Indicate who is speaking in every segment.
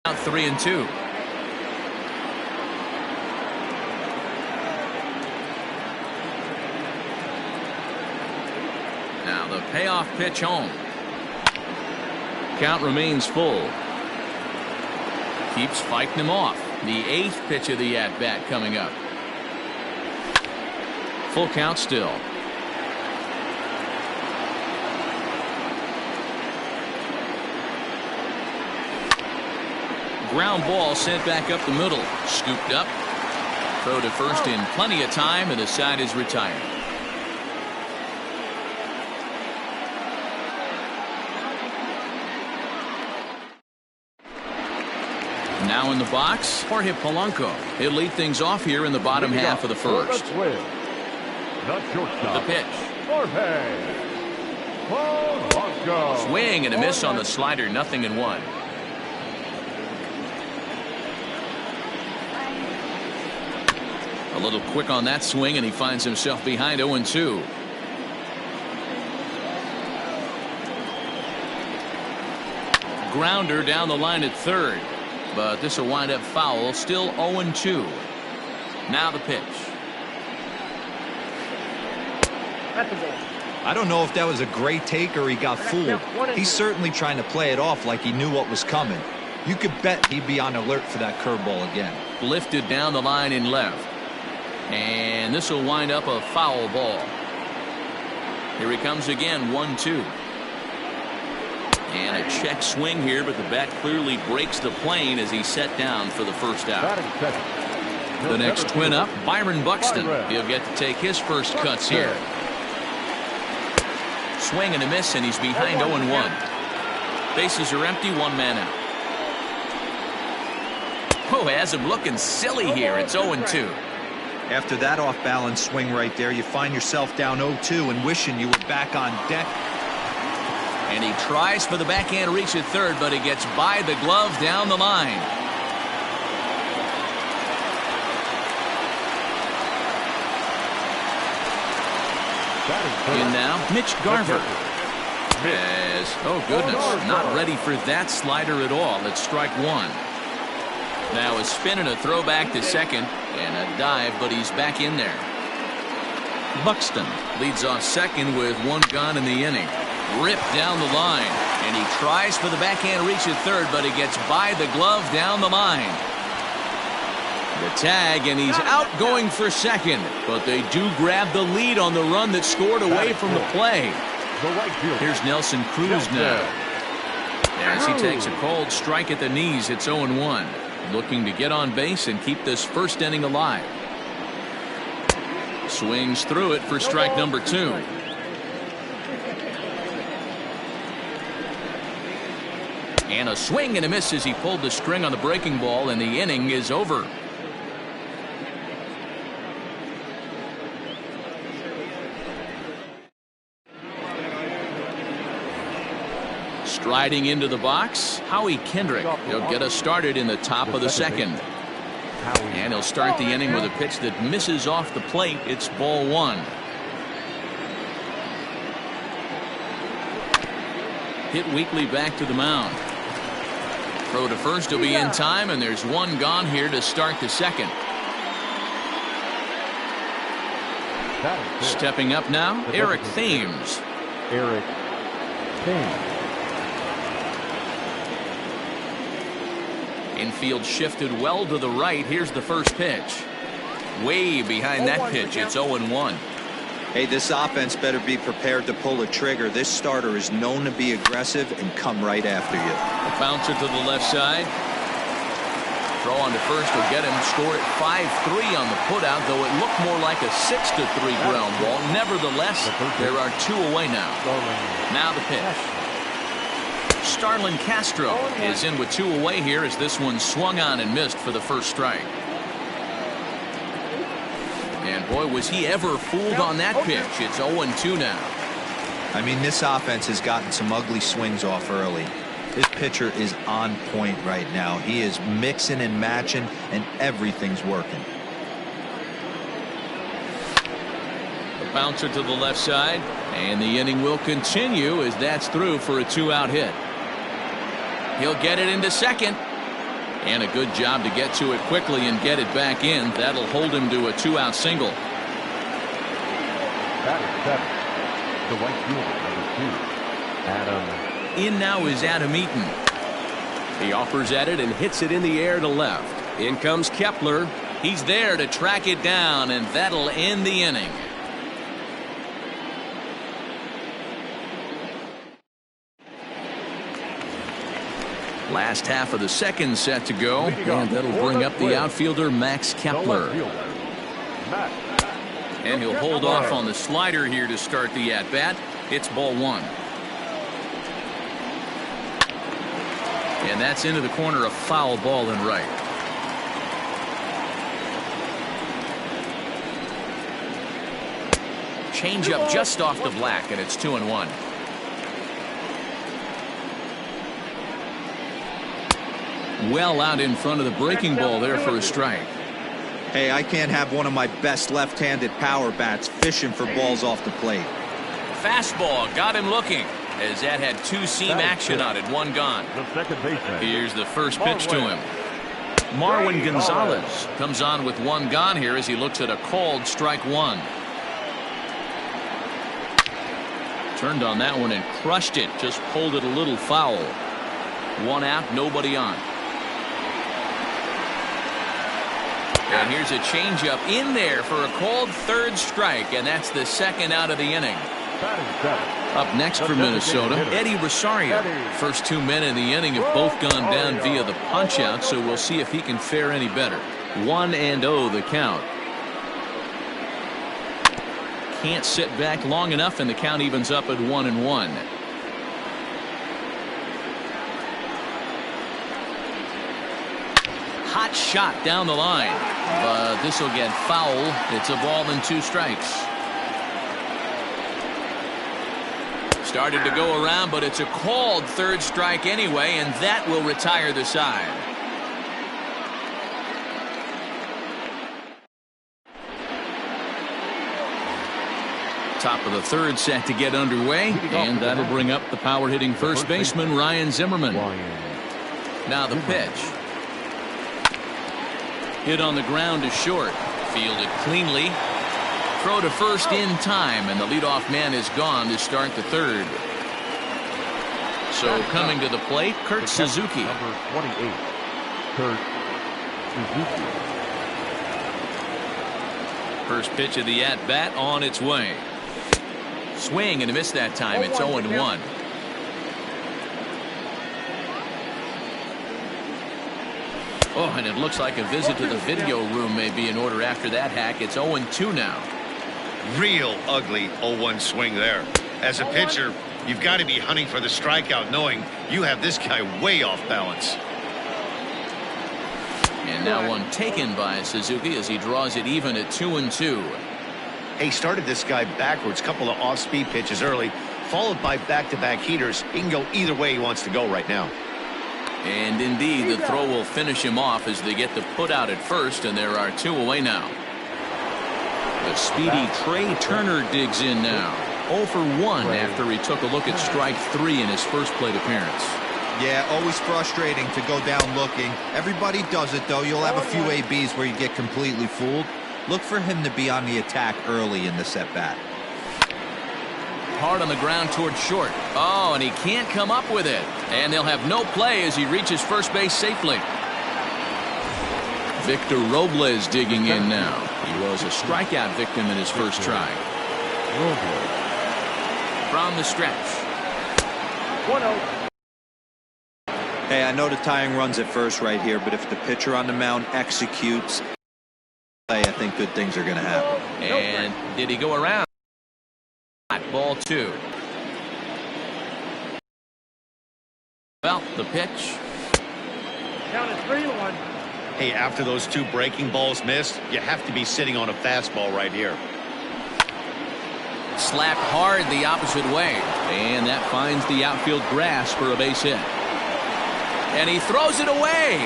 Speaker 1: Out 3-2. Now the payoff pitch home. Count remains full. Keeps fighting him off. The 8th pitch of the at-bat coming up. Full count still. Ground ball sent back up the middle. Scooped up. Throw to first in plenty of time, and the side is retired. Now in the box, Jorge Polanco. He'll lead things off here in the bottom half of the first. The pitch.
Speaker 2: Jorge Polanco.
Speaker 1: Swing and a miss on the slider. 0-1. A little quick on that swing, and he finds himself behind 0-2. Grounder down the line at third, but this will wind up foul. Still 0-2. Now the pitch.
Speaker 3: I don't know if that was a great take or he got fooled. He's certainly trying to play it off like he knew what was coming. You could bet he'd be on alert for that curveball again.
Speaker 1: Lifted down the line in left. And this will wind up a foul ball. Here he comes again, 1-2. And a check swing here, but the bat clearly breaks the plane as he's set down for the first out. The next twin up, Byron Buxton. He'll get to take his first cuts here. Swing and a miss, and he's behind 0-1. Bases are empty, one man out. Oh, has him looking silly here. It's 0-2.
Speaker 3: After that off-balance swing right there, you find yourself down 0-2 and wishing you were back on deck.
Speaker 1: And he tries for the backhand reach at third, but he gets by the glove down the line. In now, Mitch Garver. Yes. Oh, goodness. Not ready for that slider at all. It's strike one. Now a spin and a throw back to second, and a dive, but he's back in there. Buxton leads off second with one gone in the inning. Ripped down the line, and he tries for the backhand reach at third, but he gets by the glove down the line. The tag, and he's out going for second, but they do grab the lead on the run that scored away from the play. Here's Nelson Cruz now. As he takes a cold strike at the knees, it's 0-1. Looking to get on base and keep this first inning alive. Swings through it for strike number 2. And a swing and a miss as he pulled the string on the breaking ball, and the inning is over. Striding into the box, Howie Kendrick. He'll get us started in the top of the second. And he'll start the inning with a pitch that misses off the plate. It's ball one. Hit weakly back to the mound. Throw to first will be in time, and there's one gone here to start the second. Stepping up now, Eric Thames.
Speaker 2: Eric Thames.
Speaker 1: Infield shifted well to the right. Here's the first pitch. Way behind that pitch. It's 0-1.
Speaker 3: Hey, this offense better be prepared to pull a trigger. This starter is known to be aggressive and come right after you.
Speaker 1: A bouncer to the left side. Throw on to first will get him. Score at 5-3 on the putout, though it looked more like a 6-3 ground ball. Nevertheless, there are 2 away now. Now the pitch. Starlin Castro is in with 2 away here as this one swung on and missed for the first strike. And boy, was he ever fooled on that pitch. It's 0-2 now.
Speaker 3: I mean, this offense has gotten some ugly swings off early. This pitcher is on point right now. He is mixing and matching, and everything's working.
Speaker 1: A bouncer to the left side, and the inning will continue as that's through for a 2-out hit. He'll get it into second. And a good job to get to it quickly and get it back in. That'll hold him to a 2-out single.
Speaker 2: Batting seven, the right fielder, number 2, Adam.
Speaker 1: In now is Adam Eaton.
Speaker 4: He offers at it and hits it in the air to left. In comes Kepler.
Speaker 1: He's there to track it down, and that'll end the inning. Last half of the second set to go, and that'll bring up the outfielder Max Kepler. And he'll hold off on the slider here to start the at-bat. It's ball 1. And that's into the corner, a foul ball and right. Change up just off the black, and it's 2-1. Well out in front of the breaking ball there for a strike.
Speaker 3: Hey, I can't have one of my best left-handed power bats fishing for balls off the plate.
Speaker 1: Fastball got him looking, as that had 2-seam action on it, 1 gone.
Speaker 2: The second baseman.
Speaker 1: Here's the first pitch to him. Marwin Gonzalez comes on with 1 gone here as he looks at a called strike 1. Turned on that one and crushed it, just pulled it a little foul. 1 out, nobody on. And here's a changeup in there for a called 3rd strike, and that's the 2nd out of the inning. Up next for Minnesota, Eddie Rosario. First 2 men in the inning have both gone down via the punch-out, so we'll see if he can fare any better. 1-0 the count. Can't sit back long enough, and the count evens up at 1-1. Hot shot down the line, but this will get foul. It's a ball and 2 strikes. Started to go around, but it's a called 3rd strike anyway, and that will retire the side. Top of the 3rd set to get underway, and that'll bring up the power hitting first baseman Ryan Zimmerman. Now the pitch. Hit on the ground to short. Fielded cleanly. Throw to first in time, and the leadoff man is gone to start the 3rd. So coming to the plate, Kurt Suzuki.
Speaker 2: Number 28, Kurt Suzuki.
Speaker 1: First pitch of the at-bat on its way. Swing and a miss that time. It's 0-1. Oh, and it looks like a visit to the video room may be in order after that hack. It's 0-2 now.
Speaker 5: Real ugly 0-1 swing there. As a pitcher, you've got to be hunting for the strikeout, knowing you have this guy way off balance.
Speaker 1: And now one taken by Suzuki as he draws it even at 2-2.
Speaker 5: He started this guy backwards, couple of off-speed pitches early, followed by back-to-back heaters. He can go either way he wants to go right now.
Speaker 1: And indeed, the throw will finish him off as they get the put out at first, and there are 2 away now. The speedy Trey Turner digs in now. 0 for 1 after he took a look at strike 3 in his first plate appearance.
Speaker 3: Yeah, always frustrating to go down looking. Everybody does it, though. You'll have a few ABs where you get completely fooled. Look for him to be on the attack early in the at-bat.
Speaker 1: Hard on the ground toward short. Oh, and he can't come up with it. And they'll have no play as he reaches first base safely. Victor Robles digging in now. He was a strikeout victim in his first try. From the stretch.
Speaker 2: 1-0.
Speaker 3: Hey, I know the tying runs at first right here, but if the pitcher on the mound executes, I think good things are going to happen.
Speaker 1: And did he go around? Ball 2. Well, the pitch.
Speaker 2: Count is 3-1.
Speaker 5: Hey, after those 2 breaking balls missed, you have to be sitting on a fastball right here.
Speaker 1: Slapped hard the opposite way, and that finds the outfield grass for a base hit. And he throws it away.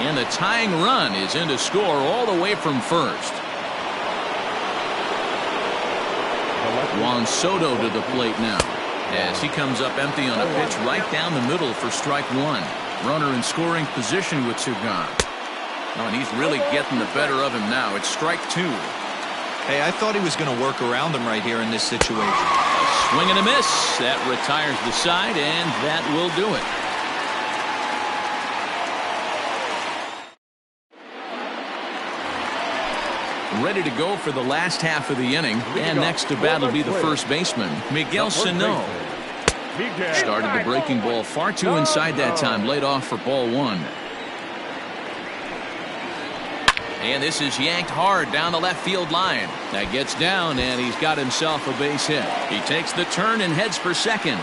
Speaker 1: And the tying run is in to score all the way from first. Juan Soto to the plate now as he comes up empty on a pitch right down the middle for strike 1. Runner in scoring position with two gone. Oh, and he's really getting the better of him now. It's strike two.
Speaker 3: Hey, I thought he was going to work around him right here in this situation.
Speaker 1: A swing and a miss. That retires the side, and that will do it. Ready to go for the last half of the inning, and next to bat will be the first baseman, Miguel Sano. Started the breaking ball far too inside that time, laid off for ball one. And this is yanked hard down the left field line. That gets down, and he's got himself a base hit. He takes the turn and heads for second.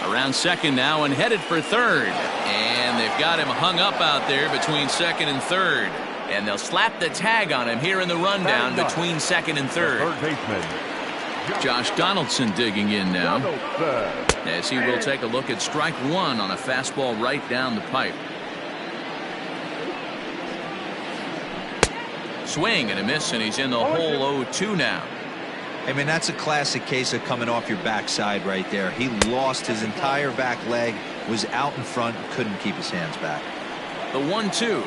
Speaker 1: Around second now and headed for third. And they've got him hung up out there between second and third. And they'll slap the tag on him here in the rundown between second and third. Josh Donaldson digging in now, as he will take a look at strike one on a fastball right down the pipe. Swing and a miss, and he's in the hole 0-2 now.
Speaker 3: I mean, that's a classic case of coming off your backside right there. He lost his entire back leg, was out in front, couldn't keep his hands back.
Speaker 1: The 1-2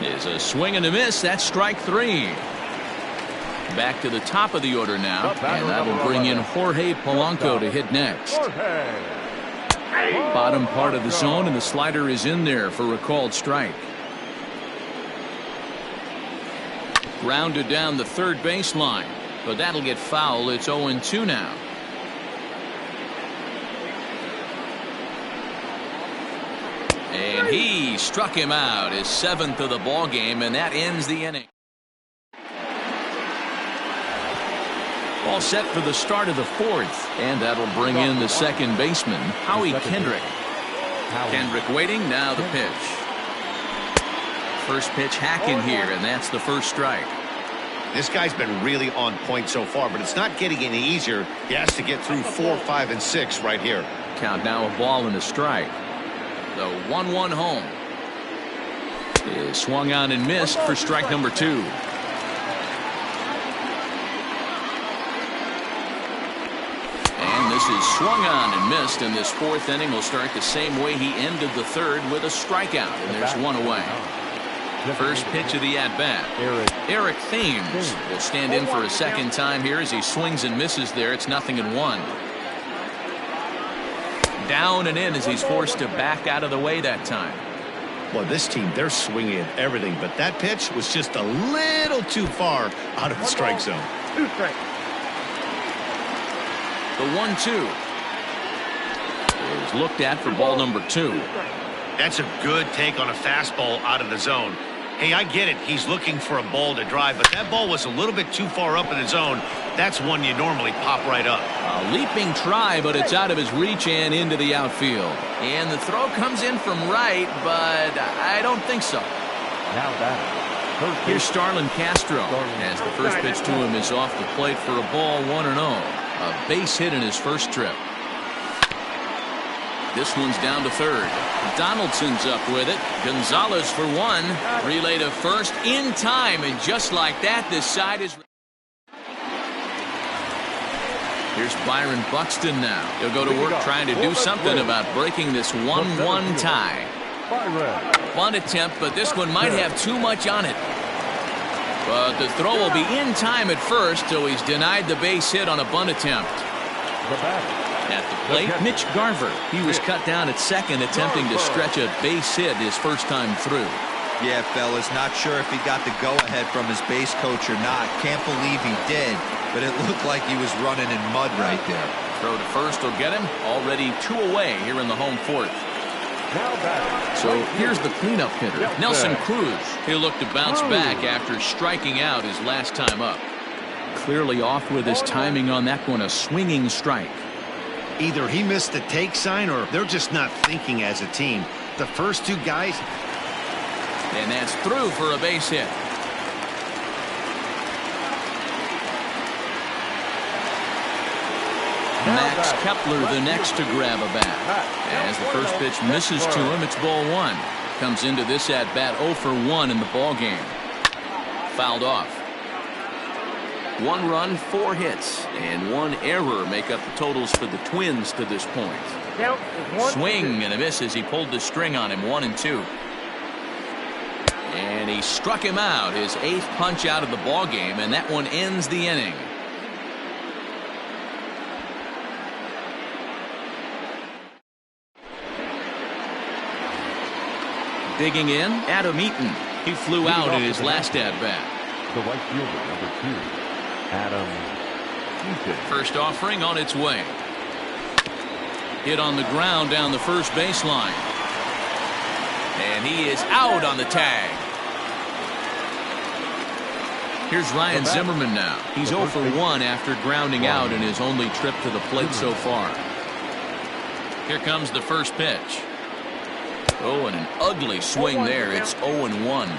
Speaker 1: is a swing and a miss. That's strike three. Back to the top of the order now, and that will bring in Jorge Polanco to hit next. Bottom part of the zone, and the slider is in there for a called strike. Grounded down the third baseline, but that'll get foul. It's 0-2 now. And he struck him out, his seventh of the ball game, and that ends the inning. All set for the start of the fourth, and that'll bring in the second baseman, Howie Kendrick. Kendrick waiting, now the pitch. First pitch hacking here, and that's the first strike.
Speaker 5: This guy's been really on point so far, but it's not getting any easier. He has to get through 4, 5, and 6 right here.
Speaker 1: Count now a ball and a strike. The 1-1 home is swung on and missed for strike number two. And this is swung on and missed, and this fourth inning will start the same way he ended the third, with a strikeout, and there's one away. First pitch of the at-bat. Eric Thames will stand in for a second time here as he swings and misses there. It's 0-1. Down and in as he's forced to back out of the way that time.
Speaker 5: Well, this team, they're swinging at everything, but that pitch was just a little too far out of the strike zone.
Speaker 1: The 1-2 is looked at for ball number two.
Speaker 5: That's a good take on a fastball out of the zone. Hey, I get it. He's looking for a ball to drive, but that ball was a little bit too far up in the zone. That's one you normally pop right up.
Speaker 1: A leaping try, but it's out of his reach and into the outfield. And the throw comes in from right, but I don't think so.
Speaker 2: Now that
Speaker 1: here's Starlin Castro, as the first pitch to him is off the plate for a ball, 1-0. A base hit in his first trip. This one's down to third. Donaldson's up with it. Gonzalez for one. Relay to first in time, and just like that, this side is. Here's Byron Buxton now. He'll go to work trying to do something about breaking this 1-1 tie. Bunt attempt, but this one might have too much on it. But the throw will be in time at first, so he's denied the base hit on a bunt attempt. At the plate, Mitch Garver. He was cut down at second, attempting to stretch a base hit his first time through.
Speaker 3: Yeah, fellas, not sure if he got the go-ahead from his base coach or not. Can't believe he did, but it looked like he was running in mud right there.
Speaker 1: Throw to first will get him. Already two away here in the home fourth. So here's the cleanup hitter, Nelson Cruz. He'll look to bounce back after striking out his last time up. Clearly off with his timing on that one, a swinging strike.
Speaker 5: Either he missed the take sign or they're just not thinking as a team. The first two guys.
Speaker 1: And that's through for a base hit. Max Kepler the next to grab a bat. As the first pitch misses to him, it's ball one. Comes into this at bat 0 for 1 in the ball game. Fouled off. 1 run, 4 hits, and 1 error make up the totals for the Twins to this point. Swing and a miss as he pulled the string on him. 1-2. And he struck him out, his 8th punch out of the ball game, and that one ends the inning. Digging in, Adam Eaton. He flew out in his last at-bat.
Speaker 2: The right fielder, number 2, Adam Eaton.
Speaker 1: First offering on its way. Hit on the ground down the first baseline. And he is out on the tag. Here's Ryan Zimmerman now. He's 0 for 1 after grounding out in his only trip to the plate so far. Here comes the first pitch. Oh, and an ugly swing there. It's 0-1.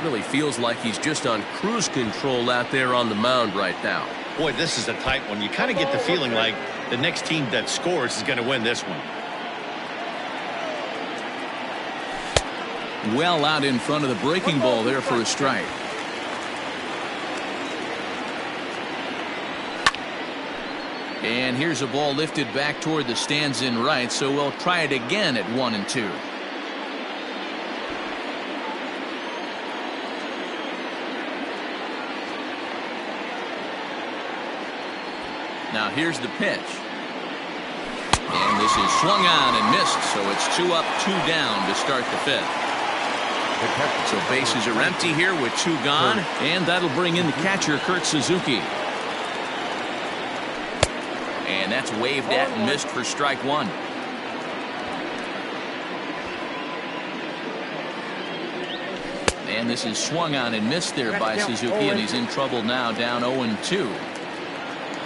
Speaker 4: Really feels like he's just on cruise control out there on the mound right now.
Speaker 5: Boy, this is a tight one. You kind of get the feeling like the next team that scores is going to win this one.
Speaker 1: Well out in front of the breaking ball there for a strike. And here's a ball lifted back toward the stands in right, so we'll try it again at 1-2. Now here's the pitch. And this is swung on and missed, so it's 2 up, 2 down to start the 5th. So bases are empty here with 2 gone, and that'll bring in the catcher, Kurt Suzuki. And that's waved at and missed for strike 1. And this is swung on and missed there by Suzuki, and he's in trouble now, down 0-2.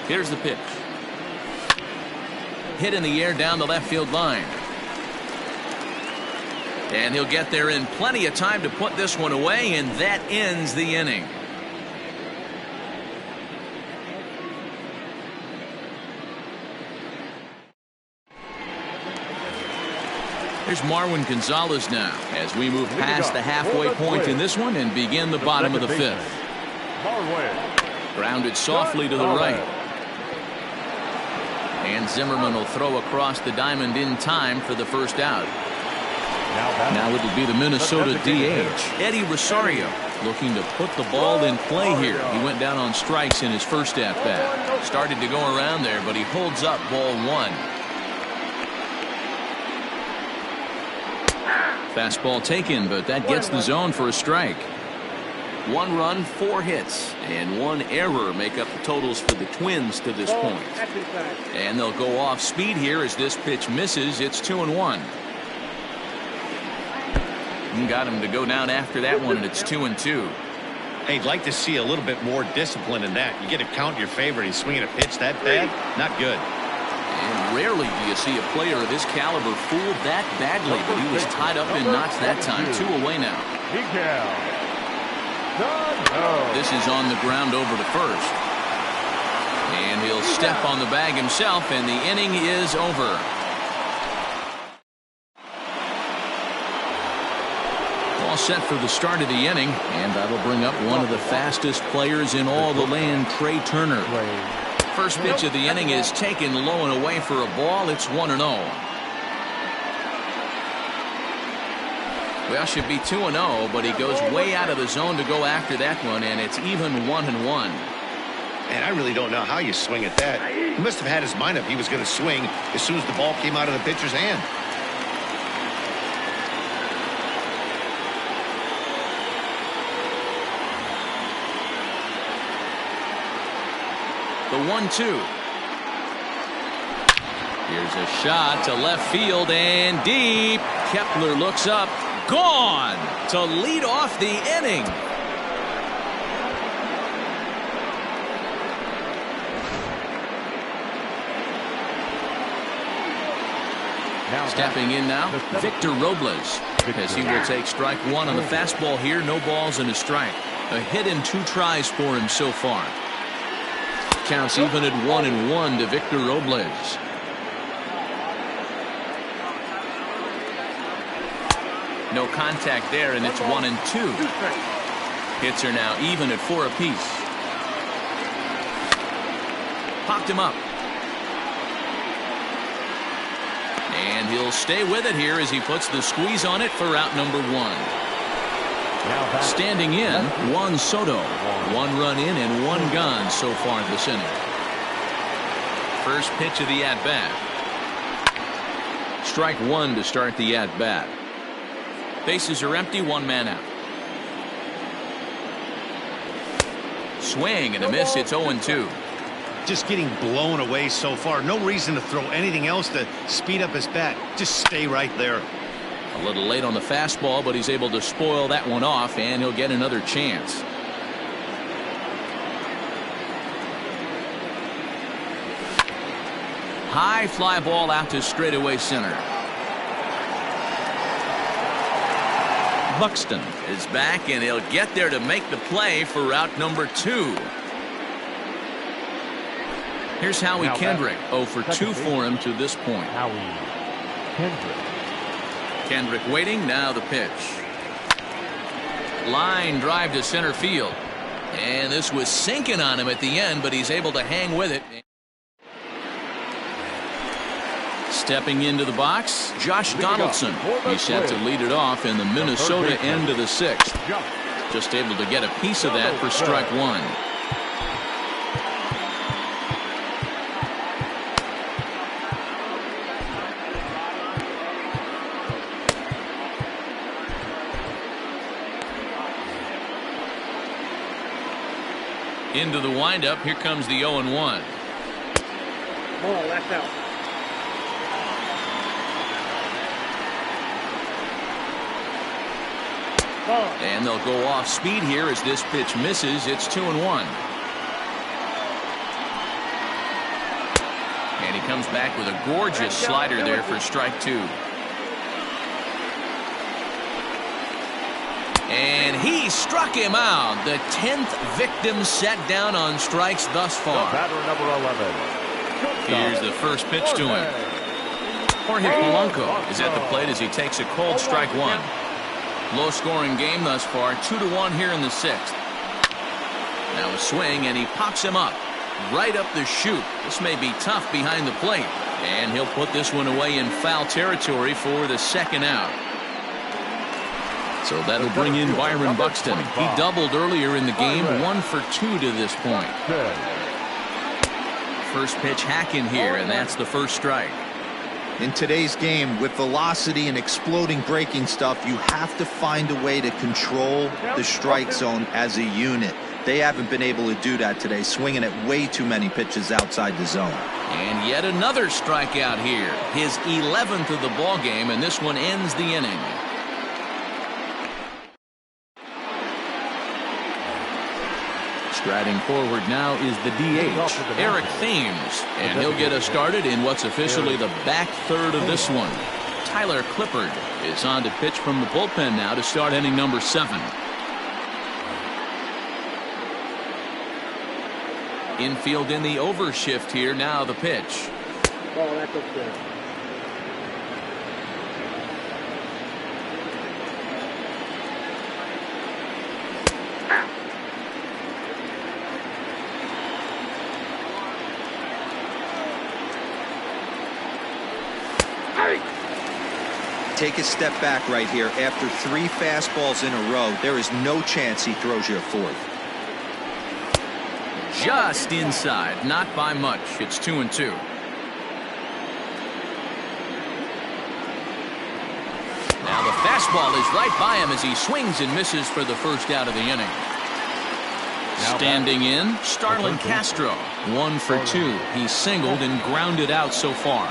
Speaker 1: Here's the pitch. Hit in the air down the left field line. And he'll get there in plenty of time to put this one away, and that ends the inning. Here's Marwin Gonzalez now as we move past the halfway point in this one and begin the bottom of the 5th. Grounded softly to the right. And Zimmerman will throw across the diamond in time for the first out. Now it'll be the Minnesota DH, Eddie Rosario, looking to put the ball in play here. He went down on strikes in his first at-bat. Started to go around there, but he holds up ball 1. Fastball taken, but that gets the zone for a strike. 1 run, 4 hits, and 1 error make up the totals for the Twins to this point. And they'll go off speed here as this pitch misses. It's 2-1. Got him to go down after that one, and it's 2-2.
Speaker 5: Hey, I'd like to see a little bit more discipline in that. You get to count your favorite. He's swinging a pitch that bad. Not good.
Speaker 1: And rarely do you see a player of his caliber fooled that badly, but he was tied up in knots that time. 2 away now. This is on the ground over to first. And he'll step on the bag himself, and the inning is over. All set for the start of the inning, and that'll bring up one of the fastest players in all the land, Trey Turner. First pitch of the inning is taken low and away for a ball. It's 1-0. Well, should be 2-0, but he goes way out of the zone to go after that one, and it's even 1-1.
Speaker 5: And I really don't know how you swing at that. He must have had his mind up he was going to swing as soon as the ball came out of the pitcher's hand.
Speaker 1: The 1-2. Here's a shot to left field and deep. Kepler looks up. Gone to lead off the inning. Stepping in now, Victor Robles, as he will take strike 1 on the fastball here. No balls and a strike. A hit in 2 tries for him so far. Counts even at 1-1 to Victor Robles. No contact there, and it's 1-2. Hits are now even at 4 apiece. popped him up. And he'll stay with it here as he puts the squeeze on it for out number 1. Standing in, Juan Soto. 1 run in and 1 gone so far this inning. First pitch of the at-bat. Strike 1 to start the at-bat. Bases are empty, 1 man out. Swing and a miss. It's 0-2.
Speaker 5: Just getting blown away so far. No reason to throw anything else to speed up his bat. Just stay right there.
Speaker 1: A little late on the fastball, but he's able to spoil that one off, and he'll get another chance. High fly ball out to straightaway center. Buxton is back, and he'll get there to make the play for out number 2. Here's Howie Kendrick. 0 for 2 for him to this point.
Speaker 2: Howie Kendrick.
Speaker 1: Kendrick waiting. Now the pitch. Line drive to center field. And this was sinking on him at the end, but he's able to hang with it. Stepping into the box, Josh Donaldson. He's set to lead it off in the Minnesota end of the 6th. Just able to get a piece of that for strike 1. Into the windup. Here comes the 0-1.
Speaker 6: Ball, that's out.
Speaker 1: And they'll go off speed here as this pitch misses. It's 2-1. And he comes back with a gorgeous slider there for strike 2. And he struck him out. The 10th victim set down on strikes thus far.
Speaker 2: Batter number 11.
Speaker 1: Here's the first pitch to him. Jorge Polanco is at the plate as he takes a cold strike 1. Low scoring game thus far. 2-1 here in the 6th. Now a swing, and he pops him up right up the chute. This may be tough behind the plate, and he'll put this one away in foul territory for the 2nd out. So that'll bring in Byron Buxton. He doubled earlier in the game. 1 for 2 to this point. First pitch hacking here, and that's the first strike.
Speaker 3: In today's game, with velocity and exploding breaking stuff, you have to find a way to control the strike zone as a unit. They haven't been able to do that today, swinging at way too many pitches outside the zone.
Speaker 1: And yet another strikeout here. His 11th of the ball game, and this one ends the inning. Striding forward now is the DH, Eric Thames, and he'll get us started in what's officially the back third of this one. Tyler Clippard is on to pitch from the bullpen now to start inning number 7. Infield in the overshift here. Now the pitch.
Speaker 6: Ball, that's okay.
Speaker 3: Take a step back right here. After 3 fastballs in a row, there is no chance he throws you a 4th.
Speaker 1: Just inside, not by much. It's 2-2. Now the fastball is right by him as he swings and misses for the first out of the inning. Standing in, Starlin Castro. 1 for 2. He's singled and grounded out so far.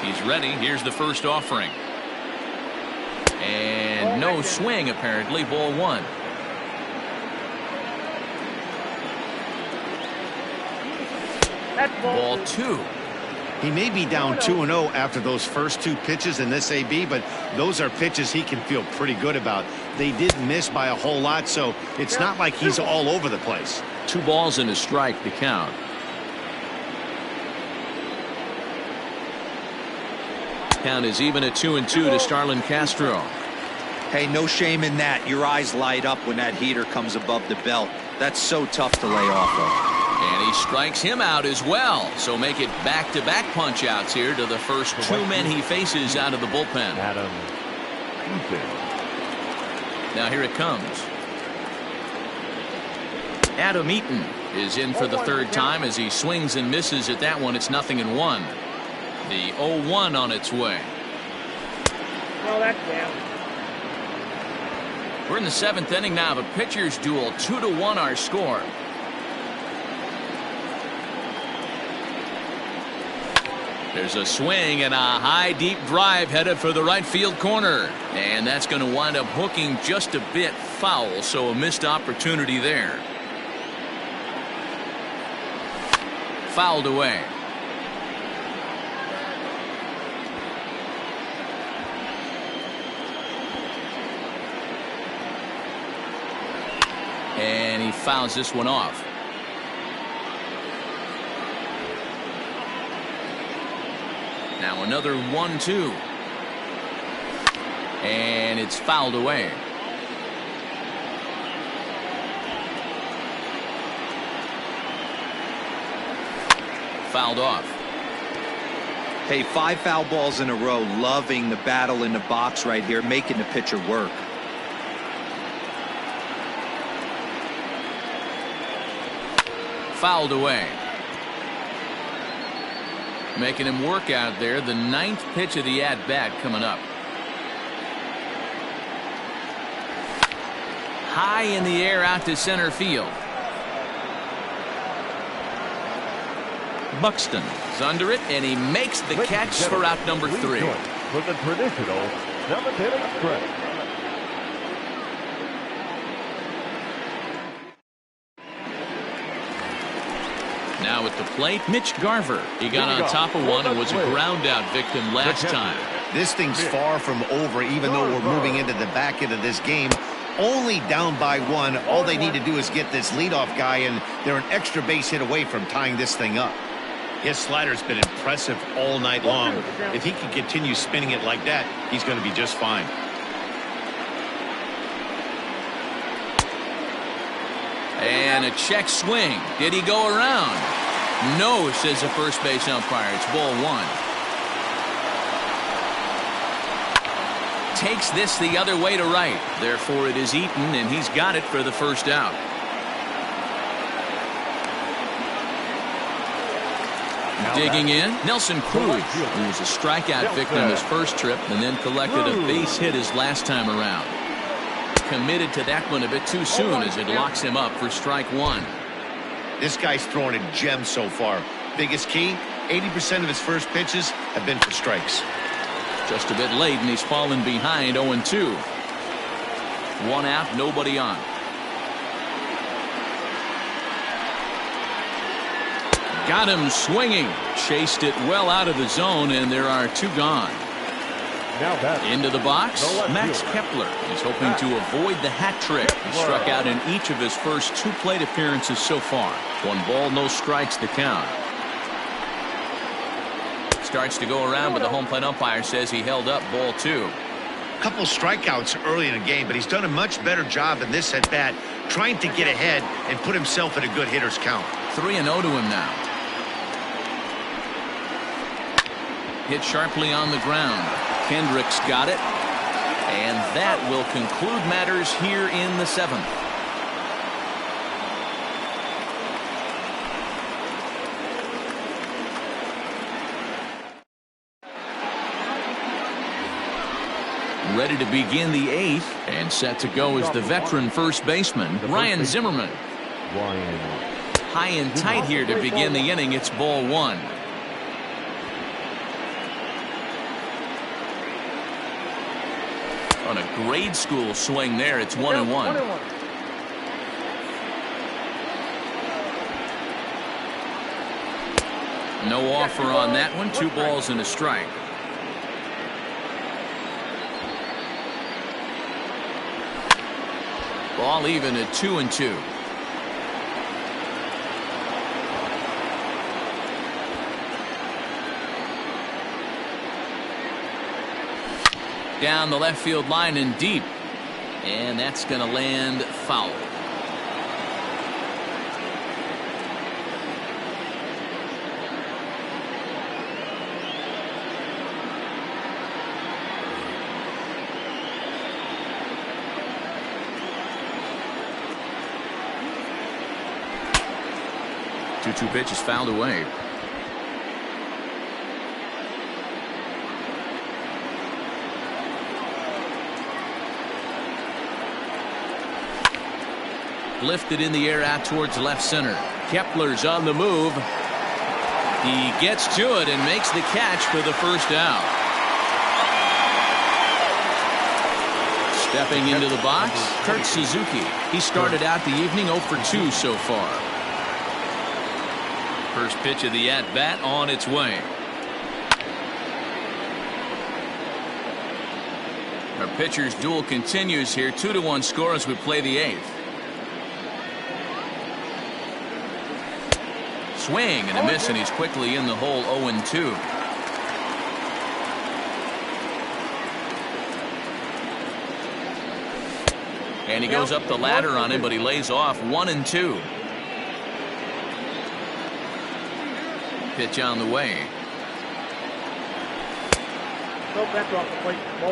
Speaker 1: He's ready. Here's the first offering. And no swing, apparently. Ball 1. Ball 2.
Speaker 5: He may be down 2-0 after those first 2 pitches in this AB, but those are pitches he can feel pretty good about. They did miss by a whole lot, so it's not like he's all over the place.
Speaker 1: 2 balls and a strike to count. Count is even at 2-2 to Starlin Castro.
Speaker 3: Hey, no shame in that. Your eyes light up when that heater comes above the belt. That's so tough to lay off of.
Speaker 1: And he strikes him out as well. So make it back-to-back punch-outs here to the first two men he faces out of the bullpen.
Speaker 2: Adam Eaton.
Speaker 1: Now here it comes. Adam Eaton is in for the third time as he swings and misses at that one. It's 0-1. The 0-1 on its way.
Speaker 6: Oh, that's down.
Speaker 1: We're in the seventh inning now of a pitcher's duel. 2-1 our score. There's a swing and a high deep drive headed for the right field corner. And that's going to wind up hooking just a bit foul, so a missed opportunity there. Fouled away. And he fouls this one off. Now another 1-2. And it's fouled away. Fouled off.
Speaker 3: Hey, 5 foul balls in a row. Loving the battle in the box right here, making the pitcher work.
Speaker 1: Fouled away. Making him work out there. The 9th pitch of the at-bat coming up. High in the air out to center field. Buxton is under it, and he makes the catch for out number 3.
Speaker 2: For the traditional 7th inning stretch.
Speaker 1: Now at the plate, Mitch Garver. He got on top of one and was a ground out victim last time.
Speaker 5: This thing's far from over, even though we're moving into the back end of this game. Only down by 1. All they need to do is get this leadoff guy, and they're an extra base hit away from tying this thing up. His slider's been impressive all night long. If he can continue spinning it like that, he's going to be just fine.
Speaker 1: And a check swing. Did he go around? No, says the first base umpire. It's ball 1. Takes this the other way to right. Therefore, it is Eaton, and he's got it for the first out. Digging in, Nelson Cruz, who was a strikeout victim his first trip and then collected a base hit his last time around. Committed to that one a bit too soon as it locks him up for strike 1.
Speaker 5: This guy's throwing a gem so far. Biggest key, 80% of his first pitches have been for strikes.
Speaker 1: Just a bit late, and he's fallen behind 0-2. 1 out, nobody on. Got him swinging. Chased it well out of the zone, and there are 2 gone. Into the box, Max Kepler. He's hoping to avoid the hat trick. He struck out in each of his first 2 plate appearances so far. 1 ball, no strikes to count. Starts to go around, but the home plate umpire says he held up ball 2.
Speaker 5: Couple strikeouts early in the game, but he's done a much better job in this at bat, trying to get ahead and put himself in a good hitter's count.
Speaker 1: 3-0 to him now. Hit sharply on the ground. Kendricks got it. And that will conclude matters here in the 7th. Ready to begin the 8th and set to go is the veteran first baseman, Ryan Zimmerman. High and tight here to begin the inning. It's ball 1. On a grade school swing there, it's 1-1. No offer on that one. 2 balls and a strike. Ball even at 2-2. Down the left field line and deep. And that's going to land foul. 2-2 pitch is fouled away. Lifted in the air out towards left center. Kepler's on the move. He gets to it and makes the catch for the first out. Stepping into the box, Kurt Suzuki. He started out the evening 0 for 2 so far. First pitch of the at-bat on its way. Our pitcher's duel continues here. 2-1 score as we play the 8th. Swing and a miss, and he's quickly in the hole. 0-2. And he goes up the ladder on him, but he lays off. 1-2. Pitch on the way.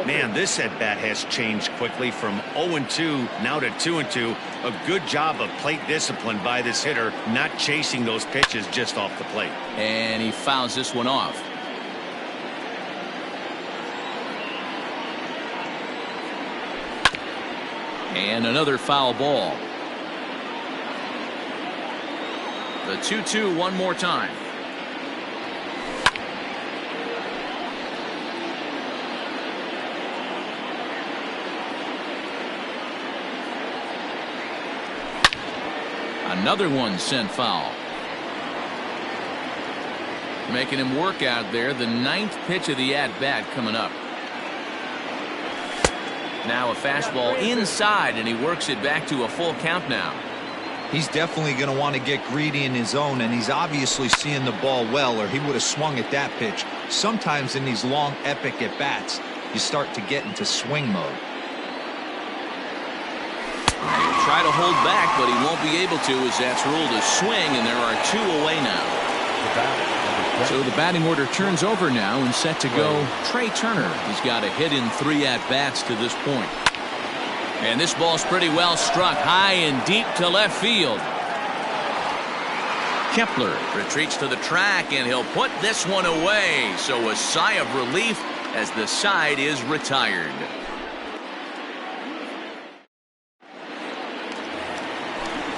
Speaker 5: Man, this at bat has changed quickly from 0-2 now to 2-2. A good job of plate discipline by this hitter, not chasing those pitches just off the plate.
Speaker 1: And he fouls this one off. And another foul ball. The 2-2 one more time. Another one sent foul. Making him work out there. The 9th pitch of the at-bat coming up. Now a fastball inside, and he works it back to a full count now.
Speaker 3: He's definitely going to want to get greedy in his zone, and he's obviously seeing the ball well, or he would have swung at that pitch. Sometimes in these long, epic at-bats, you start to get into swing mode.
Speaker 1: He'll try to hold back, but he won't be able to, as that's ruled a swing, and there are 2 away now. So the batting order turns over now, and set to go Trey Turner. He's got a hit in 3 at-bats to this point. And this ball's pretty well struck high and deep to left field. Kepler retreats to the track, and he'll put this one away. So a sigh of relief as the side is retired.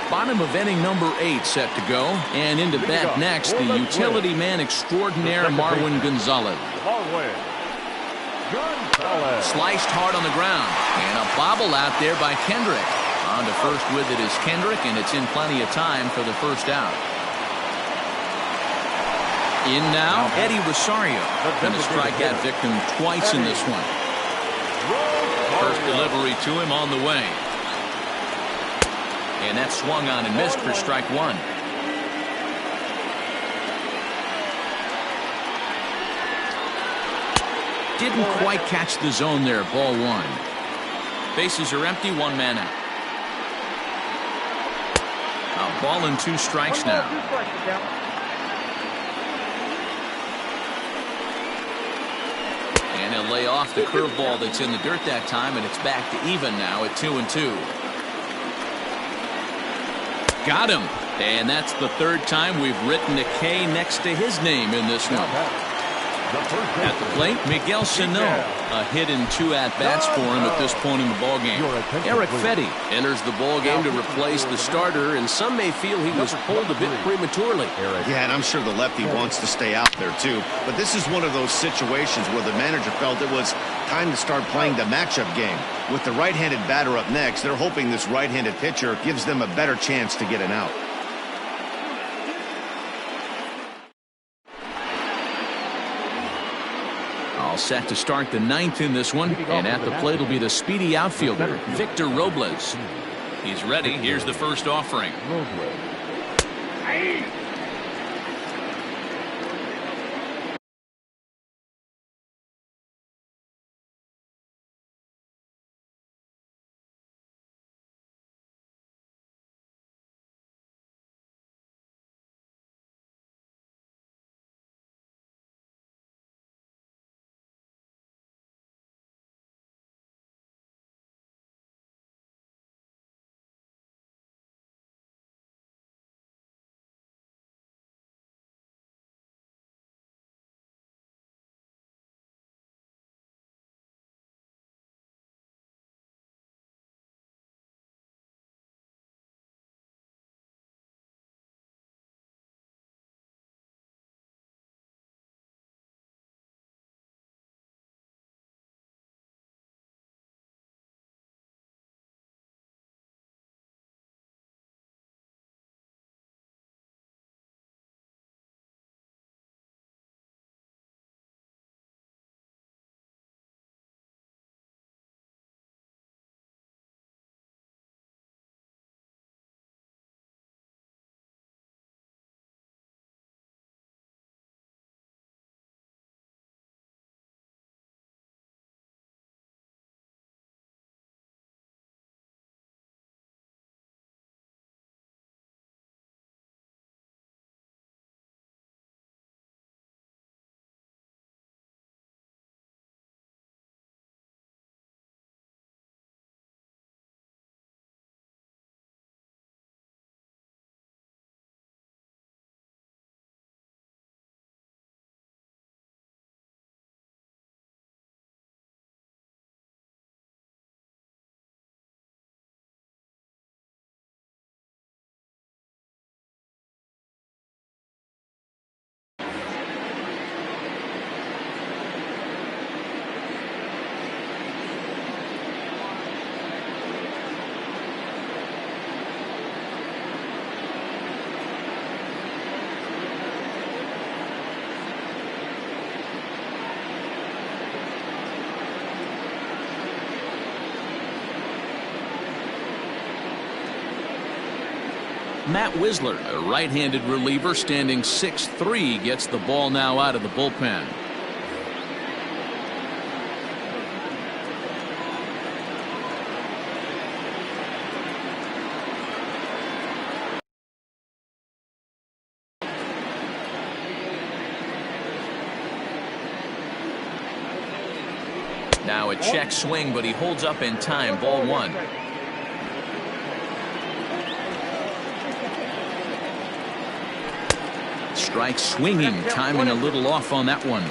Speaker 1: Bottom of inning number 8 set to go, and into bat next, the utility man extraordinaire Marwin Gonzalez. Sliced hard on the ground, and a bobble out there by Kendrick. On to first with it is Kendrick, and it's in plenty of time for the first out. In now, Eddie Rosario. Going to strike that victim twice in this one. First delivery to him on the way. And that swung on and missed for strike 1. Didn't quite catch the zone there. Ball 1. Bases are empty. 1 man out. A ball and 2 strikes now. And he'll lay off the curveball that's in the dirt that time, and it's back to even now at 2-2. Got him. And that's the 3rd time we've written a K next to his name in this one. At the plate, Miguel Sano. A hit in 2 at-bats for him at this point in the ballgame. Eric Fedde
Speaker 4: Enters the ballgame to replace the starter, and some may feel he was pulled a bit prematurely.
Speaker 5: Yeah, and I'm sure the lefty wants to stay out there too. But this is one of those situations where the manager felt it was time to start playing the matchup game. With the right-handed batter up next, they're hoping this right-handed pitcher gives them a better chance to get an out.
Speaker 1: All set to start the 9th in this one, and at the plate will be the speedy outfielder, Victor Robles. He's ready. Here's the first offering. Matt Wisler, a right-handed reliever standing 6'3", gets the ball now out of the bullpen. Now a check swing, but he holds up in time. Ball one. Strike swinging, timing a little off on that one. And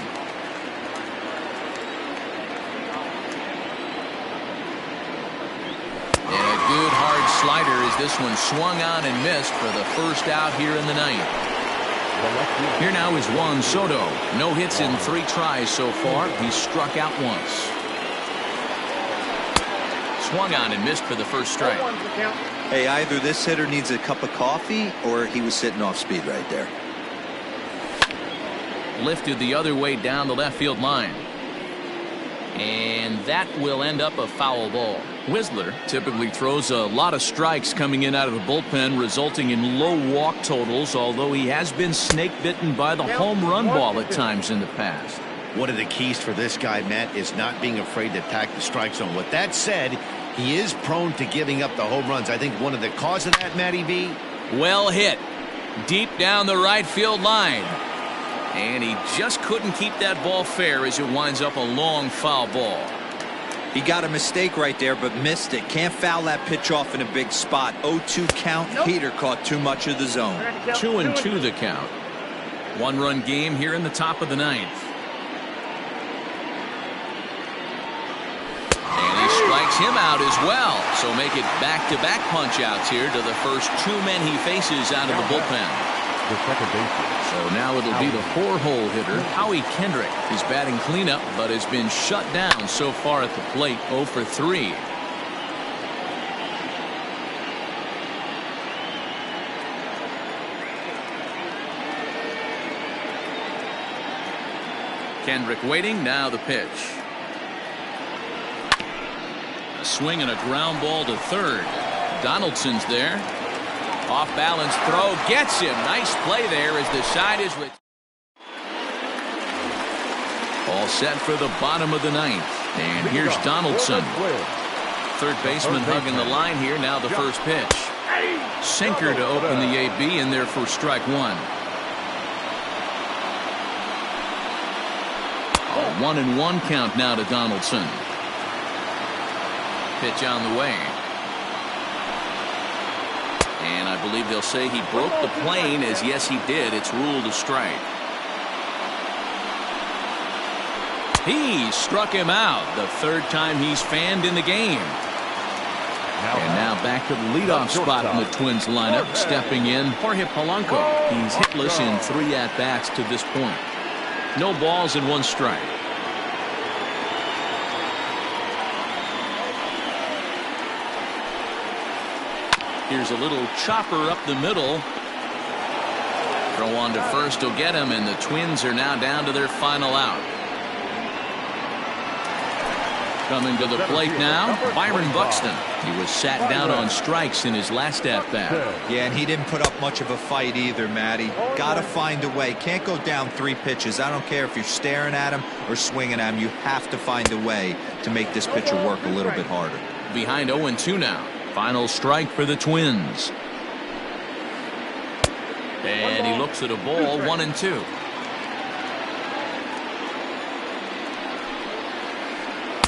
Speaker 1: a good hard slider as this one swung on and missed for the first out here in the ninth. Here now is Juan Soto. No hits in 3 tries so far. He's struck out once. Swung on and missed for the first strike.
Speaker 3: Hey, either this hitter needs a cup of coffee or he was sitting off speed right there.
Speaker 1: Lifted the other way down the left field line. And that will end up a foul ball. Wisler typically throws a lot of strikes coming in out of the bullpen, resulting in low walk totals, although he has been snake bitten by the home run ball at times in the past.
Speaker 5: One of the keys for this guy, Matt, is not being afraid to attack the strike zone. With that said, he is prone to giving up the home runs. I think one of the cause of that, Matty V.
Speaker 1: Well hit. Deep down the right field line. And he just couldn't keep that ball fair as it winds up a long foul ball.
Speaker 3: He got a mistake right there, but missed it. Can't foul that pitch off in a big spot. 0-2 count. Heater caught too much of the zone.
Speaker 1: 2-2 the count. 1-run game here in the top of the ninth. And he strikes him out as well. So make it back-to-back punch-outs here to the first 2 men he faces out of the bullpen.
Speaker 2: The second baseman.
Speaker 1: So now it'll be the 4-hole hitter, Howie Kendrick. He's batting cleanup, but has been shut down so far at the plate, 0 for 3. Kendrick waiting, now the pitch. A swing and a ground ball to third. Donaldson's there. Off balance throw gets him. Nice play there as the side is with. All set for the bottom of the ninth. And here's Donaldson. Third baseman hugging the line here. Now the first pitch. Sinker to open the AB in there for strike one. A 1-1 count now to Donaldson. Pitch on the way. And I believe they'll say he broke the plane, as yes he did. It's ruled a strike. He struck him out, the third time he's fanned in the game. And now back to the leadoff spot in the Twins lineup. Stepping in, Jorge Polanco. He's hitless in 3 at-bats to this point. No balls and 1 strike. Here's a little chopper up the middle. Throw on to first will get him, and the Twins are now down to their final out. Coming to the plate now, Byron Buxton. He was sat down on strikes in his last at-bat.
Speaker 3: Yeah, and he didn't put up much of a fight either, Matty. Got to find a way. Can't go down 3 pitches. I don't care if you're staring at him or swinging at him. You have to find a way to make this pitcher work a little bit harder.
Speaker 1: Behind 0-2 now. Final strike for the Twins. And he looks at a ball, 1-2.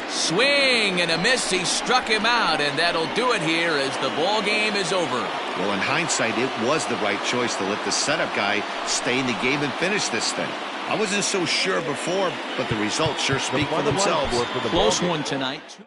Speaker 1: Swing and a miss. He struck him out, and that'll do it here as the ball game is over.
Speaker 5: Well, in hindsight, it was the right choice to let the setup guy stay in the game and finish this thing. I wasn't so sure before, but the results sure speak for themselves.
Speaker 1: Close one tonight.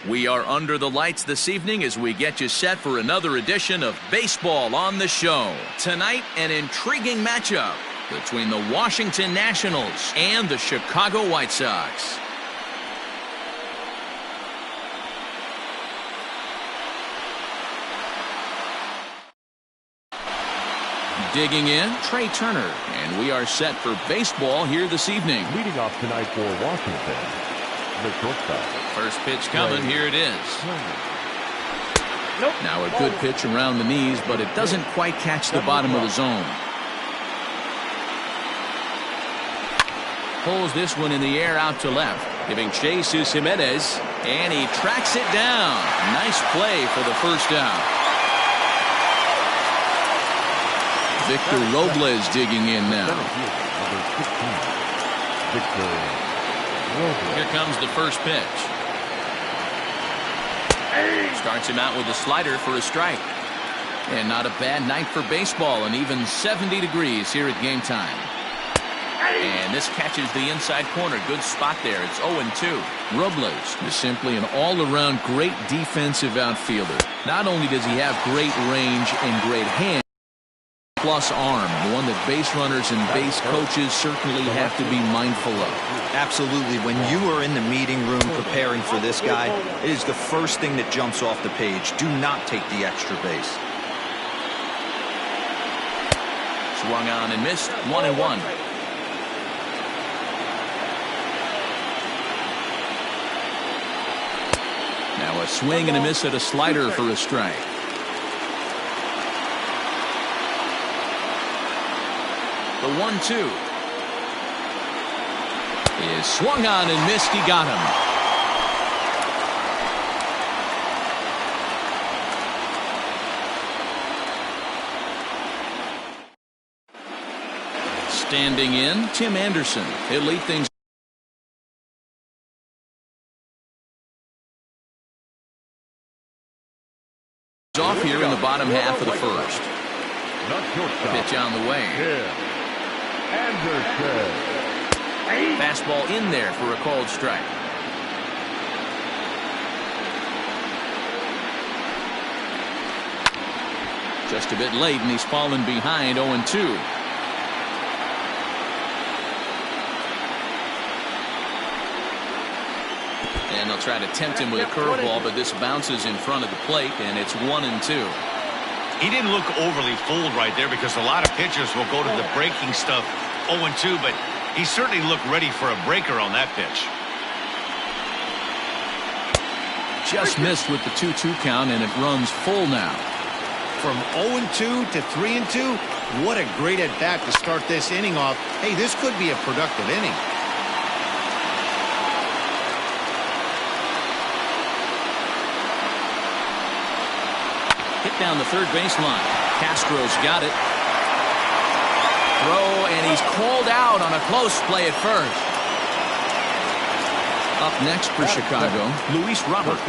Speaker 1: We are under the lights this evening as we get you set for another edition of Baseball on the Show. Tonight, an intriguing matchup between the Washington Nationals and the Chicago White Sox. Digging in, Trey Turner, and we are set for baseball here this evening.
Speaker 2: Leading off tonight for Washington, the shortstop.
Speaker 1: First pitch coming, here it is.
Speaker 6: Nope.
Speaker 1: Now a good pitch around the knees, but it doesn't quite catch the bottom of the zone. Pulls this one in the air out to left, giving chase to Jimenez, and he tracks it down. Nice play for the first out. Victor Robles digging in now. Here comes the first pitch. Starts him out with a slider for a strike. And not a bad night for baseball, and even 70 degrees here at game time. And this catches the inside corner. Good spot there. It's 0-2. Robles is simply an all-around great defensive outfielder. Not only does he have great range and great hands, plus arm, one that base runners and base coaches certainly have to be mindful of.
Speaker 3: Absolutely. When you are in the meeting room preparing for this guy, it is the first thing that jumps off the page. Do not take the extra base.
Speaker 1: Swung on and missed. 1-1. Now a swing and a miss at a slider for a strike. The 1-2 is swung on and missed. He got him. Standing in, Tim Anderson. He'll lead things off here in the bottom half of the first. Pitch on the way. Fastball in there for a called strike. Just a bit late, and he's fallen behind 0-2. And they'll try to tempt him with a curveball, but this bounces in front of the plate, and it's 1-2.
Speaker 5: He didn't look overly fooled right there because a lot of pitchers will go to the breaking stuff 0-2, but he certainly looked ready for a breaker on that pitch.
Speaker 1: Just missed with the 2-2 count, and it runs full now.
Speaker 5: From 0-2 to 3-2, what a great at-bat to start this inning off. Hey, this could be a productive inning.
Speaker 1: Hit down the third baseline. Castro's got it. Throw, and he's called out on a close play at first. Up next for Chicago, Luis Robert.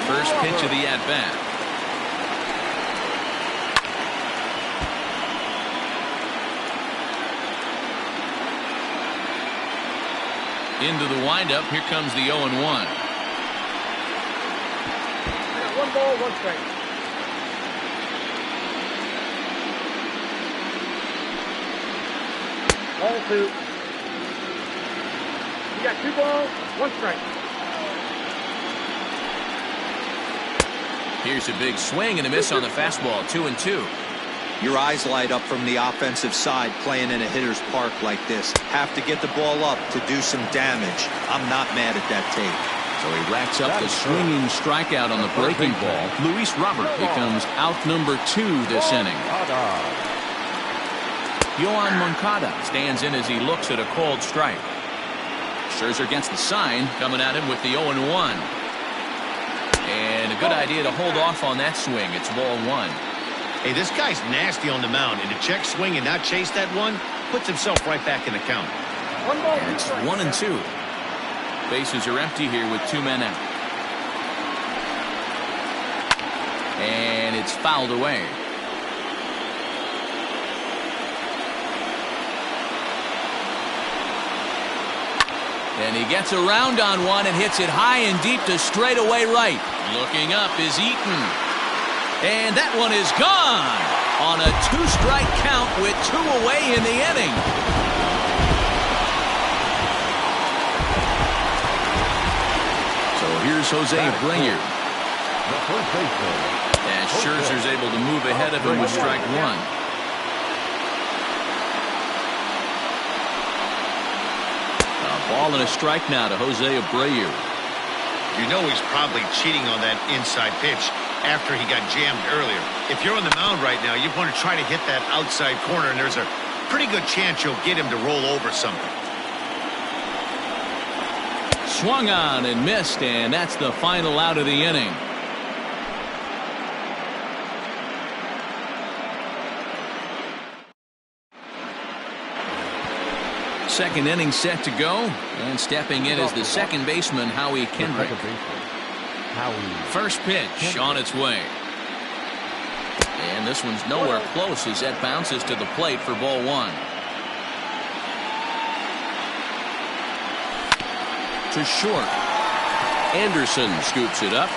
Speaker 1: First pitch of the at-bat. Into the windup. Here comes the 0-1.
Speaker 6: 1 ball, 1 strike. Ball 2. You got 2 balls, 1 strike.
Speaker 1: Here's a big swing and a miss on the fastball. 2-2.
Speaker 3: Your eyes light up from the offensive side playing in a hitter's park like this. Have to get the ball up to do some damage. I'm not mad at that take.
Speaker 1: So he racks up the swinging strikeout on the breaking ball. Luis Robert becomes out number 2 this inning. Yoan Moncada stands in as he looks at a called strike. Scherzer gets the sign, coming at him with the 0-1. And a good idea to hold off on that swing. It's ball 1.
Speaker 5: Hey, this guy's nasty on the mound, and to check swing and not chase that one puts himself right back in the count.
Speaker 6: 1 ball,
Speaker 1: And it's 1-2. Bases are empty here with 2 men out. And it's fouled away. And he gets around on one and hits it high and deep to straightaway right. Looking up is Eaton. And that one is gone on a 2-strike count with 2 away in the inning. So here's Jose Abreu. As Scherzer's able to move ahead of him with strike 1. Ball and a strike now to Jose Abreu.
Speaker 5: You know he's probably cheating on that inside pitch after he got jammed earlier. If you're on the mound right now, you want to try to hit that outside corner, and there's a pretty good chance you'll get him to roll over something.
Speaker 1: Swung on and missed, and that's the final out of the inning. Second inning set to go, and stepping in is the second baseman, Howie Kendrick. First pitch on its way. And this one's nowhere close as that bounces to the plate for ball 1. To short. Anderson scoops it up.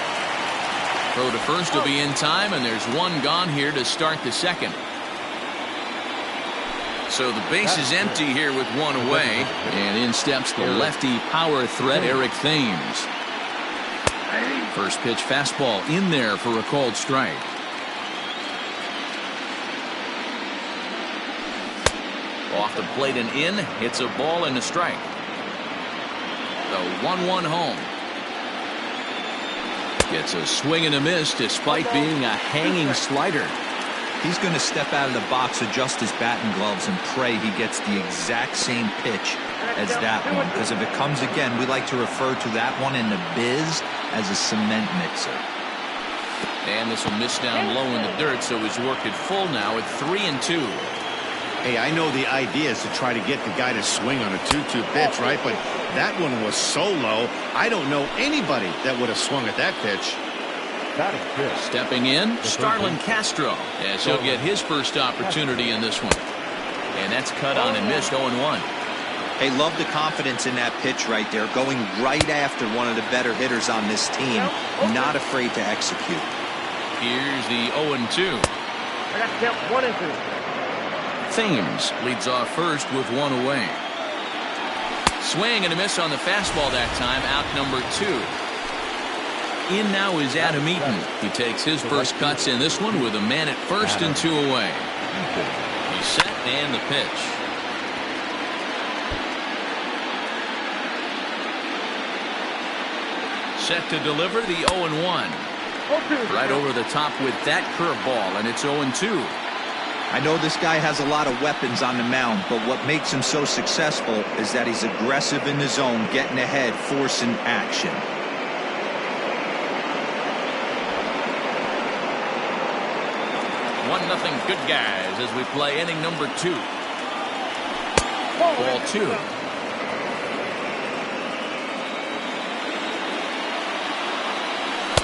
Speaker 1: Throw to first will be in time, and there's one gone here to start the second. So the base is empty here with 1 away, and in steps the lefty power threat, Eric Thames. First pitch fastball in there for a called strike. Off the plate and in, hits a ball and a strike. The 1-1 home. Gets a swing and a miss despite being a hanging slider.
Speaker 3: He's going to step out of the box, adjust his batting gloves, and pray he gets the exact same pitch as that one. Because if it comes again, we like to refer to that one in the biz as a cement mixer.
Speaker 1: And this will miss down low in the dirt, so he's worked it full now at 3-2.
Speaker 5: Hey, I know the idea is to try to get the guy to swing on a 2-2 pitch, right? But that one was so low, I don't know anybody that would have swung at that pitch.
Speaker 1: Stepping in, Starlin Castro, as he'll get his first opportunity in this one. And that's cut on and missed 0-1.
Speaker 3: Hey, love the confidence in that pitch right there, going right after one of the better hitters on this team, not afraid to execute.
Speaker 1: Here's the 0-2.
Speaker 6: I got to count 1 and 2.
Speaker 1: Thames leads off first with 1 away. Swing and a miss on the fastball that time, out number 2. In now is Adam Eaton. He takes his first cuts in this one with a man at first and 2 away. He's set and the pitch. Set to deliver the 0-1. Right over the top with that curveball, and it's 0-2.
Speaker 3: I know this guy has a lot of weapons on the mound, but what makes him so successful is that he's aggressive in the zone, getting ahead, forcing action.
Speaker 1: 1-0 good guys as we play inning number 2. Ball 2.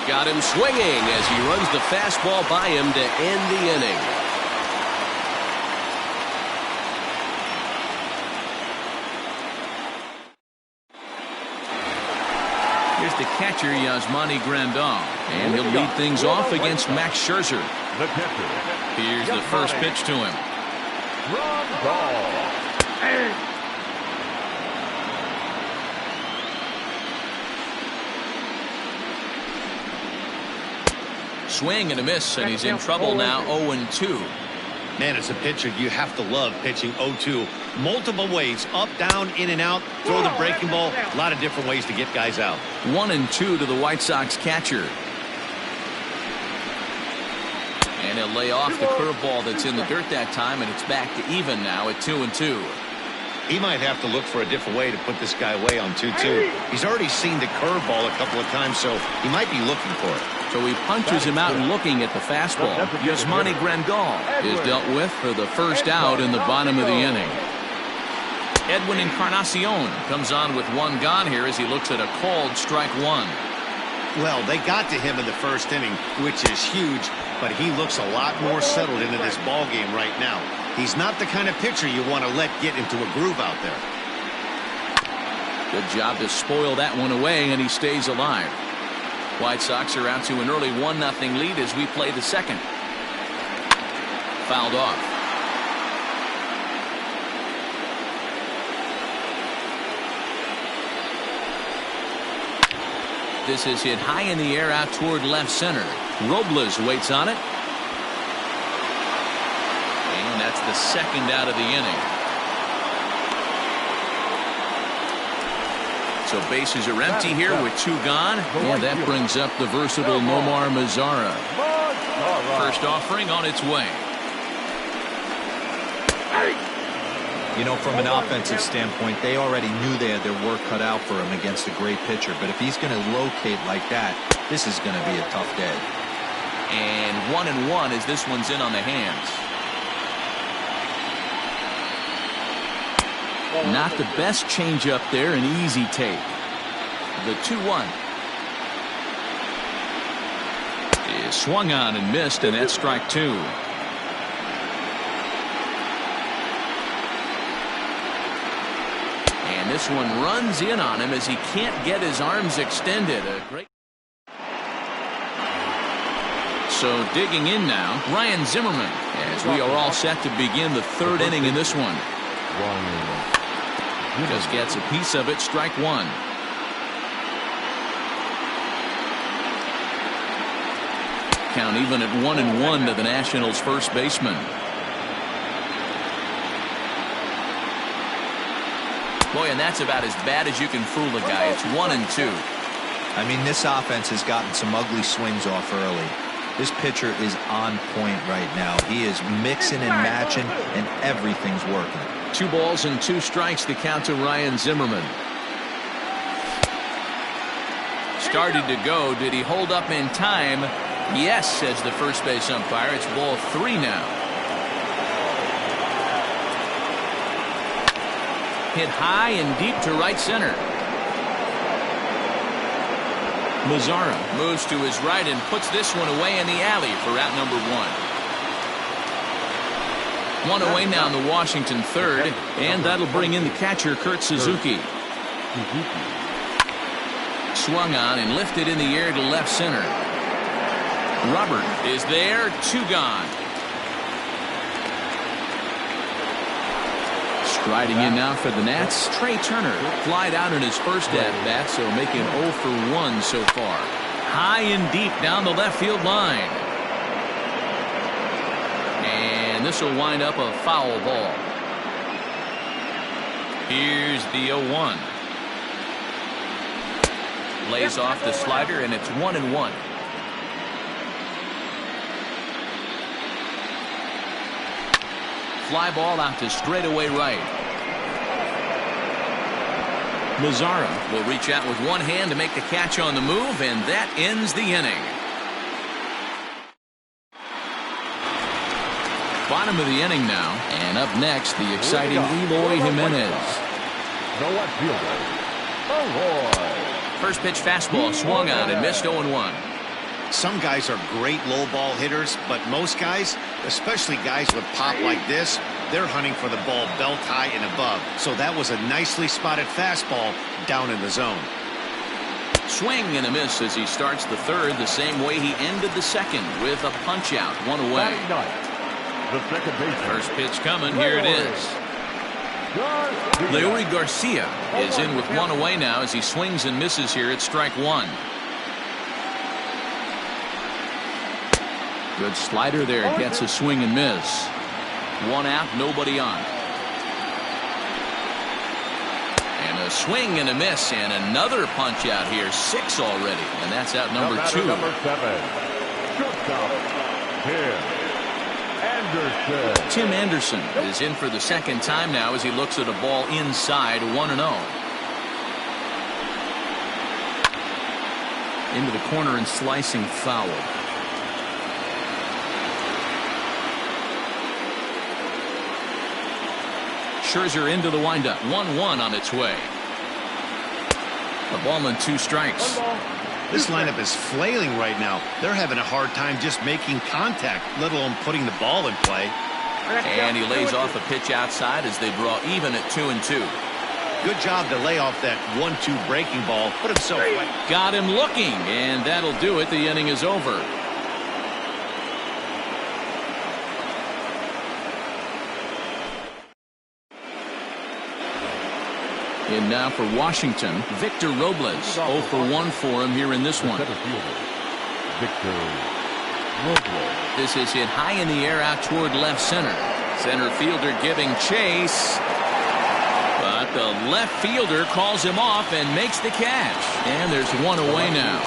Speaker 4: Got him swinging as he runs the fastball by him to end the inning.
Speaker 1: Here's the catcher, Yasmani Grandal, and he'll lead things off against Max Scherzer. Here's the first pitch to him. Swing and a miss, and he's in trouble now. 0-2.
Speaker 5: Man, as a pitcher, you have to love pitching 0-2. Multiple ways, up, down, in and out, throw the breaking ball. A lot of different ways to get guys out.
Speaker 1: 1-2 to the White Sox catcher. And he'll lay off the curveball that's in the dirt that time, and it's back to even now at 2-2.
Speaker 5: He might have to look for a different way to put this guy away on 2-2. He's already seen the curveball a couple of times, so he might be looking for it.
Speaker 1: So he punches him out and looking at the fastball. Yasmani Grandal is dealt with for the first out in the bottom of the inning. Edwin Encarnacion comes on with 1 gone here as he looks at a called strike 1.
Speaker 5: Well, they got to him in the first inning, which is huge, but he looks a lot more settled into this ball game right now. He's not the kind of pitcher you want to let get into a groove out there.
Speaker 1: Good job to spoil that one away, and he stays alive. White Sox are out to an early 1-0 lead as we play the second. Fouled off. This is hit high in the air out toward left center. Robles waits on it. And that's the second out of the inning. So bases are empty here with 2 gone. And that brings up the versatile Nomar Mazara. First offering on its way.
Speaker 3: You know, from an offensive standpoint, they already knew they had their work cut out for him against a great pitcher. But if he's going to locate like that, this is going to be a tough day.
Speaker 1: And 1-1 as this one's in on the hands. Not the best changeup there, an easy take. The 2-1 is swung on and missed, and that's strike 2. And this one runs in on him as he can't get his arms extended. A great. So digging in now, Ryan Zimmerman, as we are all set to begin the 3rd inning in this one. Just gets a piece of it, strike 1. Count even at 1-1 to the Nationals' first baseman. Boy, and that's about as bad as you can fool a guy. It's 1-2.
Speaker 3: I mean, this offense has gotten some ugly swings off early. This pitcher is on point right now. He is mixing and matching, and everything's working.
Speaker 1: 2 balls and 2 strikes, the count to Ryan Zimmerman. Started to go. Did he hold up in time? Yes, says the first base umpire. It's ball 3 now. Hit high and deep to right center. Mazara moves to his right and puts this one away in the alley for out number 1. 1 away now in the Washington 3rd, and that'll bring in the catcher, Kurt Suzuki. Swung on and lifted in the air to left center. Robert is there, 2 gone. Striding in now for the Nats, Trey Turner. Flied out in his first at-bat, so making 0 for 1 so far. High and deep down the left field line. And this will wind up a foul ball. Here's the 0-1. Lays off the slider, and it's 1-1. Fly ball out to straightaway right. Mazara will reach out with one hand to make the catch on the move, and that ends the inning. Bottom of the inning now, and up next, the exciting Eloy Jimenez. First pitch fastball swung on and missed 0-1.
Speaker 5: Some guys are great low ball hitters, but most guys, especially guys with pop like this, they're hunting for the ball belt high and above. So that was a nicely spotted fastball down in the zone.
Speaker 1: Swing and a miss as he starts the 3rd the same way he ended the 2nd with a punch out, 1 away. First pitch coming, here it is. Leury Garcia is in with 1 away now as he swings and misses here at strike 1. Good slider there, gets a swing and miss. 1 out, nobody on. And a swing and a miss, and another punch out here, 6 already, and that's out number 2.
Speaker 2: Number 7.
Speaker 1: Tim Anderson is in for the 2nd time now as he looks at a ball inside, 1-0. Into the corner and slicing foul. Scherzer into the windup, 1-1 on its way. A ball and 2 strikes.
Speaker 5: This lineup is flailing right now. They're having a hard time just making contact, let alone putting the ball in play.
Speaker 1: And he lays off a pitch outside as they draw even at 2-2.
Speaker 5: Good job to lay off that 1-2 breaking ball. Put himself right.
Speaker 1: Got him looking, and that'll do it. The inning is over. And now for Washington, Victor Robles. 0 for 1 for him here in this one.
Speaker 2: Victor Robles.
Speaker 1: This is hit high in the air out toward left center. Center fielder giving chase. But the left fielder calls him off and makes the catch. And there's one away now.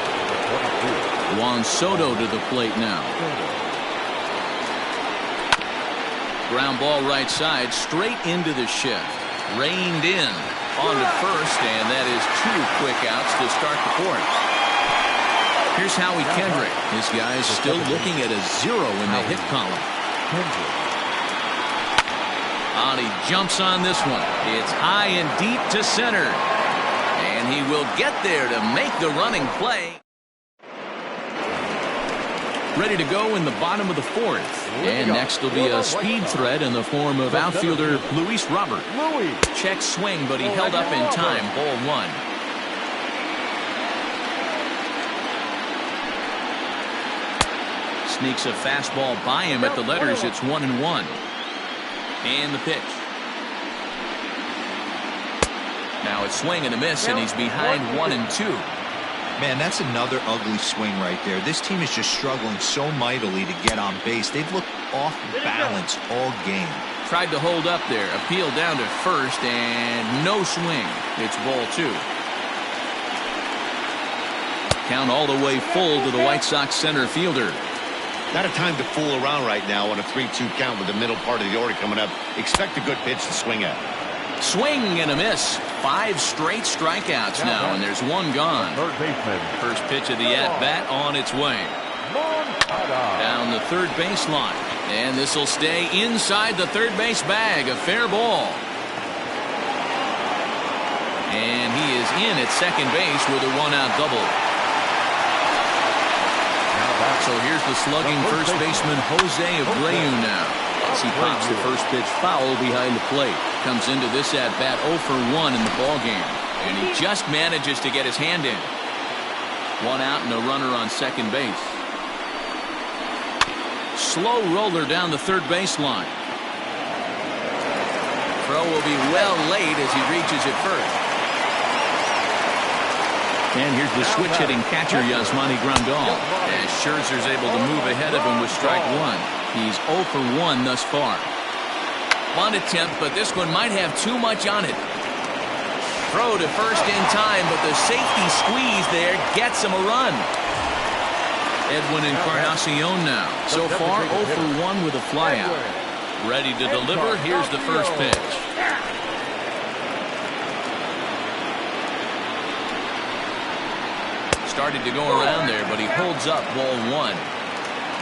Speaker 1: Juan Soto to the plate now. Ground ball right side, straight into the shift. Reined in. On to first, and that is 2 quick outs to start the 4th. Here's Howie Kendrick. This guy is still looking at a 0 in the hit column. And he jumps on this one. It's high and deep to center. And he will get there to make the running play. Ready to go in the bottom of the 4th. And next will be a speed threat in the form of outfielder Luis Robert. Check swing, but he held up in time. Ball 1. Sneaks a fastball by him at the letters. It's 1-1. And the pitch. Now it's swing and a miss, and he's behind 1-2.
Speaker 3: Man, that's another ugly swing right there. This team is just struggling so mightily to get on base. They've looked off balance all game.
Speaker 1: Tried to hold up there. Appeal down to first, and no swing. It's ball 2. Count all the way full to the White Sox center fielder.
Speaker 5: Not a time to fool around right now on a 3-2 count with the middle part of the order coming up. Expect a good pitch to swing at.
Speaker 1: Swing and a miss. 5 straight strikeouts now, and there's 1 gone.
Speaker 2: Third baseman.
Speaker 1: First pitch of the at-bat on its way. Down the third baseline. And this will stay inside the third base bag. A fair ball. And he is in at second base with a 1-out double. So here's the slugging first baseman Jose Abreu now. As he pops the first pitch foul behind the plate. Comes into this at-bat 0 for 1 in the ballgame. And he just manages to get his hand in. 1 out and a runner on second base. Slow roller down the third baseline. Throw will be well late as he reaches it first. And here's the switch-hitting catcher Yasmani Grandal. As Scherzer's able to move ahead of him with strike 1. He's 0 for 1 thus far. Bunt attempt, but this one might have too much on it. Throw to first in time, but the safety squeeze there gets him a run. Edwin Encarnacion now. So far 0 for 1 with a flyout. Ready to deliver. Here's the first pitch. Started to go around there, but he holds up ball 1.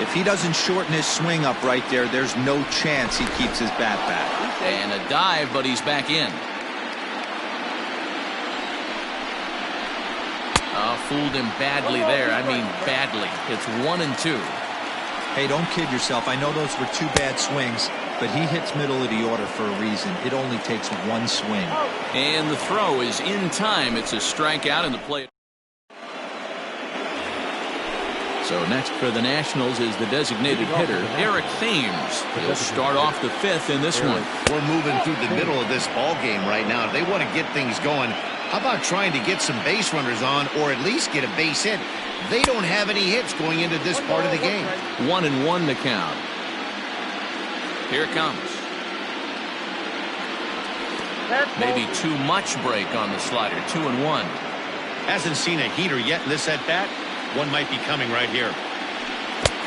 Speaker 3: If he doesn't shorten his swing up right there, there's no chance he keeps his bat back.
Speaker 1: And a dive, but he's back in. Oh, fooled him badly there. I mean badly. It's 1-2.
Speaker 3: Hey, don't kid yourself. I know those were 2 bad swings, but he hits middle of the order for a reason. It only takes 1 swing.
Speaker 1: And the throw is in time. It's a strikeout in the play. So next for the Nationals is the designated hitter, Eric Thames. He'll start off the 5th in this one.
Speaker 5: We're moving through the middle of this ball game right now. If they want to get things going, how about trying to get some base runners on or at least get a base hit? They don't have any hits going into this part of the game.
Speaker 1: 1-1 to count. Here it comes. Maybe too much break on the slider. 2-1.
Speaker 5: Hasn't seen a heater yet in this at-bat. One might be coming right here.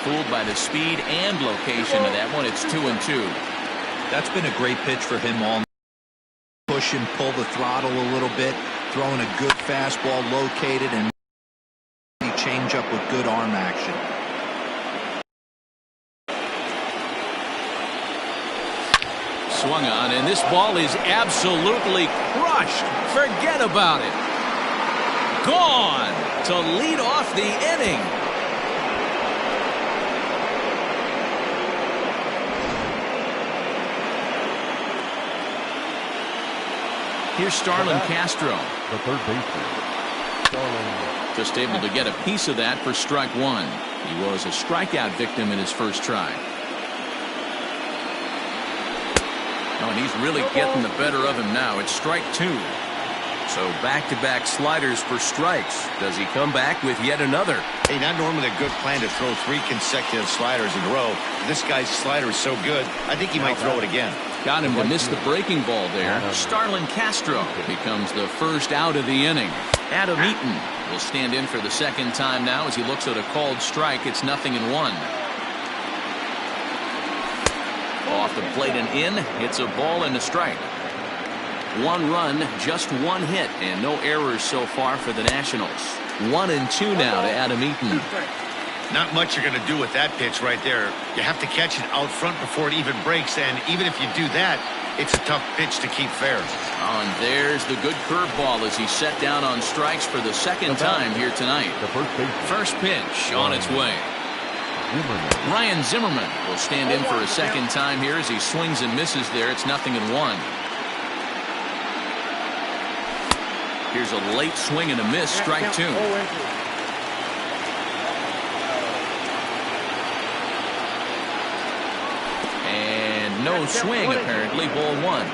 Speaker 1: Fooled by the speed and location of that one. It's 2-2.
Speaker 3: That's been a great pitch for him all. Push and pull the throttle a little bit. Throwing a good fastball located and change up with good arm action.
Speaker 1: Swung on, and this ball is absolutely crushed. Forget about it. Gone to lead off the inning. Here's Starlin Castro.
Speaker 2: The third baseman, Starlin.
Speaker 1: Just able to get a piece of that for strike one. He was a strikeout victim in his first try. Oh, and he's really getting the better of him now. It's strike two.
Speaker 4: So back-to-back sliders for strikes. Does he come back with yet another?
Speaker 5: Hey, not normally a good plan to throw 3 consecutive sliders in a row. This guy's slider is so good, I think he might throw it again.
Speaker 1: Got him to miss the breaking ball there. Starlin Castro becomes the first out of the inning. Adam Eaton will stand in for the second time now as he looks at a called strike. It's 0-1. Off the plate and in. It's a ball and a strike. 1 run, just 1 hit, and no errors so far for the Nationals. 1-2 now to Adam Eaton.
Speaker 5: Not much you're going to do with that pitch right there. You have to catch it out front before it even breaks, and even if you do that, it's a tough pitch to keep fair.
Speaker 1: Oh, and there's the good curveball as he's set down on strikes for the second time here tonight.
Speaker 2: The first baseman,
Speaker 1: First pitch on its way. Ryan Zimmerman will stand in for a second time here as he swings and misses there. It's 0-1. Here's a late swing and a miss, strike two. And no swing, apparently, ball one.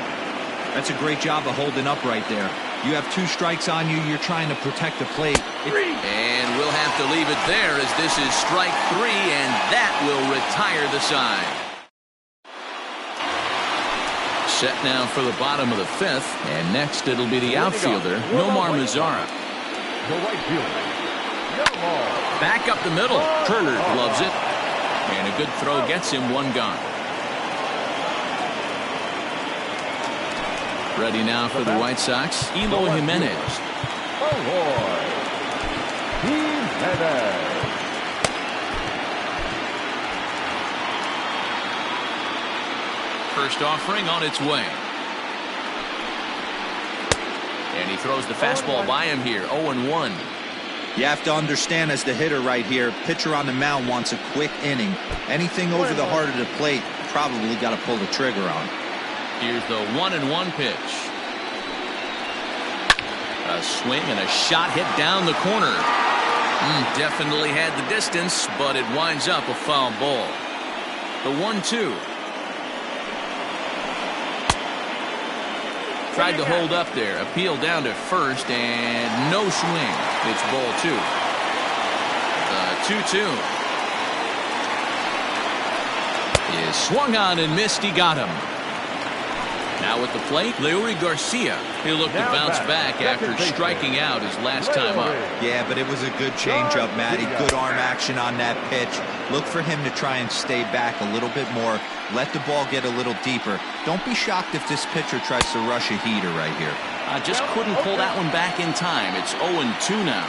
Speaker 3: That's a great job of holding up right there. You have 2 strikes on you. You're trying to protect the plate.
Speaker 1: And we'll have to leave it there as this is strike 3, and that will retire the side. Set now for the bottom of the 5th, and next it'll be the outfielder, Nomar Mazara.
Speaker 2: the right fielder, Nomar.
Speaker 1: Back up the middle. Turner gloves it, and a good throw gets him 1 gone. Ready now for the White Sox, Eloy Jimenez.
Speaker 2: Eloy Jimenez.
Speaker 1: First offering on its way. And he throws the fastball by him here. 0-1.
Speaker 3: You have to understand, as the hitter right here, pitcher on the mound wants a quick inning. Anything over the heart of the plate, probably got to pull the trigger on.
Speaker 1: Here's the 1-1 pitch. A swing and a shot hit down the corner. Definitely had the distance, but it winds up a foul ball. The 1-2. Tried to hold up there. Appeal down to first, and no swing. It's ball 2. The 2-2 is swung on and missed. He got him. Now at the plate, Leury Garcia. He'll look to bounce back after striking out his last time up.
Speaker 3: Yeah, but it was a good changeup, Matty. Good arm action on that pitch. Look for him to try and stay back a little bit more. Let the ball get a little deeper. Don't be shocked if this pitcher tries to rush a heater right here.
Speaker 1: I just couldn't pull that one back in time. It's 0-2 now.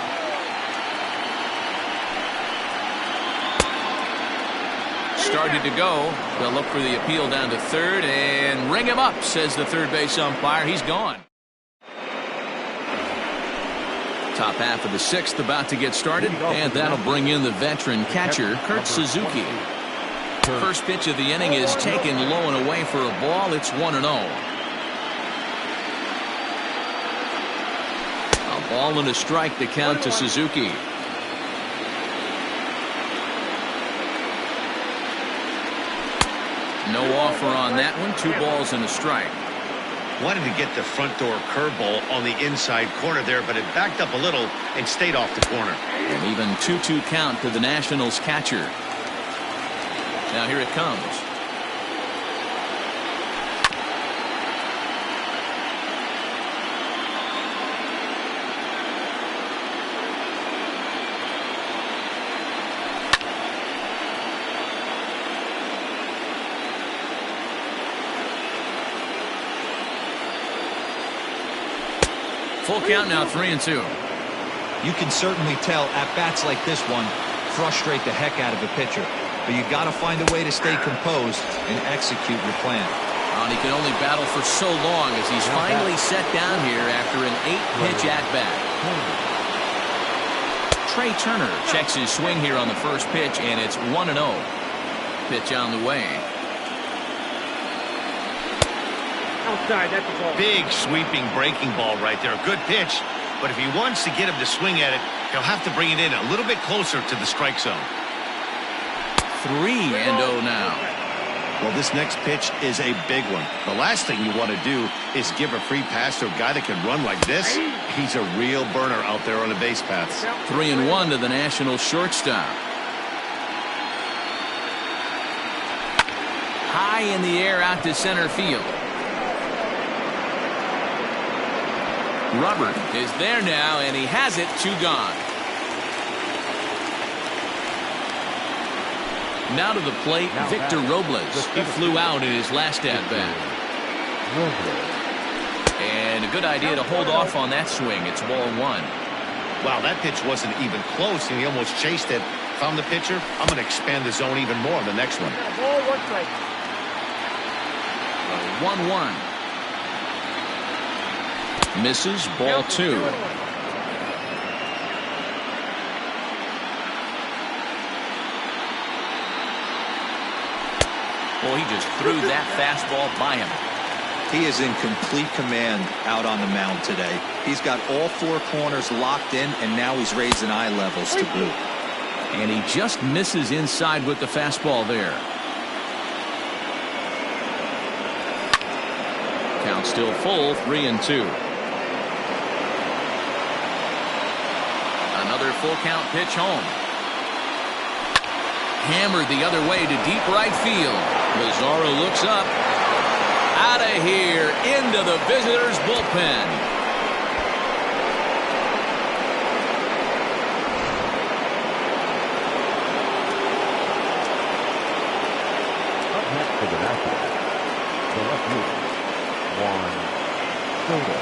Speaker 1: Started to go. They'll look for the appeal down to third and ring him up, says the third base umpire. He's gone. Top half of the 6th about to get started, and that'll bring in the veteran catcher, Kurt Suzuki. First pitch of the inning is taken low and away for a ball. It's 1-0. A ball and a strike to count to Suzuki. No offer on that one. 2 balls and a strike.
Speaker 5: Wanted to get the front door curveball on the inside corner there, but it backed up a little and stayed off the corner.
Speaker 1: An even 2-2 count to the Nationals catcher. Now here it comes. Full count now, 3-2.
Speaker 3: You can certainly tell at-bats like this one frustrate the heck out of a pitcher. But you got to find a way to stay composed and execute your plan.
Speaker 1: And he can only battle for so long as he's finally set down here after an 8-pitch at-bat. Trey Turner checks his swing here on the first pitch, and it's 1-0. Pitch on the way.
Speaker 6: Outside, that's a ball.
Speaker 5: Big sweeping breaking ball right there. A good pitch. But if he wants to get him to swing at it, he'll have to bring it in a little bit closer to the strike zone.
Speaker 1: 3-0 now.
Speaker 5: Well, this next pitch is a big one. The last thing you want to do is give a free pass to a guy that can run like this. He's a real burner out there on the base paths.
Speaker 1: 3-1 to the National shortstop. High in the air out to center field. Robert is there now, and he has it. 2 gone. Now to the plate, Victor Robles. He flew out in his last at-bat. And a good idea to hold off on that swing. It's ball 1.
Speaker 5: Wow, that pitch wasn't even close, and he almost chased it. If I'm the pitcher, I'm going to expand the zone even more on the next one.
Speaker 6: Ball 1 strike.
Speaker 1: 1-1. Misses, ball 2. Well, he just threw that fastball by him.
Speaker 3: He is in complete command out on the mound today. He's got all 4 corners locked in, and now he's raising eye levels to boot.
Speaker 1: And he just misses inside with the fastball there. Count still full, 3-2. Another full count pitch home. Hammered the other way to deep right field. Lazaro looks up. Out of here into the visitors' bullpen.
Speaker 2: Up next for the Nationals, the left fielder, Juan Soto.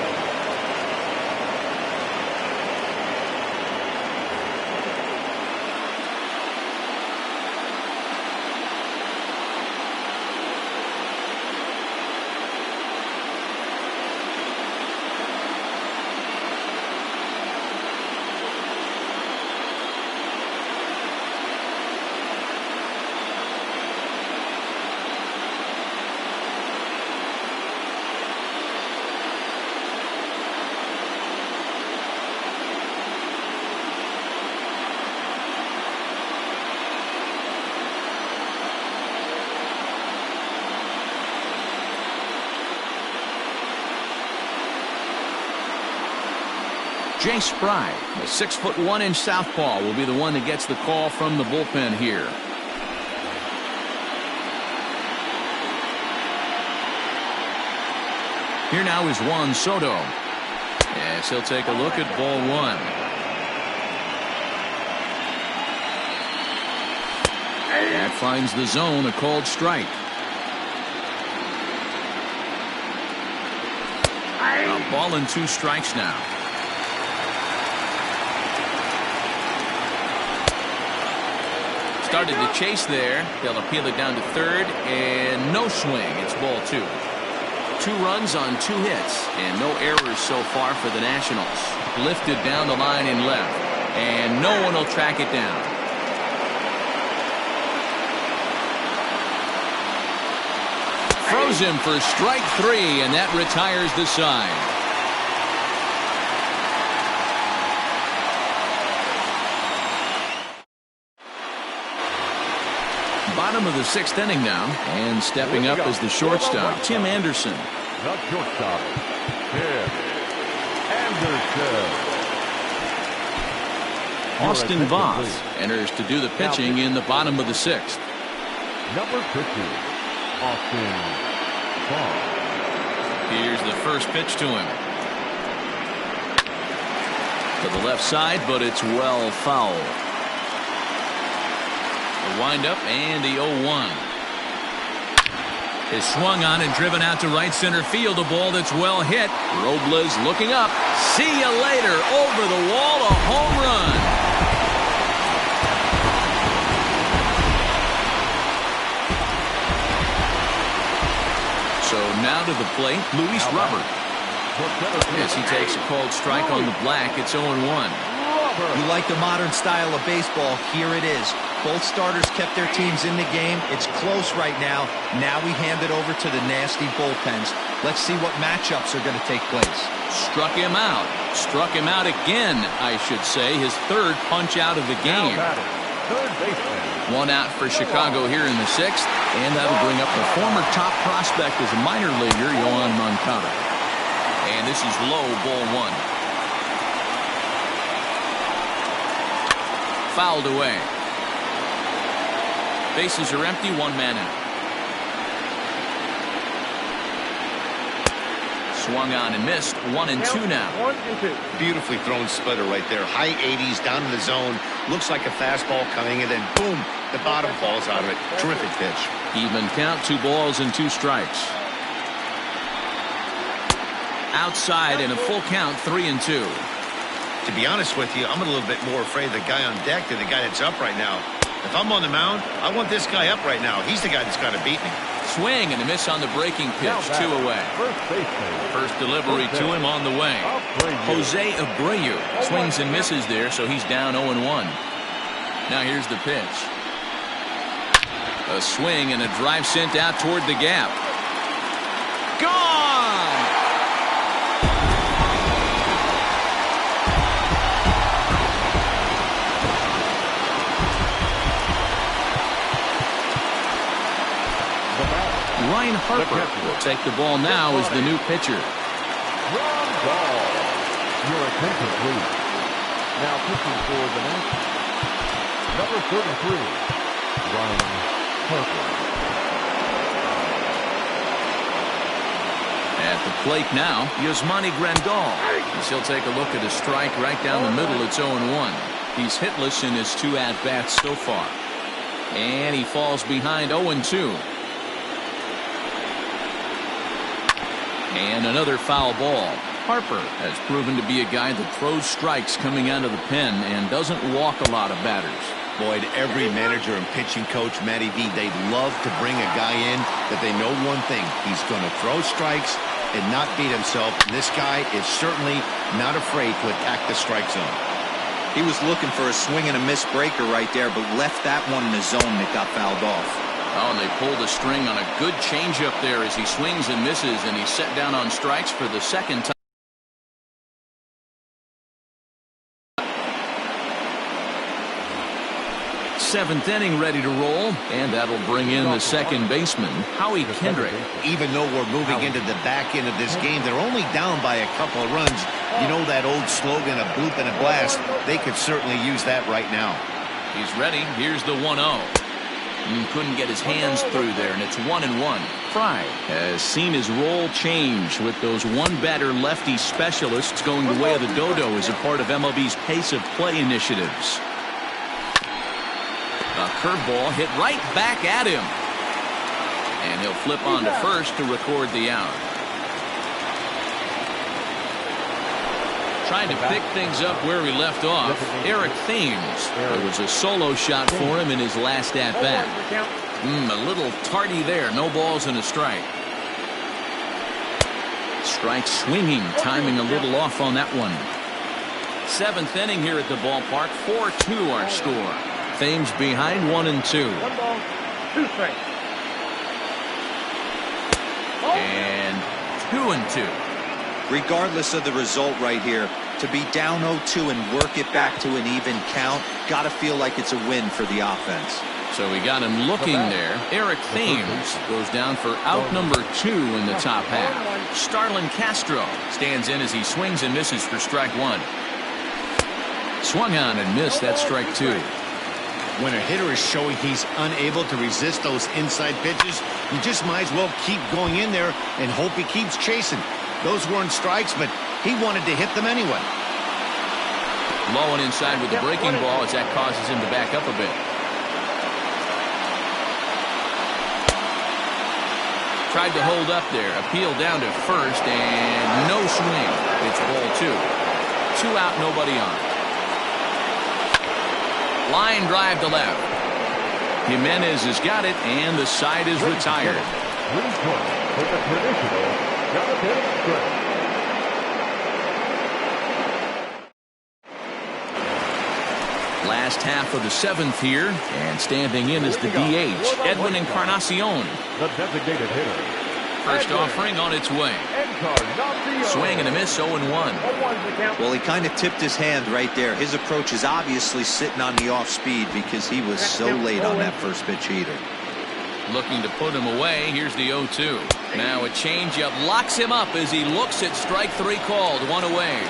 Speaker 1: Jay Spry, the 6'1" southpaw, will be the one that gets the call from the bullpen here. Here now is Juan Soto. Yes, he'll take a look at ball 1. That finds the zone, a called strike. A ball and 2 strikes now. Started to chase there. They'll appeal it down to third, and no swing. It's ball 2. 2 runs on 2 hits, and no errors so far for the Nationals. Lifted down the line in left, and no one will track it down. Throws him for strike 3, and that retires the side. Bottom of the 6th inning now, and stepping up as the shortstop, Tim Anderson.
Speaker 2: The shortstop, Tim Anderson.
Speaker 1: Austin Voth enters to do the pitching in the bottom of the 6th.
Speaker 2: Number 50, Austin Voth.
Speaker 1: Here's the first pitch to him. To the left side, but it's well foul. The windup and the 0-1. Is swung on and driven out to right center field. A ball that's well hit. Robles looking up. See you later. Over the wall, a home run. So now to the plate, Luis Robert. As he takes a called strike on the black, it's 0-1.
Speaker 3: You like the modern style of baseball? Here it is. Both starters kept their teams in the game. It's close right now. Now we hand it over to the nasty bullpens. Let's see what matchups are going to take place.
Speaker 1: Struck him out. Struck him out again, I should say. His third punch out of the game.
Speaker 2: Third baseman.
Speaker 1: One out for Chicago here in the sixth, and that'll bring up the former top prospect as a minor leaguer, Yoan Moncada. And this is low, ball one. Fouled away. Bases are empty, one man out. Swung on and missed. 1-2 now.
Speaker 6: 1-2.
Speaker 5: Beautifully thrown splitter right there. High 80s down in the zone. Looks like a fastball coming, and then boom, the bottom falls out of it. Terrific pitch.
Speaker 1: Even count, 2 balls and 2 strikes. Outside and a full count, 3-2.
Speaker 5: To be honest with you, I'm a little bit more afraid of the guy on deck than the guy that's up right now. If I'm on the mound, I want this guy up right now. He's the guy that's got to beat me.
Speaker 1: Swing and a miss on the breaking pitch. 2 away.
Speaker 2: First baseman.
Speaker 1: First delivery to him on the way. Jose Abreu swings and misses there, so he's down 0-1. Now here's the pitch. A swing and a drive sent out toward the gap. Gone! Ryan Harper will take the ball now as the new pitcher.
Speaker 2: Ron Ball. Your attention, please. Now pitching for the Nationals. Number 33, Ryan Harper.
Speaker 1: At the plate now, Yasmani Grandal. As he'll take a look at a strike right down the middle. It's 0-1. He's hitless in his 2 at-bats so far. And he falls behind 0-2. And another foul ball. Harper has proven to be a guy that throws strikes coming out of the pen and doesn't walk a lot of batters.
Speaker 5: Boyd, every manager and pitching coach, Matty V, they'd love to bring a guy in that they know one thing. He's going to throw strikes and not beat himself. And this guy is certainly not afraid to attack the strike zone.
Speaker 3: He was looking for a swing and a miss breaker right there, but left that one in the zone that got fouled off.
Speaker 1: Oh, and they pulled the string on a good changeup there as he swings and misses, and he's set down on strikes for the second time. Seventh inning ready to roll, and that'll bring in the second baseman, Howie Kendrick.
Speaker 5: Even though we're moving into the back end of this game, they're only down by a couple of runs. You know that old slogan, a bloop and a blast. They could certainly use that right now.
Speaker 1: He's ready. Here's the 1-0. Couldn't get his hands through there, and it's 1-1. Fry has seen his role change with those one-batter lefty specialists going the way of the dodo as a part of MLB's pace of play initiatives. A curveball hit right back at him. And he'll flip on to first to record the out. Trying to pick things up where we left off, Eric Thames. It was a solo shot for him in his last at-bat. A little tardy there. No balls and a strike. Strike swinging, timing a little off on that one. Seventh inning here at the ballpark. 4-2 our score. Thames behind 1-2.
Speaker 6: 1 ball, 2 strikes.
Speaker 1: And 2-2.
Speaker 3: Regardless of the result right here, to be down 0-2 and work it back to an even count, got to feel like it's a win for the offense.
Speaker 1: So we got him looking there. Eric Thames goes down for out number 2 in the top half. Starlin Castro stands in as he swings and misses for strike 1. Swung on and missed. That's strike 2.
Speaker 5: When a hitter is showing he's unable to resist those inside pitches, you just might as well keep going in there and hope he keeps chasing. Those weren't strikes, but he wanted to hit them anyway.
Speaker 1: Low and inside with the breaking ball as that causes him to back up a bit. Tried to hold up there. Appeal down to first and no swing. It's ball 2. 2 out, nobody on. Line drive to left. Jimenez has got it, and the side is retired. Last half of the 7th here, and standing in is the DH, Edwin Encarnacion.
Speaker 2: The designated hitter.
Speaker 1: First offering on its way. Swing and a miss, 0-1.
Speaker 3: Well, he kind of tipped his hand right there. His approach is obviously sitting on the off speed because he was so late on that first pitch heater.
Speaker 1: Looking to put him away. Here's the 0-2. Now a changeup locks him up as he looks at strike three called. One away.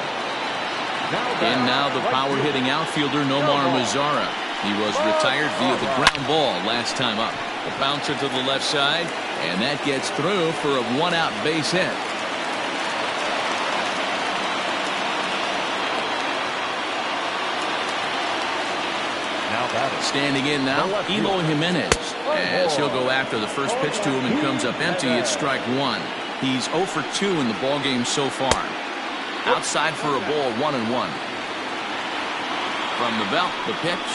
Speaker 1: And now the power-hitting outfielder Nomar Mazara. He was retired via the ground ball last time up. A bouncer to the left side, and that gets through for a one-out base hit. Standing in now, Eloy Jimenez, as he'll go after the first pitch to him and comes up empty. It's strike one. He's 0 for 2 in the ballgame so far. Outside for a ball, 1-1. From the belt, the pitch.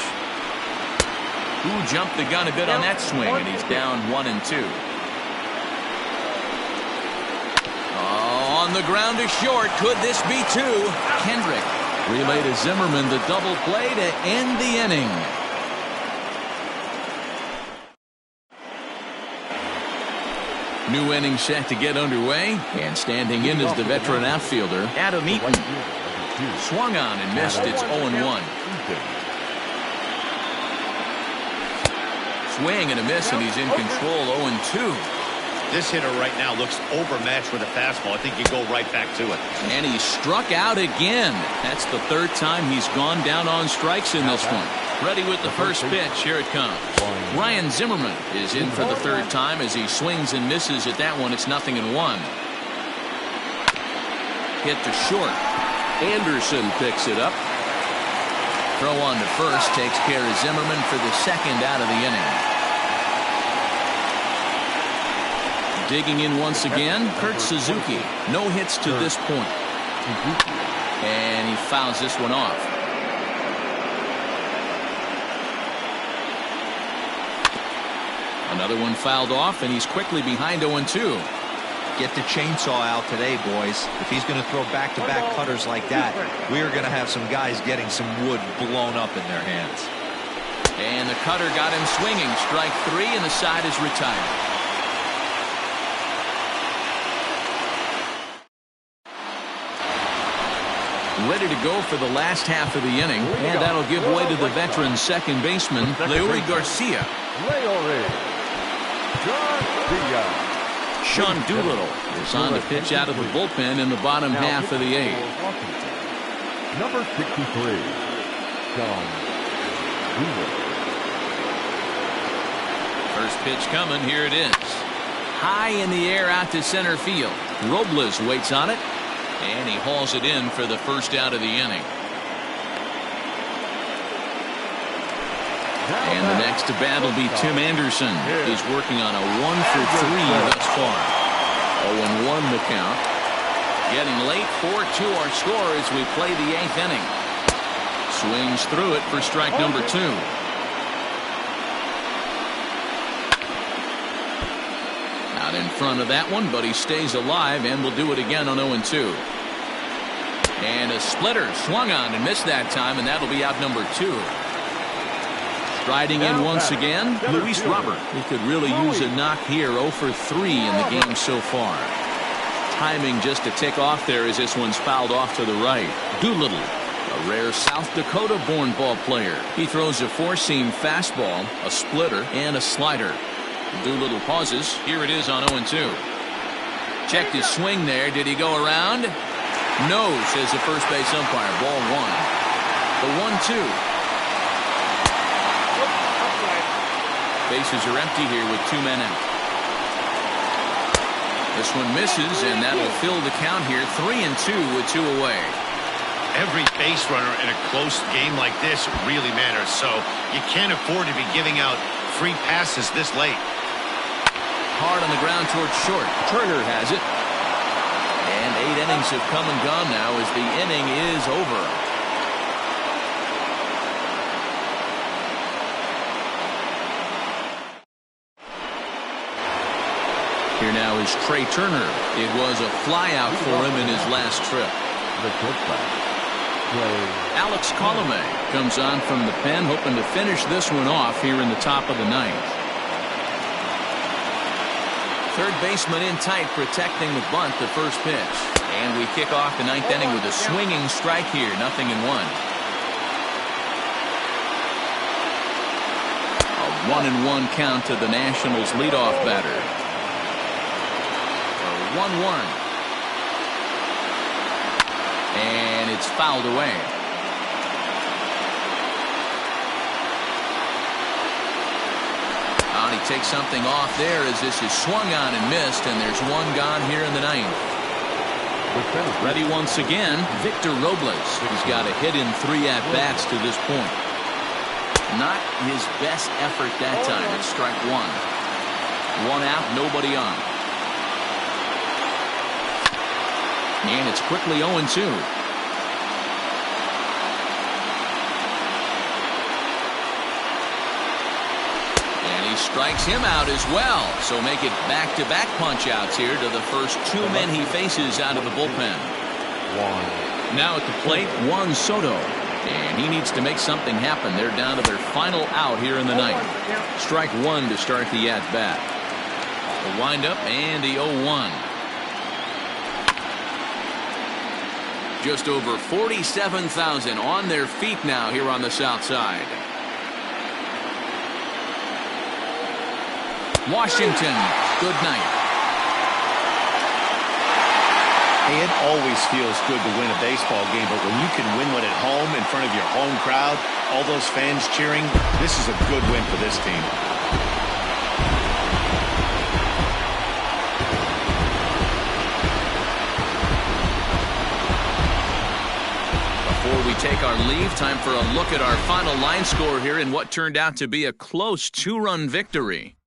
Speaker 1: Who jumped the gun a bit on that swing, and he's down 1-2. On the ground to short. Could this be two? Kendrick relay to Zimmerman, the double play to end the inning. New inning set to get underway, and standing in is the veteran outfielder Adam Eaton. Swung on and missed. It's 0-1. Swing and a miss, and he's in control. 0-2.
Speaker 5: This hitter right now looks overmatched with a fastball. I think you go right back to it.
Speaker 1: And he struck out again. That's the third time he's gone down on strikes in this one. Ready with the first pitch. Here it comes. Ryan Zimmerman is in for the third time as he swings and misses at that one. It's 0-1. Hit to short. Anderson picks it up. Throw on to first takes care of Zimmerman for the second out of the inning. Digging in once again, Kurt Suzuki. No hits to this point. And he fouls this one off. Another one fouled off, and he's quickly behind 0-2.
Speaker 3: Get the chainsaw out today, boys. If he's going to throw back-to-back cutters like that, we are going to have some guys getting some wood blown up in their hands.
Speaker 1: And the cutter got him swinging. Strike three, and the side is retired. Ready to go for the last half of the inning, and that'll give way to the veteran second baseman, Leury Garcia. Sean Doolittle is on to pitch out of the bullpen in the bottom half of the eighth.
Speaker 2: Number 63, Sean Doolittle.
Speaker 1: First pitch coming. Here it is. High in the air out to center field. Robles waits on it. And he hauls it in for the first out of the inning. And the next to bat will be Tim Anderson. He's working on a 1 for 3 thus far. 0-1 the count. Getting late, 4-2 our score as we play the eighth inning. Swings through it for strike number 2. Out in front of that one, but he stays alive and will do it again on 0-2. And a splitter swung on and missed that time, and that'll be out number 2. Striding in once again, Luis Robert. He could really use a knock here. 0 for 3 in the game so far. Timing just to tick off there as this one's fouled off to the right. Doolittle, a rare South Dakota-born ball player. He throws a four-seam fastball, a splitter, and a slider. Doolittle pauses. Here it is on 0-2. Checked his swing there. Did he go around? No, says the first base umpire. Ball 1. The 1-2. Bases are empty here with 2 men out. This one misses, and that'll fill the count here. 3-2 with 2 away.
Speaker 5: Every base runner in a close game like this really matters, so you can't afford to be giving out free passes this late.
Speaker 1: Hard on the ground towards short. Turner has it. And 8 innings have come and gone now as the inning is over. Here now is Trey Turner. It was a flyout for him in his last trip. Alex Colomé comes on from the pen, hoping to finish this one off here in the top of the ninth. Third baseman in tight, protecting the bunt, the first pitch. And we kick off the ninth inning with a swinging strike here, 0-1. A 1-1 count to the Nationals leadoff batter. 1-1. And it's fouled away. He takes something off there as this is swung on and missed, and there's one gone here in the ninth. Ready once again, Victor Robles. He's got a hit in 3 at-bats to this point. Not his best effort that time. It's strike 1. 1 out, nobody on. And it's quickly 0-2. Strikes him out as well, so make it back-to-back punch-outs here to the first 2 men he faces out of the bullpen. Now at the plate, Juan Soto, and he needs to make something happen. They're down to their final out here in the ninth. Strike 1 to start the at-bat. The windup and the 0-1. Just over 47,000 on their feet now here on the south side. Washington, good night.
Speaker 5: Hey, it always feels good to win a baseball game, but when you can win one at home in front of your home crowd, all those fans cheering, this is a good win for this team.
Speaker 1: Before we take our leave, time for a look at our final line score here in what turned out to be a close 2-run victory.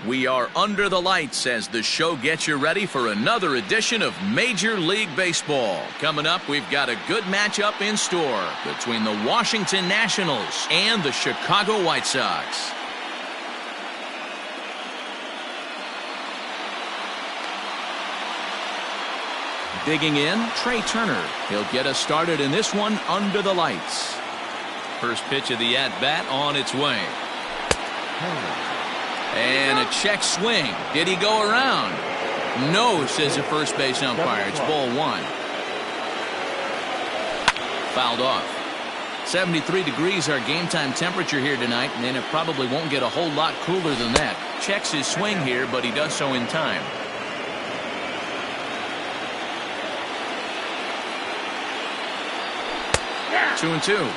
Speaker 1: We are under the lights as the show gets you ready for another edition of Major League Baseball. Coming up, we've got a good matchup in store between the Washington Nationals and the Chicago White Sox. Digging in, Trey Turner. He'll get us started in this one under the lights. First pitch of the at-bat on its way. And a check swing. Did he go around? No, says the first base umpire. It's ball one. Fouled off. 73 degrees our game time temperature here tonight, and it probably won't get a whole lot cooler than that. Checks his swing here, but he does so in time. Two and two.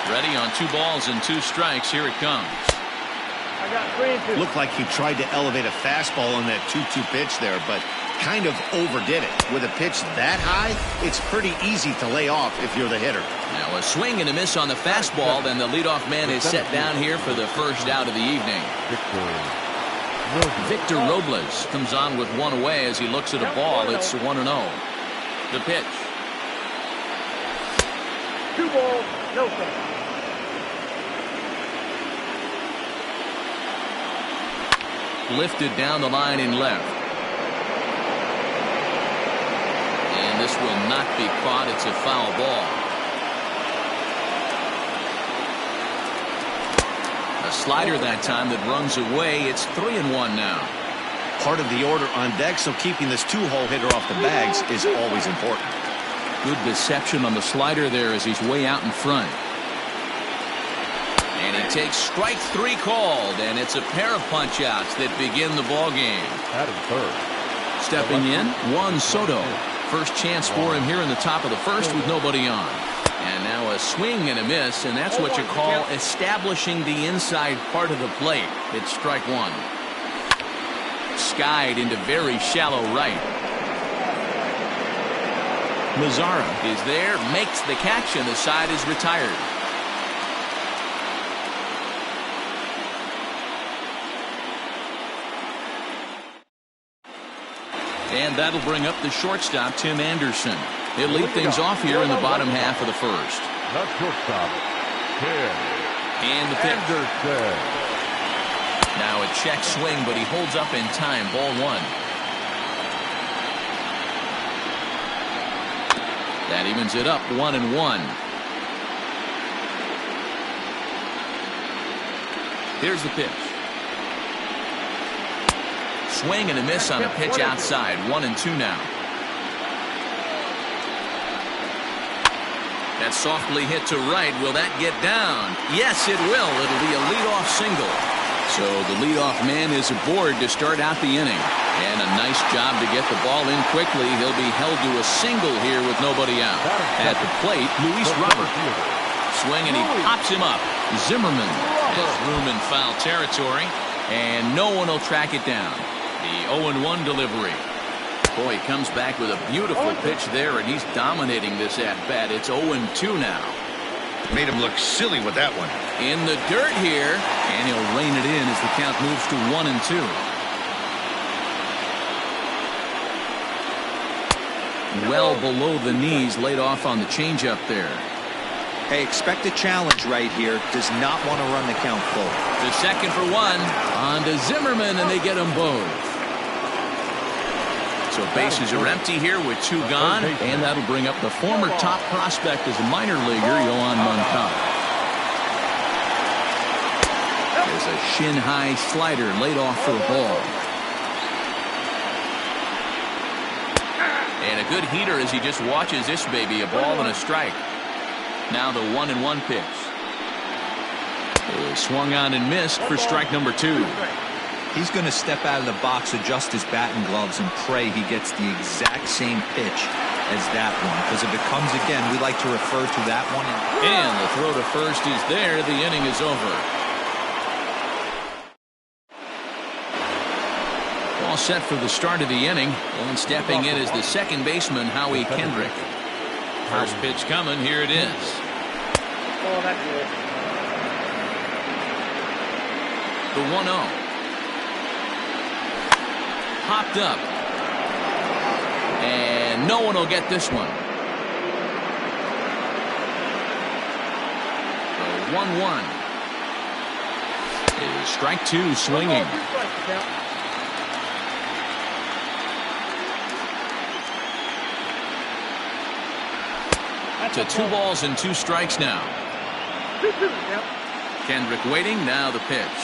Speaker 1: Ready on 2 balls and 2 strikes. Here it comes.
Speaker 6: I got 3 and 2.
Speaker 5: Looked like he tried to elevate a fastball on that 2-2 pitch there, but kind of overdid it. With a pitch that high, it's pretty easy to lay off if you're the hitter.
Speaker 1: Now a swing and a miss on the fastball. Then the leadoff man is set down here for the first out of the evening. Victor Robles comes on with 1 away as he looks at a ball. It's 1-0. The pitch.
Speaker 6: 2 balls, no strikes.
Speaker 1: Lifted down the line in left. And this will not be caught. It's a foul ball. A slider that time that runs away. It's 3-1 now.
Speaker 5: Part of the order on deck, so keeping this 2-hole hitter off the bags is always important.
Speaker 1: Good deception on the slider there as he's way out in front. And he takes strike 3 called, and it's a pair of punch-outs that begin the ball game. Stepping in, Juan Soto. First chance for him here in the top of the first with nobody on. And now a swing and a miss, and that's what you call establishing the inside part of the plate. It's strike 1. Skied into very shallow right. Mazzara is there, makes the catch, and the side is retired. And that'll bring up the shortstop, Tim Anderson. He'll lead things off here in the bottom half of the first.
Speaker 2: The shortstop, Tim
Speaker 1: And the pitch.
Speaker 2: Anderson.
Speaker 1: Now a check swing, but he holds up in time. Ball 1. That evens it up 1-1. Here's the pitch. Swing and a miss on a pitch outside. 1-2 now. That's softly hit to right. Will that get down? Yes, it will. It'll be a leadoff single. So the leadoff man is aboard to start out the inning. And a nice job to get the ball in quickly. He'll be held to a single here with nobody out. At the plate, Luis Robert. Swing and he pops him up. Zimmerman has room in foul territory. And no one will track it down. The 0-1 delivery. Boy, he comes back with a beautiful pitch there, and he's dominating this at-bat. It's 0-2 now.
Speaker 5: Made him look silly with that one.
Speaker 1: In the dirt here, and he'll rein it in as the count moves to 1-2. Well below the knees, laid off on the changeup there.
Speaker 3: Hey, expect a challenge right here. Does not want to run the count full.
Speaker 1: To second for 1. On to Zimmerman, and they get them both. So bases are empty here with 2 gone, and that'll bring up the former top prospect as a minor leaguer, Yoan Moncada. There's a shin-high slider laid off for a ball. And a good heater as he just watches this baby, a ball and a strike. Now the 1-1 pitch. Swung on and missed for strike number 2.
Speaker 3: He's going to step out of the box, adjust his batting gloves, and pray he gets the exact same pitch as that one. Because if it comes again, we like to refer to that one.
Speaker 1: And the throw to first is there. The inning is over. All set for the start of the inning. And stepping in is the second baseman, Howie Kendrick. First pitch coming. Here it is.
Speaker 6: Oh, that's good.
Speaker 1: The 1-0. Popped up. And no one will get this one. The 1-1. It is strike two swinging. To 2 balls and 2 strikes now. Kendrick waiting. Now the pitch.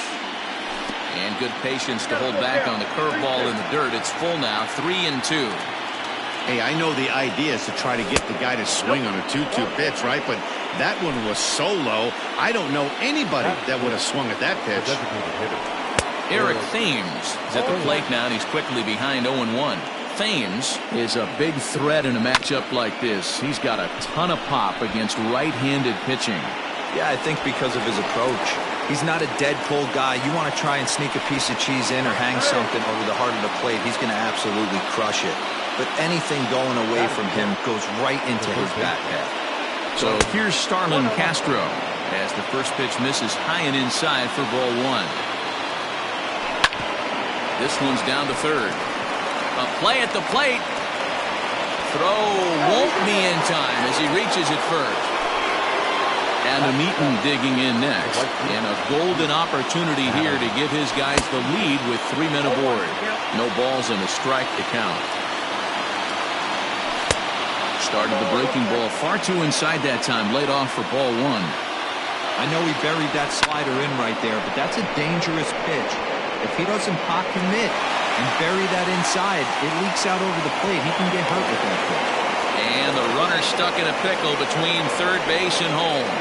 Speaker 1: And good patience to hold back on the curveball in the dirt. It's full now. 3-2.
Speaker 5: Hey, I know the idea is to try to get the guy to swing on a 2-2 pitch, right? But that one was so low, I don't know anybody that would have swung at that pitch.
Speaker 1: Eric Thames is at the plate now, and he's quickly behind 0-1. Thames is a big threat in a matchup like this. He's got a ton of pop against right-handed pitching.
Speaker 3: Yeah, I think because of his approach. He's not a dead pull guy. You want to try and sneak a piece of cheese in or hang something over the heart of the plate, he's going to absolutely crush it. But anything going away from him goes right into his backpack.
Speaker 1: So here's Starlin Castro as the first pitch misses high and inside for ball 1. This one's down to third. A play at the plate. Throw won't be in time as he reaches it first. Adam Eaton digging in next. And a golden opportunity here to give his guys the lead with 3 men aboard. No balls and a strike to count. Started the breaking ball far too inside that time. Laid off for ball 1.
Speaker 3: I know he buried that slider in right there, but that's a dangerous pitch. If he doesn't pop commit and bury that inside, it leaks out over the plate. He can get hurt with that pitch.
Speaker 1: And the runner stuck in a pickle between third base and home.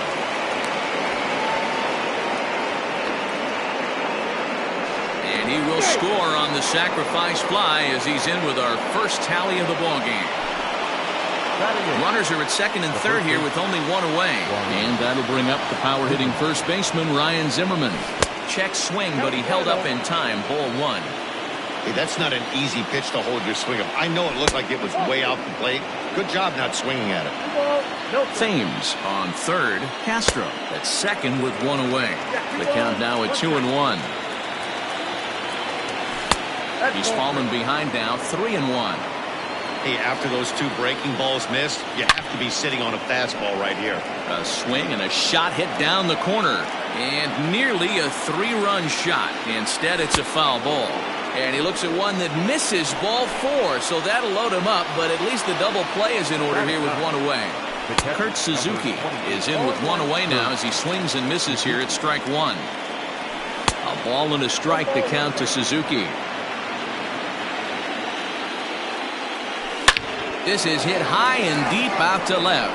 Speaker 1: And he will score on the sacrifice fly as he's in with our first tally of the ballgame. Runners are at second and third here with only 1 away. And that'll bring up the power-hitting first baseman, Ryan Zimmerman. Check swing, but he held up in time. Ball 1.
Speaker 5: Hey, that's not an easy pitch to hold your swing up. I know it looked like it was way out the plate. Good job not swinging at it.
Speaker 1: Thames on third. Castro at second with 1 away. The count now at 2-1. He's fallen behind now, 3-1.
Speaker 5: Hey, after those 2 breaking balls missed, you have to be sitting on a fastball right here.
Speaker 1: A swing and a shot hit down the corner. And nearly a 3-run shot. Instead, it's a foul ball. And he looks at one that misses ball 4, so that'll load him up, but at least the double play is in order here with 1 away. Kurt Suzuki is in with 1 away now as he swings and misses here at strike 1. A ball and a strike to count to Suzuki. This is hit high and deep out to left.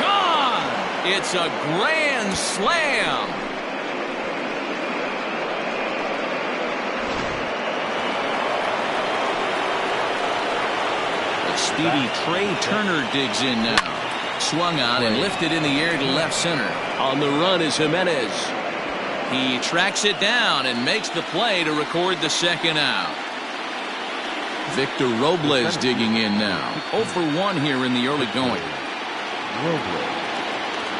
Speaker 1: Gone! It's a grand slam. Speedy Trey Turner digs in now. Swung on and lifted in the air to left center. On the run is Jimenez. He tracks it down and makes the play to record the second out. Victor Robles digging in now. 0 for 1 here in the early going.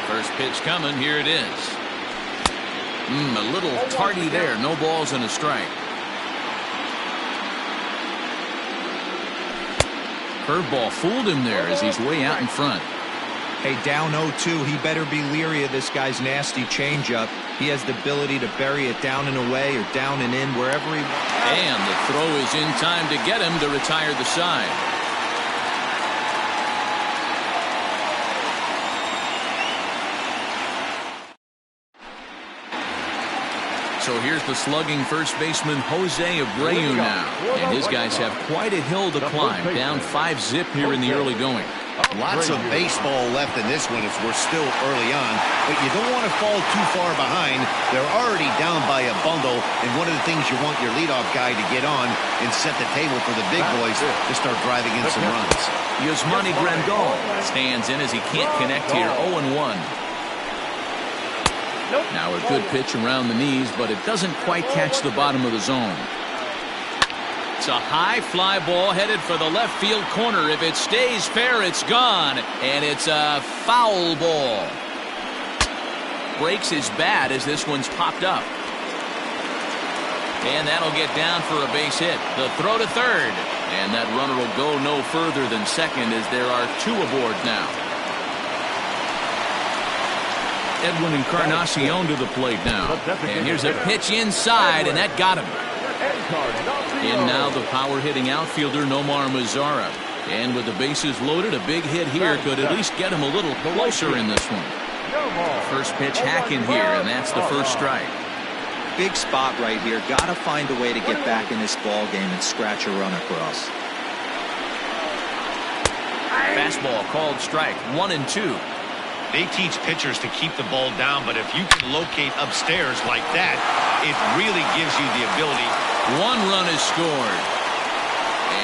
Speaker 1: First pitch coming. Here it is. A little tardy there. No balls and a strike. Curveball fooled him there as he's way out in front.
Speaker 3: Hey, down 0-2, he better be leery of this guy's nasty changeup. He has the ability to bury it down and away or down and in wherever he wants.
Speaker 1: And the throw is in time to get him to retire the side. So here's the slugging first baseman Jose Abreu now. And his guys have quite a hill to climb. Down 5-zip here in the early going.
Speaker 5: Lots of baseball left in this one as we're still early on. But you don't want to fall too far behind. They're already down by a bundle. And one of the things you want your leadoff guy to get on and set the table for the big boys to start driving in some runs.
Speaker 1: Yasmani Grandal stands in as he can't connect here. 0-1. Now a good pitch around the knees, but it doesn't quite catch the bottom of the zone. It's a high fly ball headed for the left field corner. If it stays fair, it's gone. And it's a foul ball. breaks as bad as this one's popped up. And that'll get down for a base hit. The throw to third. And that runner will go no further than second as there are 2 aboard now. Edwin Encarnacion to the plate now. And here's a pitch inside, and that got him. In now the power-hitting outfielder Nomar Mazara. And with the bases loaded, a big hit here could at least get him a little closer in this one. First pitch hacking here, and that's the first strike.
Speaker 3: Big spot right here. Got to find a way to get back in this ball game and scratch a run across.
Speaker 1: Fastball called strike. 1-2.
Speaker 5: They teach pitchers to keep the ball down, but if you can locate upstairs like that, it really gives you the ability.
Speaker 1: 1 run is scored.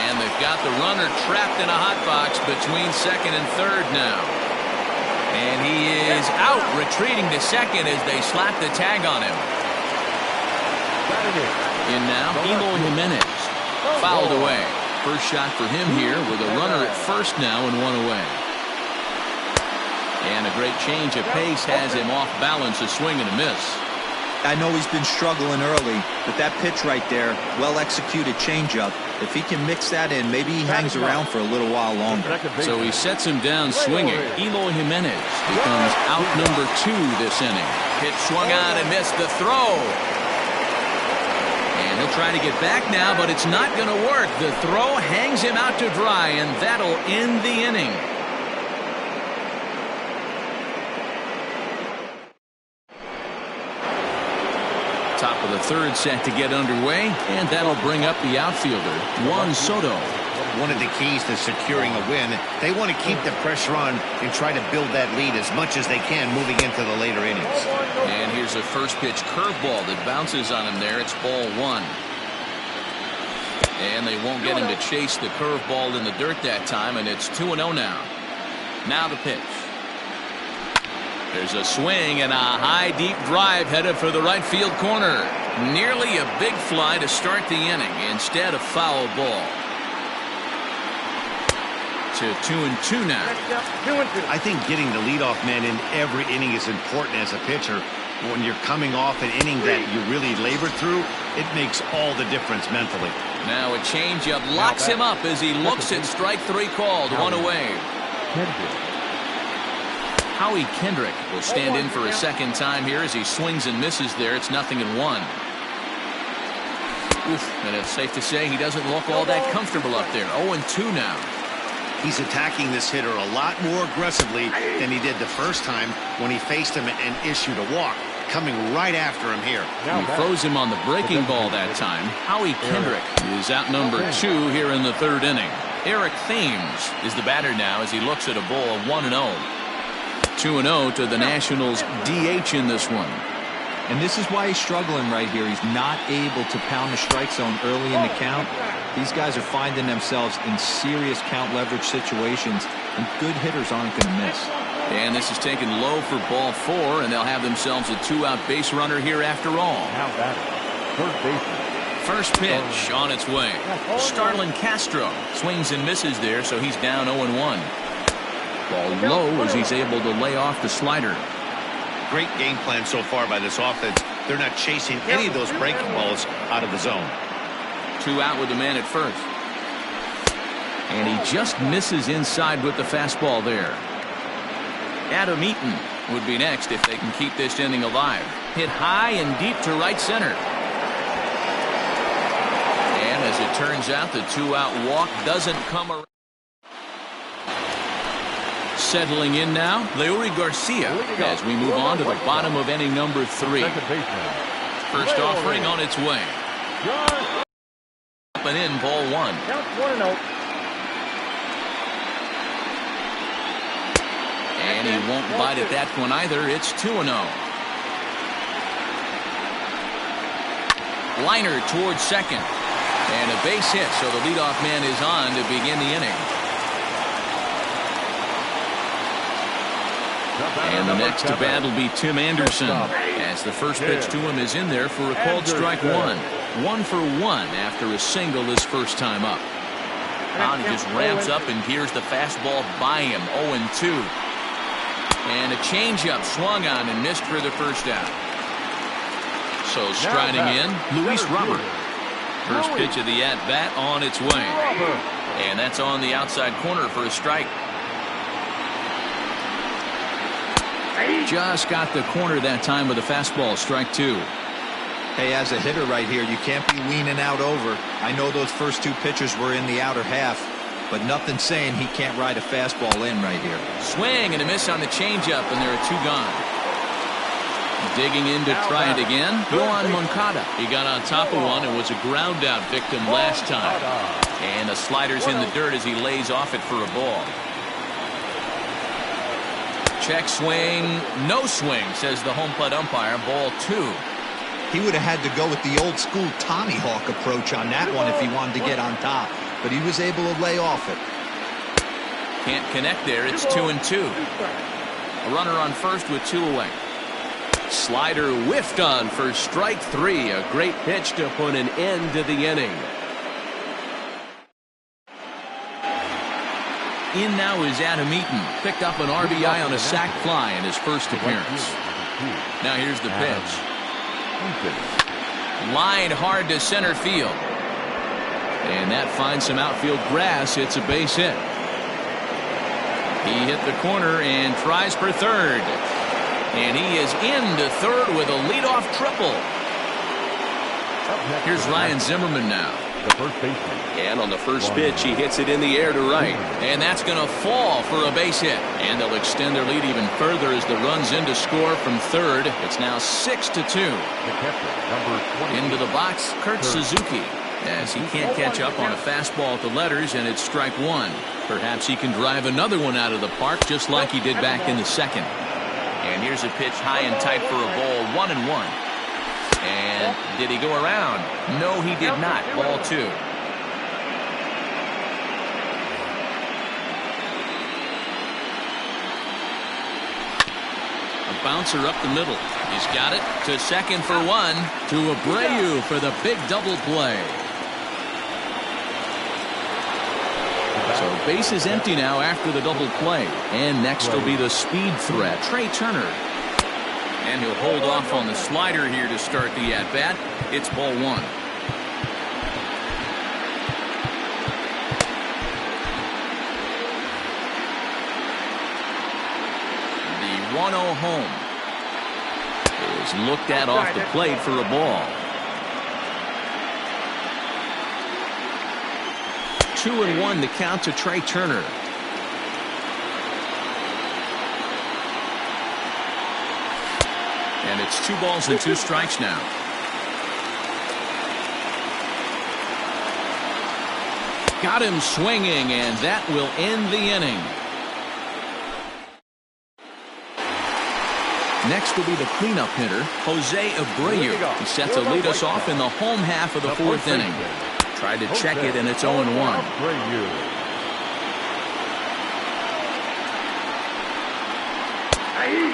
Speaker 1: And they've got the runner trapped in a hot box between second and third now. And he is out, retreating to second as they slap the tag on him. In now, Eloy Jimenez. Fouled away. First shot for him here with a runner at first now and 1 away. And a great change of pace has him off balance, a swing and a miss.
Speaker 3: I know he's been struggling early, but that pitch right there, well-executed changeup. If he can mix that in, maybe he hangs around for a little while longer.
Speaker 1: So he sets him down swinging. Eloy Jimenez becomes out number 2 this inning. Pitch swung on and missed the throw. And he'll try to get back now, but it's not going to work. The throw hangs him out to dry, and that'll end the inning. Top of the third set to get underway, and that'll bring up the outfielder, Juan Soto.
Speaker 5: One of the keys to securing a win, they want to keep the pressure on and try to build that lead as much as they can moving into the later innings.
Speaker 1: And here's a first pitch curveball that bounces on him there. It's ball 1. And they won't get him to chase the curveball in the dirt that time, and it's 2-0 now. Now the pitch. There's a swing and a high deep drive headed for the right field corner. Nearly a big fly to start the inning. Instead, a foul ball. To 2-2 now.
Speaker 5: I think getting the leadoff man in every inning is important as a pitcher. When you're coming off an inning that you really labored through, it makes all the difference mentally.
Speaker 1: Now a changeup locks him up as he looks at strike 3 called. 1 away. Howie Kendrick will stand in for a second time here as he swings and misses there. It's 0-1. And it's safe to say he doesn't look all that comfortable up there. 0-2 now.
Speaker 5: He's attacking this hitter a lot more aggressively than he did the first time when he faced him and issued a walk. Coming right after him here.
Speaker 1: He froze him on the breaking ball that time. Howie Kendrick is out number 2 here in the third inning. Eric Thames is the batter now as he looks at a ball of 1-0. 2-0 to the Nationals DH in this one.
Speaker 3: And this is why he's struggling right here. He's not able to pound the strike zone early in the count. These guys are finding themselves in serious count leverage situations, and good hitters aren't going to miss.
Speaker 1: And this is taken low for ball 4, and they'll have themselves a 2-out base runner here after all. First pitch on its way. Starlin Castro swings and misses there, so he's down 0-1. Ball low as he's able to lay off the slider.
Speaker 5: Great game plan so far by this offense. They're not chasing any of those breaking balls out of the zone.
Speaker 1: 2 out with the man at first. And he just misses inside with the fastball there. Adam Eaton would be next if they can keep this inning alive. Hit high and deep to right center. And as it turns out, the 2-out walk doesn't come around. Settling in now, Leury Garcia as we move on to the bottom of inning number 3. First offering on its way. Up and in, ball 1. And he won't bite at that one either. It's 2-0. Liner towards second. And a base hit, so the leadoff man is on to begin the inning. And the next to bat will be Tim Anderson as the first pitch to him is in there for a called strike 1. 1 for 1 after a single his first time up. Now he just ramps up and hears the fastball by him. 0-2. And a changeup swung on and missed for the first out. So striding in, Luis Robert. First pitch of the at-bat on its way. And that's on the outside corner for a strike. Just got the corner that time with a fastball, strike 2.
Speaker 3: Hey, as a hitter right here, you can't be leaning out over. I know those first 2 pitches were in the outer half, but nothing saying he can't ride a fastball in right here.
Speaker 1: Swing and a miss on the changeup, and there are 2 gone. Digging in to try it again, Yoan Moncada. He got on top of one and was a ground out victim last time. And the slider's in the dirt as he lays off it for a ball. Check swing, no swing, says the home plate umpire. Ball 2.
Speaker 3: He would have had to go with the old school Tommy Hawk approach on that one if he wanted to get on top, but he was able to lay off it.
Speaker 1: Can't connect there. It's 2-2. A runner on first with 2 away. Slider whiffed on for strike 3. A great pitch to put an end to the inning. In now is Adam Eaton. Picked up an RBI on a sac fly in his first appearance. Now here's the pitch. Lined hard to center field. And that finds some outfield grass. It's a base hit. He hit the corner and tries for third. And he is into third with a leadoff triple. Here's Ryan Zimmerman now.
Speaker 2: The first baseman.
Speaker 4: And on the first pitch, he hits it in the air to right.
Speaker 1: And that's going to fall for a base hit. And they'll extend their lead even further as the run's in to score from third. It's now 6-2.
Speaker 2: The catcher, number 20.
Speaker 1: Into the box, Kurt Suzuki. As he can't catch up on a fastball at the letters, and it's strike 1. Perhaps he can drive another one out of the park just like he did back in the second. And here's a pitch high and tight for a ball, 1-1. And did he go around? No, he did not. Ball 2. A bouncer up the middle. He's got it to second for 1. To Abreu for the big double play. So base is empty now after the double play. And next will be the speed threat, Trey Turner. And he'll hold off on the slider here to start the at-bat. It's ball 1. The 1-0 home is looked at off the plate for a ball. 2-1 the count to Trey Turner. And it's 2 balls and 2 strikes now. Got him swinging, and that will end the inning. Next will be the cleanup hitter, Jose Abreu. He's set to lead us off in the home half of the 4th inning. Tried to check it, and it's 0-1.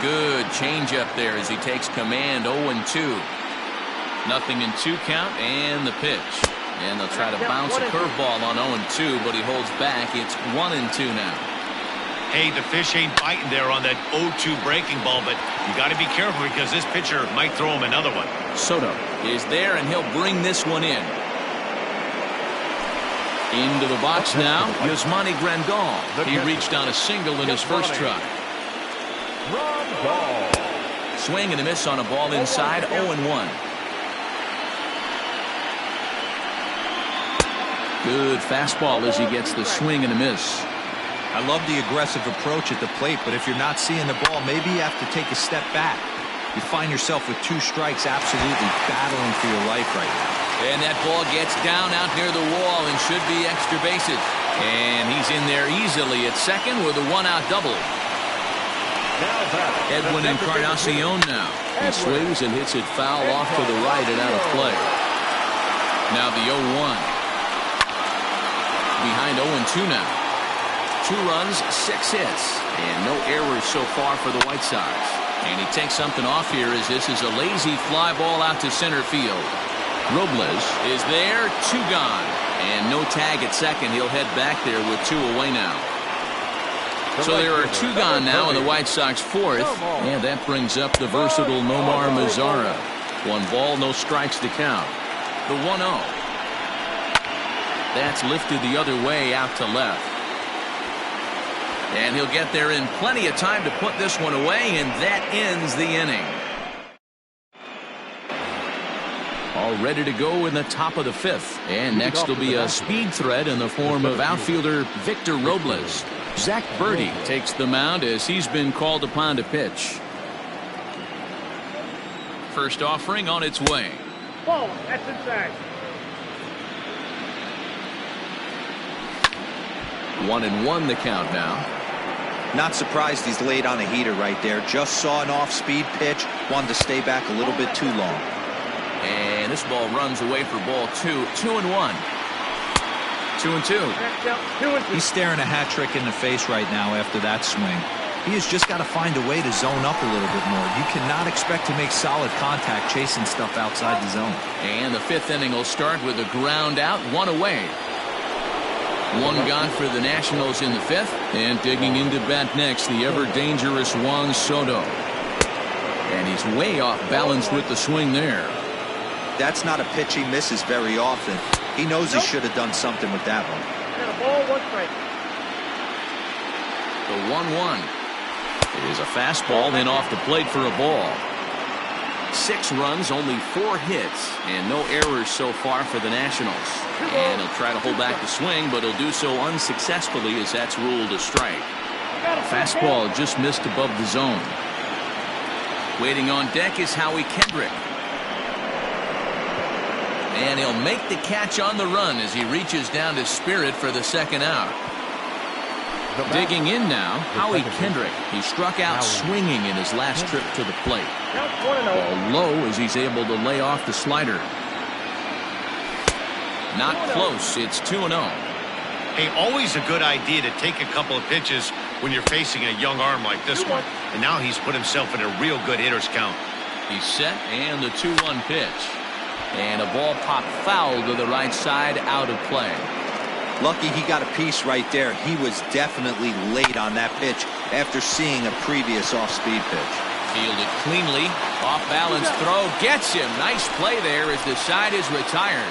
Speaker 1: Good changeup there as he takes command. 0-2. Nothing in 2 count, and the pitch. And they'll try to bounce a curveball on 0-2, but he holds back. It's 1-2 now.
Speaker 5: Hey, the fish ain't biting there on that 0-2 breaking ball, but you got to be careful because this pitcher might throw him another one.
Speaker 1: Soto is there, and he'll bring this one in. Into the box now, Yasmani Grandal. He reached on a single in his first try. Swing and a miss on a ball inside, 0-1. Good fastball as he gets the swing and a miss.
Speaker 3: I love the aggressive approach at the plate, but if you're not seeing the ball, maybe you have to take a step back. You find yourself with 2 strikes, absolutely battling for your life right now.
Speaker 1: And that ball gets down out near the wall and should be extra bases. And he's in there easily at second with a 1-out double. Edwin Encarnacion now. He swings and hits it foul off to the right and out of play. Now the 0-1. Behind 0-2 now. 2 runs, 6 hits, and no errors so far for the White Sox. And he takes something off here as this is a lazy fly ball out to center field. Robles is there, 2 gone. And no tag at second. He'll head back there with 2 away now. So there are two gone now in the White Sox fourth, and that brings up the versatile Nomar Mazara. 1 ball, no strikes to count. The 1-0. That's lifted the other way out to left. And he'll get there in plenty of time to put this one away, and that ends the inning. All ready to go in the top of the 5th. And next will be a speed threat in the form of outfielder Victor Robles. Zach Birdie takes the mound as he's been called upon to pitch. First offering on its way.
Speaker 6: Ball, that's inside.
Speaker 1: 1-1 the count now.
Speaker 3: Not surprised he's laid on a heater right there. Just saw an off-speed pitch. Wanted to stay back a little bit too long.
Speaker 1: And this ball runs away for ball 2. 2-1. 2-2.
Speaker 3: He's staring a hat trick in the face right now after that swing. He has just got to find a way to zone up a little bit more. You cannot expect to make solid contact chasing stuff outside the zone.
Speaker 1: And the 5th inning will start with a ground out, 1 away. 1 gone for the Nationals in the 5th. And digging into bat next, the ever-dangerous Juan Soto. And he's way off balance with the swing there.
Speaker 3: That's not a pitch he misses very often. He knows he should have done something with that one.
Speaker 6: And a ball, 1 strike.
Speaker 1: The 1-1. It is a fastball, then off the plate for a ball. 6 runs, only 4 hits, and no errors so far for the Nationals. And he'll try to hold back the swing, but he'll do so unsuccessfully as that's ruled a strike. Fastball just missed above the zone. Waiting on deck is Howie Kendrick. And he'll make the catch on the run as he reaches down to Spirit for the 2nd out. Digging in now, Howie Kendrick. He struck out swinging in his last trip to the plate. Ball low as he's able to lay off the slider. Not close. It's 2-0.
Speaker 5: Hey, always a good idea to take a couple of pitches when you're facing a young arm like this one. And now he's put himself in a real good hitter's count.
Speaker 1: He's set, and the 2-1 pitch. And a ball popped foul to the right side, out of play.
Speaker 3: Lucky he got a piece right there. He was definitely late on that pitch after seeing a previous off-speed pitch.
Speaker 1: Fielded cleanly. Off-balance throw gets him. Nice play there as the side is retired.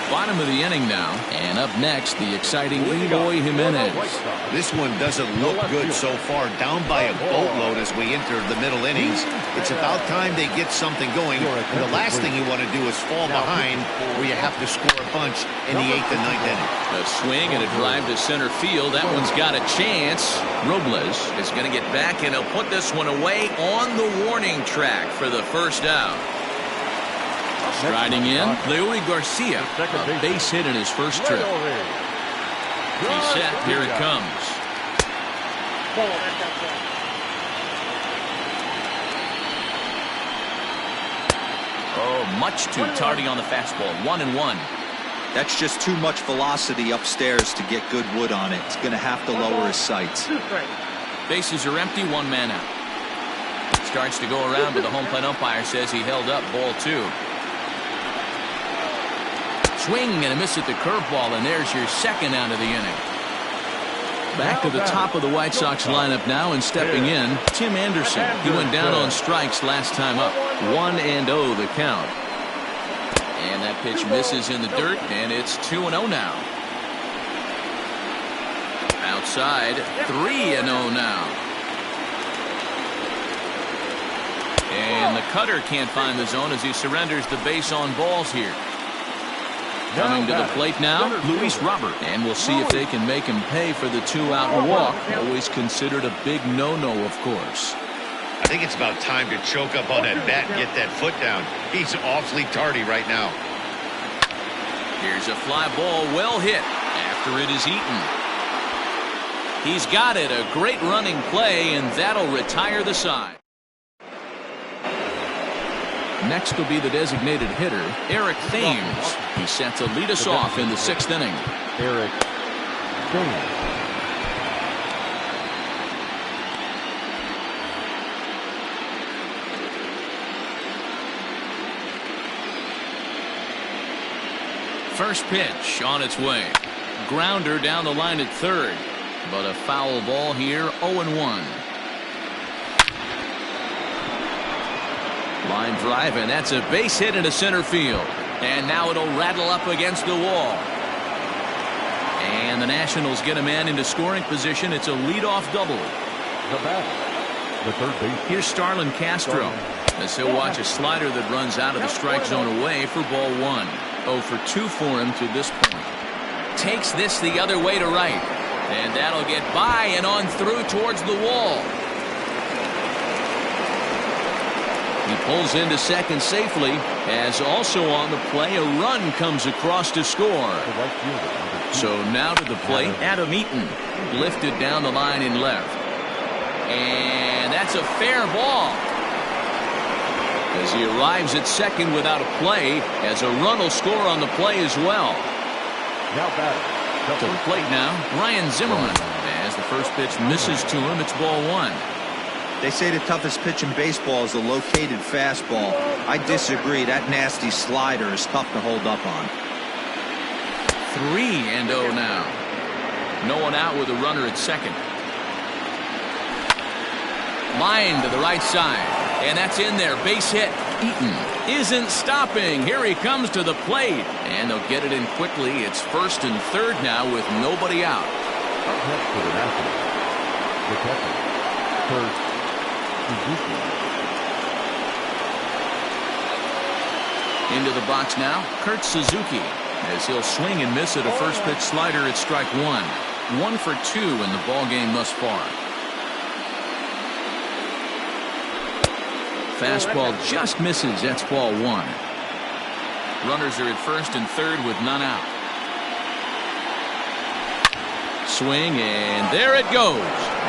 Speaker 1: Bottom of the inning now. And up next, the exciting Eloy Jimenez.
Speaker 5: This one doesn't look good so far. Down by a boatload as we enter the middle innings. It's about time they get something going. And the last thing you want to do is fall behind where you have to score a bunch in the 8th and 9th inning.
Speaker 1: A swing and a drive to center field. That one's got a chance. Robles is going to get back, and he'll put this one away on the warning track for the 1st out. Striding in, Leury Garcia, a base hit in his first trip. He's set. Here it comes. Oh, much too tardy on the fastball. 1-1.
Speaker 3: That's just too much velocity upstairs to get good wood on it. It's going to have to lower his sights.
Speaker 1: Bases are empty. 1 man out. Starts to go around, but the home plate umpire says he held up ball 2. Swing and a miss at the curveball, and there's your 2nd out of the inning. Back to the top of the White Sox lineup now, and stepping in, Tim Anderson. He went down on strikes last time up. 1-0 the count. And that pitch misses in the dirt, and it's 2-0 now. Outside, 3-0 now. And the cutter can't find the zone as he surrenders the base on balls here. Coming to the plate now, Luis Robert. And we'll see if they can make him pay for the 2-out walk. Always considered a big no-no, of course.
Speaker 5: I think it's about time to choke up on that bat and get that foot down. He's awfully tardy right now.
Speaker 1: Here's a fly ball, well hit after it is eaten. He's got it, a great running play, and that'll retire the side. Next will be the designated hitter, Eric Thames. He's set to lead us off in the 6th inning.
Speaker 2: Eric Thames.
Speaker 1: First pitch on its way. Grounder down the line at third. But a foul ball here, 0-1. Line drive, and that's a base hit into center field. And now it'll rattle up against the wall. And the Nationals get a man into scoring position. It's a leadoff double.
Speaker 2: The batter, the third base.
Speaker 1: Here's Starlin Castro as he'll watch a slider that runs out of the strike zone away for ball one. 0 for 2 for him to this point. Takes this the other way to right. And that'll get by and on through towards the wall. He pulls into second safely, as also on the play a run comes across to score. So now to the plate, Adam Eaton, lifted down the line in left. And that's a fair ball. As he arrives at second without a play, as a run will score on the play as well.
Speaker 2: Now batter.
Speaker 1: To the plate now, Ryan Zimmerman. As the first pitch misses to him, it's ball one.
Speaker 3: They say the toughest pitch in baseball is the located fastball. I disagree. That nasty slider is tough to hold up on.
Speaker 1: 3-0 now. No one out with a runner at second. Line to the right side. And that's in there. Base hit. Eaton isn't stopping. Here he comes to the plate. And they'll get it in quickly. It's first and third now with nobody out.
Speaker 2: Up next for the Nationals, the catcher, Kurt Suzuki.
Speaker 1: Into the box now, Kurt Suzuki, as he'll swing and miss at a first pitch slider at strike one. 1 for 2 in the ball game thus far. Fastball just misses. That's ball one. Runners are at first and third with none out. Swing, and there it goes.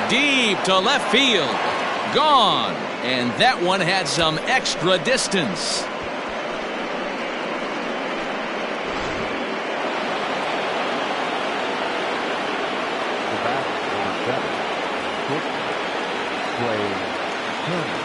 Speaker 1: Deep to left field. Gone. And that one had some extra distance.
Speaker 2: The bat, number 7, Clay Turner.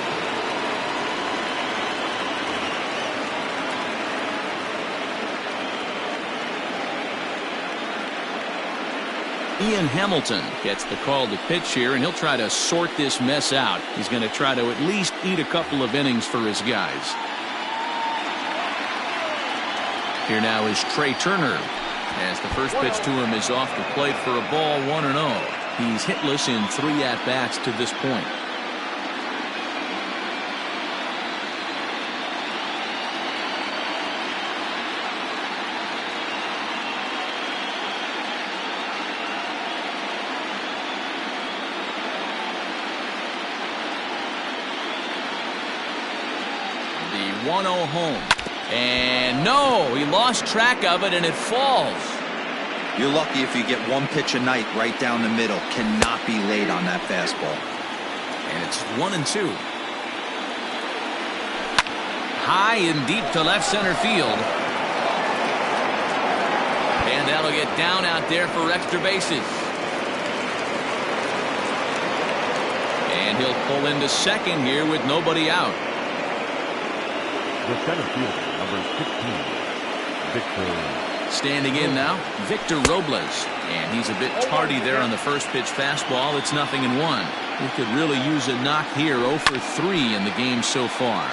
Speaker 1: Ian Hamilton gets the call to pitch here, and he'll try to sort this mess out. He's going to try to at least eat a couple of innings for his guys. Here now is Trey Turner, as the first pitch to him is off the plate for a ball, 1-0. He's hitless in 3 at-bats to this point. The 1-0 home. And no, he lost track of it and it falls.
Speaker 3: You're lucky if you get one pitch a night right down the middle. Cannot be late on that fastball.
Speaker 1: And it's 1-2. High and deep to left center field. And that'll get down out there for extra bases. And he'll pull into second here with nobody out.
Speaker 2: The center fielder, number 16, Victor.
Speaker 1: Standing in now, Victor Robles. And he's a bit tardy there on the first pitch fastball. It's 0-1. He could really use a knock here. 0 for 3 in the game so far.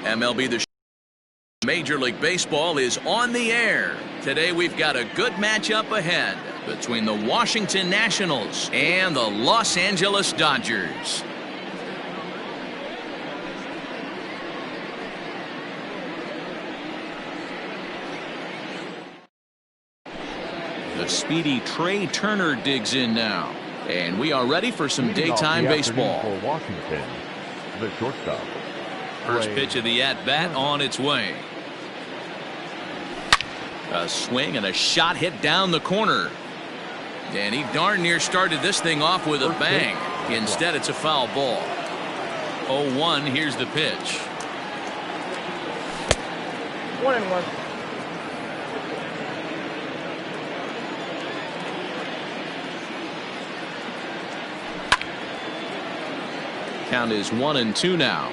Speaker 1: MLB The Major League Baseball is on the air. Today we've got a good matchup ahead between the Washington Nationals and the Los Angeles Dodgers. The speedy Trey Turner digs in now. And we are ready for some daytime baseball.
Speaker 2: For Washington, the shortstop.
Speaker 1: First pitch of the at-bat on its way. A swing and a shot hit down the corner. And he darn near started this thing off with a bang. Instead, it's a foul ball. 0-1, here's the pitch.
Speaker 6: 1-1.
Speaker 1: Count is 1-2 now.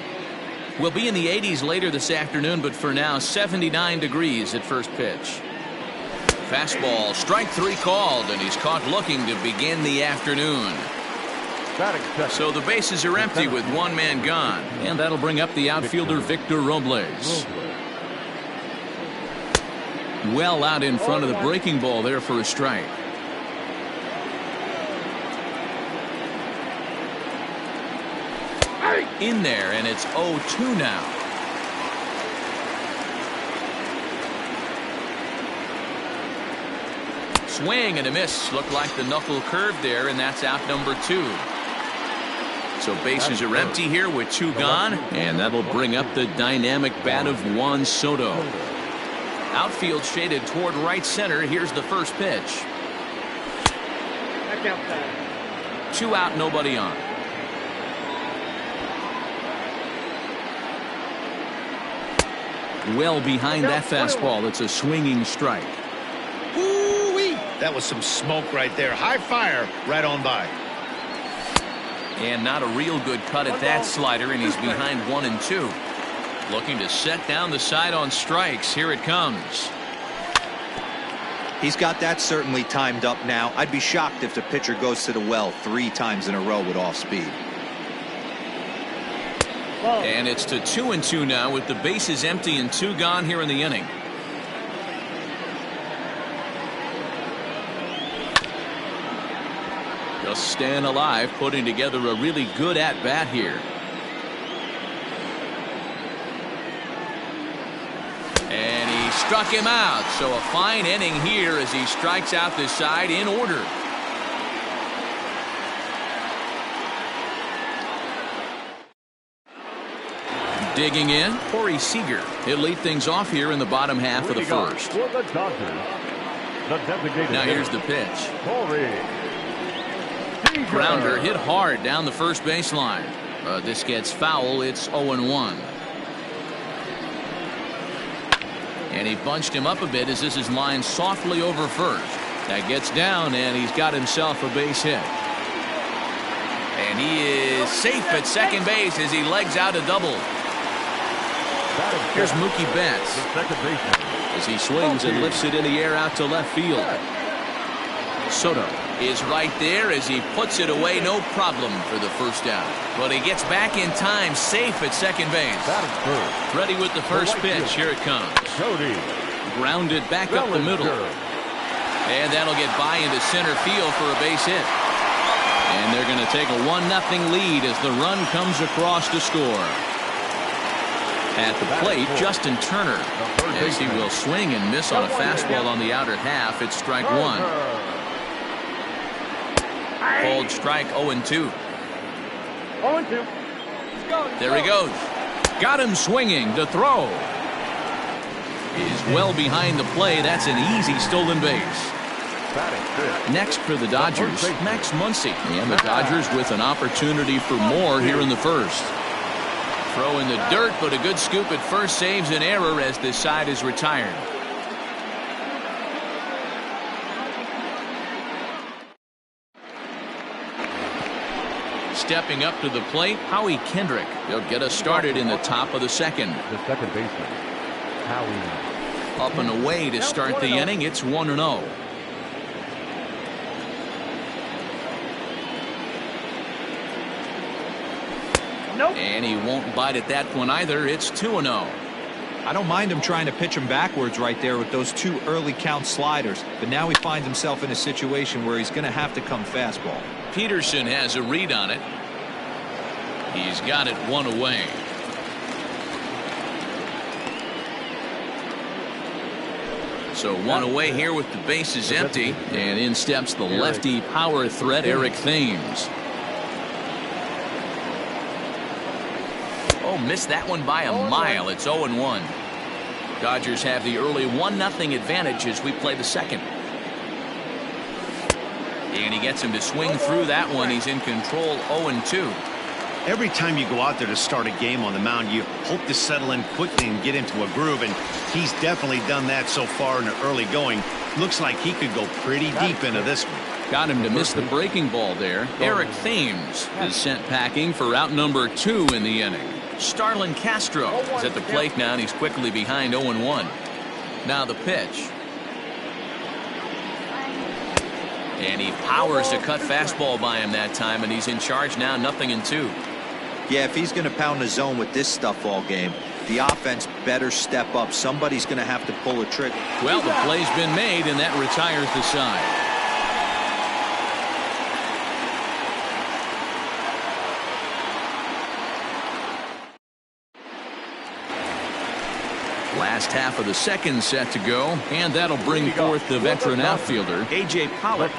Speaker 1: We'll be in the 80s later this afternoon, but for now 79 degrees at first pitch. Fastball, strike 3 called, and he's caught looking to begin the afternoon. So the bases are empty with one man gone, and that'll bring up the outfielder Victor Robles. Well out in front of the breaking ball there for a strike. In there, and it's 0-2 now. Swing and a miss. Looked like the knuckle curve there, and that's out number 2. So bases are empty here with 2 gone, and that'll bring up the dynamic bat of Juan Soto. Outfield shaded toward right center. Here's the first pitch. 2 out, nobody on. Well behind that fastball. It's a swinging strike.
Speaker 5: Woo-wee! That was some smoke right there. High fire right on by.
Speaker 1: And not a real good cut at that slider, and he's behind 1-2. Looking to set down the side on strikes. Here it comes.
Speaker 3: He's got that certainly timed up now. I'd be shocked if the pitcher goes to the well 3 times in a row with off speed.
Speaker 1: And it's to 2-2 now with the bases empty and 2 gone here in the inning. Just staying alive, putting together a really good at-bat here. And he struck him out. So a fine inning here as he strikes out this side in order. Digging in, Corey Seager. He'll lead things off here in the bottom half of the first. Now here's the pitch. Grounder hit hard down the first baseline. This gets foul. It's 0-1. And he bunched him up a bit as this is lined softly over first. That gets down, and he's got himself a base hit. And he is safe at second base as he legs out a double. Here's Mookie Betts as he swings and lifts it in the air out to left field. Soto is right there as he puts it away, no problem for the first out. But he gets back in time, safe at second base. Ready with the first pitch. Here it comes. Grounded back up the middle. And that'll get by into center field for a base hit. And they're going to take a 1-0 lead as the run comes across to score. At the plate, Justin Turner, as he will swing and miss on a fastball on the outer half. It's strike 1. Called strike 0-2.
Speaker 6: 0-2.
Speaker 1: There he goes. Got him swinging to throw. Is well behind the play. That's an easy stolen base. Next for the Dodgers, Max Muncy. And the Dodgers with an opportunity for more here in the first. Throw in the dirt, but a good scoop at first saves an error as this side is retired. Stepping up to the plate, Howie Kendrick. He'll get us started in the top of the second.
Speaker 2: The second baseman, Howie.
Speaker 1: Up and away to start the inning. It's 1-0.
Speaker 6: Nope.
Speaker 1: And he won't bite at that one either. It's 2-0.
Speaker 3: I don't mind him trying to pitch him backwards right there with those 2 early count sliders, but now he finds himself in a situation where he's going to have to come fastball.
Speaker 1: Peterson has a read on it. He's got it 1 away. So 1 away here with the bases empty, and in steps the lefty power threat Eric Thames. Oh, missed that one by a mile. It's 0-1. Dodgers have the early 1-0 advantage as we play the second. And he gets him to swing through that one. He's in control, 0-2.
Speaker 5: Every time you go out there to start a game on the mound, you hope to settle in quickly and get into a groove, and he's definitely done that so far in the early going. Looks like he could go pretty deep into this one.
Speaker 1: Got him to miss the breaking ball there. Eric Thames is sent packing for out number 2 in the inning. Starlin Castro is at the plate now, and he's quickly behind 0-1. Now the pitch. And he powers a cut fastball by him that time, and he's in charge now, 0-2.
Speaker 3: Yeah, if he's going to pound the zone with this stuff all game, the offense better step up. Somebody's going to have to pull a trick.
Speaker 1: Well, the play's been made, and that retires the side. Last half of the second set to go, and that'll bring forth the veteran outfielder, A.J. Pollock.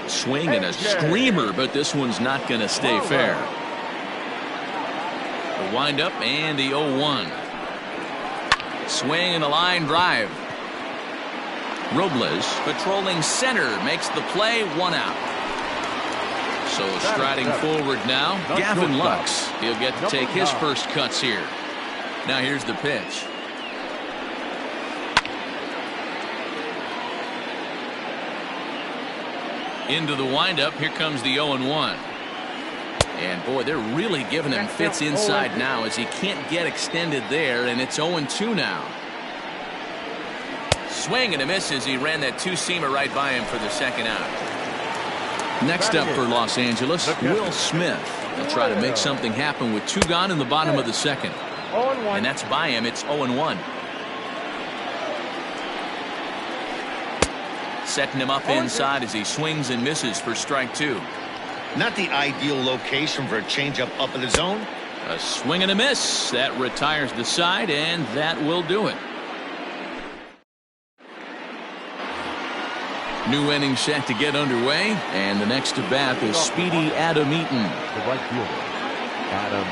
Speaker 1: Swing and a screamer, but this one's not going to stay fair. The windup and the 0-1. Swing and a line drive. Robles patrolling center makes the play, 1 out. So striding forward now, Gavin Lux. He'll get to take his first cuts here. Now here's the pitch. Into the windup. Here comes the 0-1. And boy, they're really giving him fits inside now as he can't get extended there, and it's 0-2 now. Swing and a miss as he ran that 2-seamer right by him for the second out. Next up for Los Angeles, Will Smith. They'll try to make something happen with 2 gone in the bottom of the second. And that's by him. It's 0-1. Setting him up inside as he swings and misses for strike 2.
Speaker 5: Not the ideal location for a changeup up in the zone.
Speaker 1: A swing and a miss. That retires the side, and that will do it. New inning set to get underway, and the next to bat is speedy Adam Eaton.
Speaker 2: The right fielder, Adam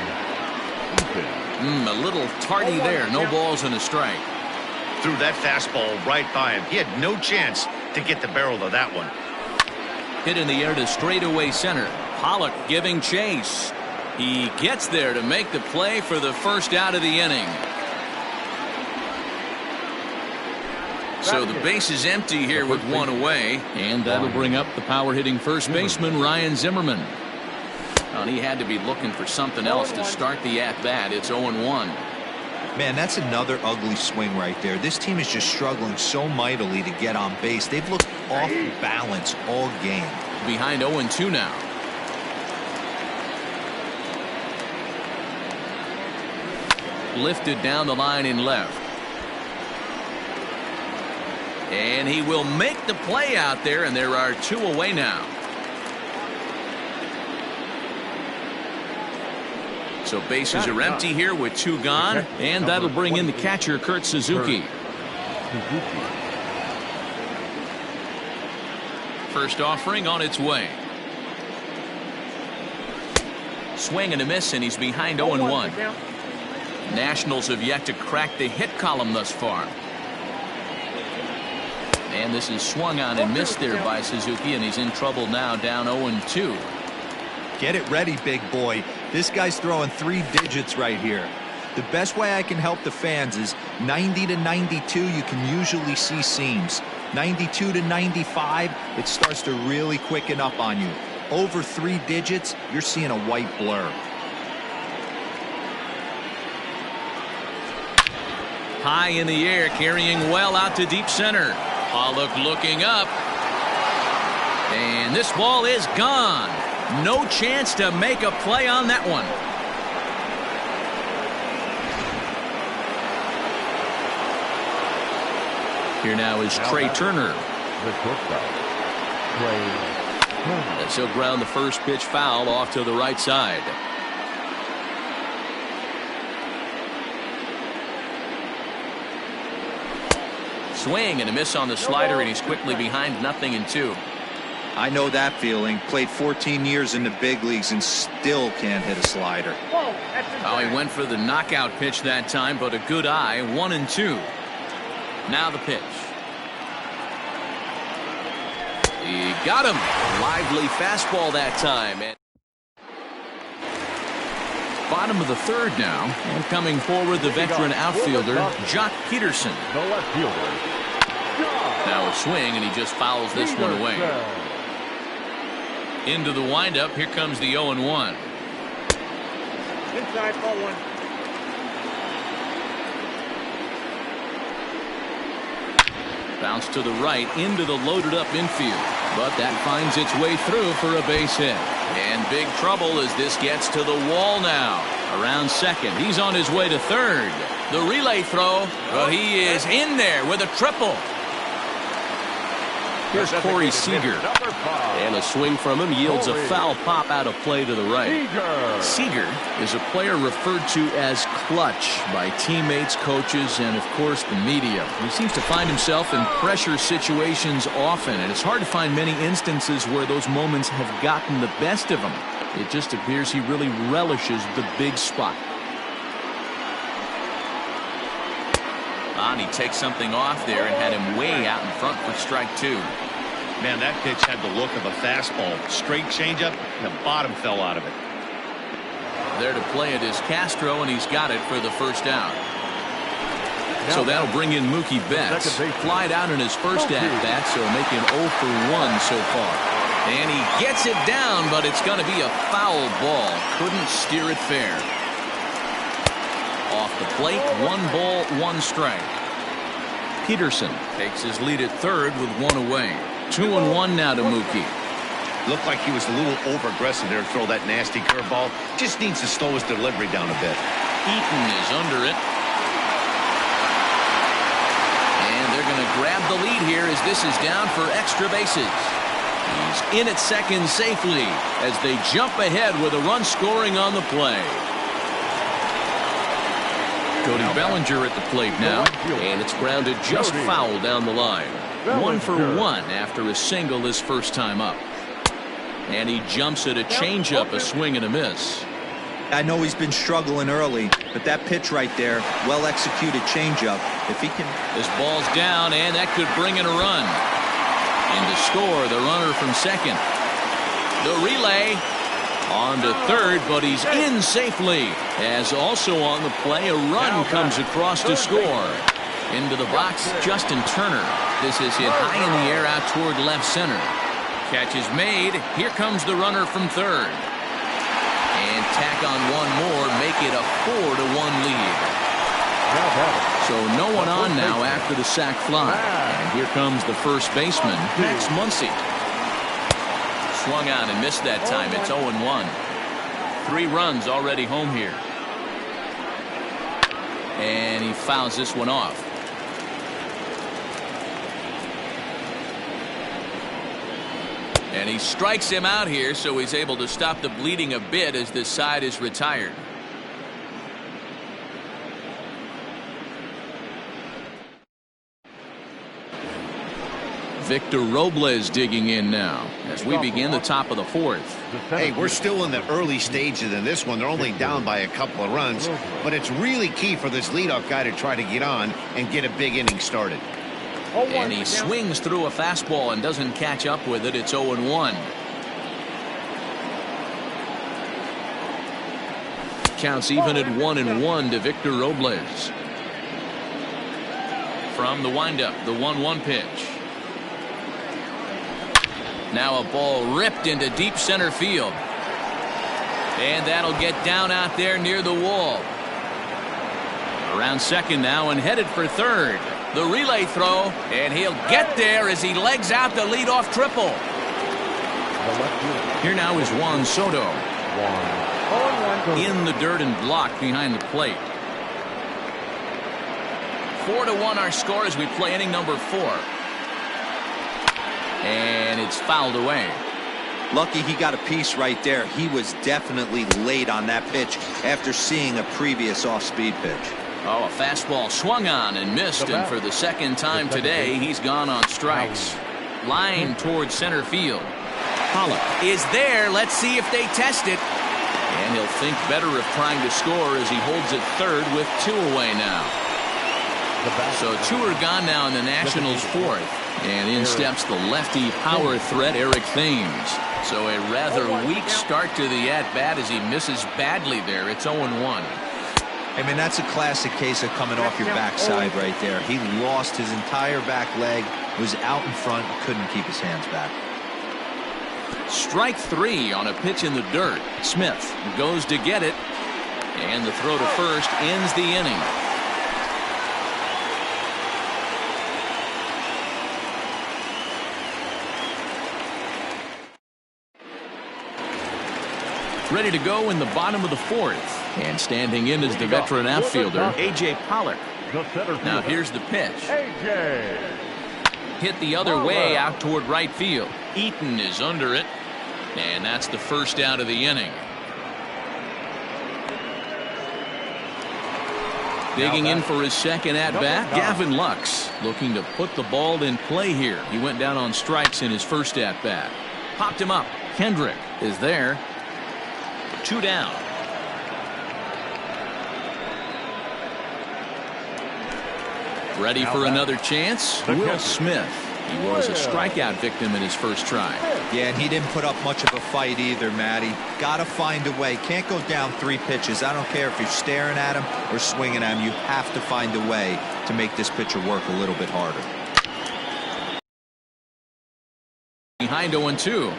Speaker 2: Eaton.
Speaker 1: A little tardy there. No balls and a strike.
Speaker 5: Threw that fastball right by him. He had no chance to get the barrel of that one.
Speaker 1: Hit in the air to straightaway center. Pollock giving chase. He gets there to make the play for the first out of the inning. So the base is empty here with 1 away, and that'll bring up the power hitting first baseman Ryan Zimmerman. Well, he had to be looking for something else to start the at-bat. It's 0-1.
Speaker 3: Man, that's another ugly swing right there. This team is just struggling so mightily to get on base. They've looked off balance all game.
Speaker 1: Behind 0-2 now. Lifted down the line in left. And he will make the play out there, and there are 2 away now. So bases are empty here with 2 gone, and that'll bring in the catcher, Kurt Suzuki. First offering on its way. Swing and a miss, and he's behind 0-1. Nationals have yet to crack the hit column thus far. And this is swung on and missed there by Suzuki, and he's in trouble now, down 0-2.
Speaker 3: Get it ready, big boy. This guy's throwing 3 digits right here. The best way I can help the fans is 90 to 92, you can usually see seams. 92 to 95, it starts to really quicken up on you. Over 3 digits, you're seeing a white blur.
Speaker 1: High in the air, carrying well out to deep center. Pollock looking up. And this ball is gone. No chance to make a play on that one. Here now is Trey Turner.
Speaker 2: The shortstop, Trey Turner.
Speaker 4: As he'll ground the first pitch foul off to the right side.
Speaker 1: Swing and a miss on the slider, and he's quickly behind 0-2.
Speaker 3: I know that feeling. Played 14 years in the big leagues and still can't hit a slider.
Speaker 1: Oh, he went for the knockout pitch that time, but a good eye. 1-2. Now the pitch. He got him.
Speaker 4: Lively fastball that time. And
Speaker 1: Bottom of the third now, and coming forward the veteran outfielder Joc Pederson.
Speaker 2: The left fielder.
Speaker 1: Now a swing, and he just fouls this one away. Into the windup. Here comes the 0-1.
Speaker 6: Inside, ball one.
Speaker 1: Bounce to the right into the loaded up infield, but that finds its way through for a base hit. And big trouble as this gets to the wall now. Around second, he's on his way to third. The relay throw, but he is in there with a triple. Here's Corey Seager.
Speaker 4: a swing from him yields a foul pop out of play to the right.
Speaker 1: Seager is a player referred to as clutch by teammates, coaches, and of course the media. He seems to find himself in pressure situations often, and it's hard to find many instances where those moments have gotten the best of him. It just appears he really relishes the big spot. And he takes something off there and had him way out in front for strike two.
Speaker 5: Man, that pitch had the look of a fastball. Straight changeup, and the bottom fell out of it.
Speaker 1: There to play it is Castro, and he's got it for the first out. So that'll bring in Mookie Betts. Flied out in his first at-bat, so making 0 for 1 so far. And he gets it down, but it's going to be a foul ball. Couldn't steer it fair. Off the plate, 1 ball, 1 strike. Pederson takes his lead at third with 1 away. 2-1 now to Mookie.
Speaker 5: Looked like he was a little over-aggressive there to throw that nasty curveball. Just needs to slow his delivery down a bit.
Speaker 1: Eaton is under it. And they're going to grab the lead here as this is down for extra bases. He's in at second safely as they jump ahead with a run scoring on the play. Cody Bellinger at the plate now,
Speaker 4: and it's grounded just foul down the line.
Speaker 1: 1 for 1 after a single his first time up. And he jumps at a changeup, a swing and a miss.
Speaker 3: I know he's been struggling early, but that pitch right there, well-executed changeup, if he can...
Speaker 1: This ball's down, and that could bring in a run. And to score, the runner from second. The relay on to third, but he's in safely. As also on the play, a run comes across to score. Into the box, Justin Turner. This is hit high in the air out toward left center. Catch is made. Here comes the runner from third. And tack on one more, make it a 4-1 lead. So no one on now after the sac fly. And here comes the first baseman, Max Muncy. Swung out and missed that time. It's 0-1. 3 runs already home here. And he fouls this one off. And he strikes him out here, so he's able to stop the bleeding a bit as this side is retired. Victor Robles digging in now as we begin the top of the fourth.
Speaker 5: Hey, we're still in the early stages in this one. They're only down by a couple of runs, but it's really key for this leadoff guy to try to get on and get a big inning started.
Speaker 1: And he swings through a fastball and doesn't catch up with it. It's 0-1. Counts even at 1-1 to Victor Robles. From the windup, the 1-1 pitch. Now a ball ripped into deep center field. And that'll get down out there near the wall. Around second now and headed for third. The relay throw, and he'll get there as he legs out the leadoff triple. Here now is Juan Soto. In the dirt and blocked behind the plate. 4-1 our score as we play inning number 4. And it's fouled away.
Speaker 3: Lucky he got a piece right there. He was definitely late on that pitch after seeing a previous off-speed pitch.
Speaker 1: Oh, a fastball swung on and missed, and for the second time today, he's gone on strikes. Line towards center field. Pollock is there. Let's see if they test it. And he'll think better of trying to score as he holds it third with 2 away now. So 2 are gone now in the Nationals' 4th. And in steps the lefty power threat, Eric Thames. So a rather weak start to the at-bat as he misses badly there. It's 0-1.
Speaker 3: I mean, that's a classic case of coming off your backside right there. He lost his entire back leg, was out in front, couldn't keep his hands back.
Speaker 1: Strike 3 on a pitch in the dirt. Smith goes to get it, and the throw to first ends the inning. Ready to go in the bottom of the 4th. And standing in is the veteran outfielder, A.J. Pollock. Now here's the pitch. Hit the other way out toward right field. Eaton is under it. And that's the first out of the inning. Digging in for his second at-bat, Gavin Lux, looking to put the ball in play here. He went down on strikes in his first at-bat. Popped him up. Kendrick is there. 2 down. Ready for another chance? Will Smith. He was a strikeout victim in his first try.
Speaker 3: Yeah, and he didn't put up much of a fight either, Matty. Got to find a way. Can't go down 3 pitches. I don't care if you're staring at him or swinging at him. You have to find a way to make this pitcher work a little bit harder.
Speaker 1: Behind 0-2.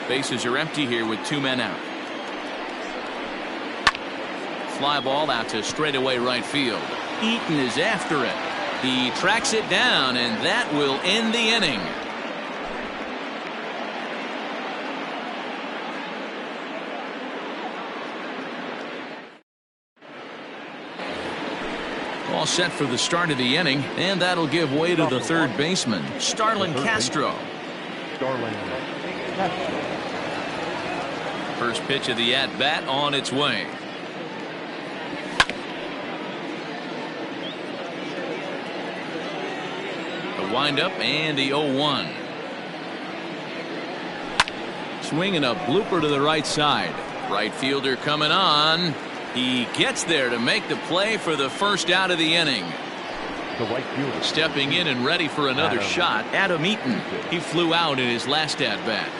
Speaker 1: Bases are empty here with 2 men out. Fly ball out to straightaway right field. Eaton is after it. He tracks it down, and that will end the inning. All set for the start of the inning, and that'll give way to the third baseman, Starlin Castro. First pitch of the at-bat on its way. Wind-up and the 0-1. Swinging a blooper to the right side. Right fielder coming on. He gets there to make the play for the first out of the inning. Stepping in and ready for another shot, Adam Eaton. He flew out in his last at-bat.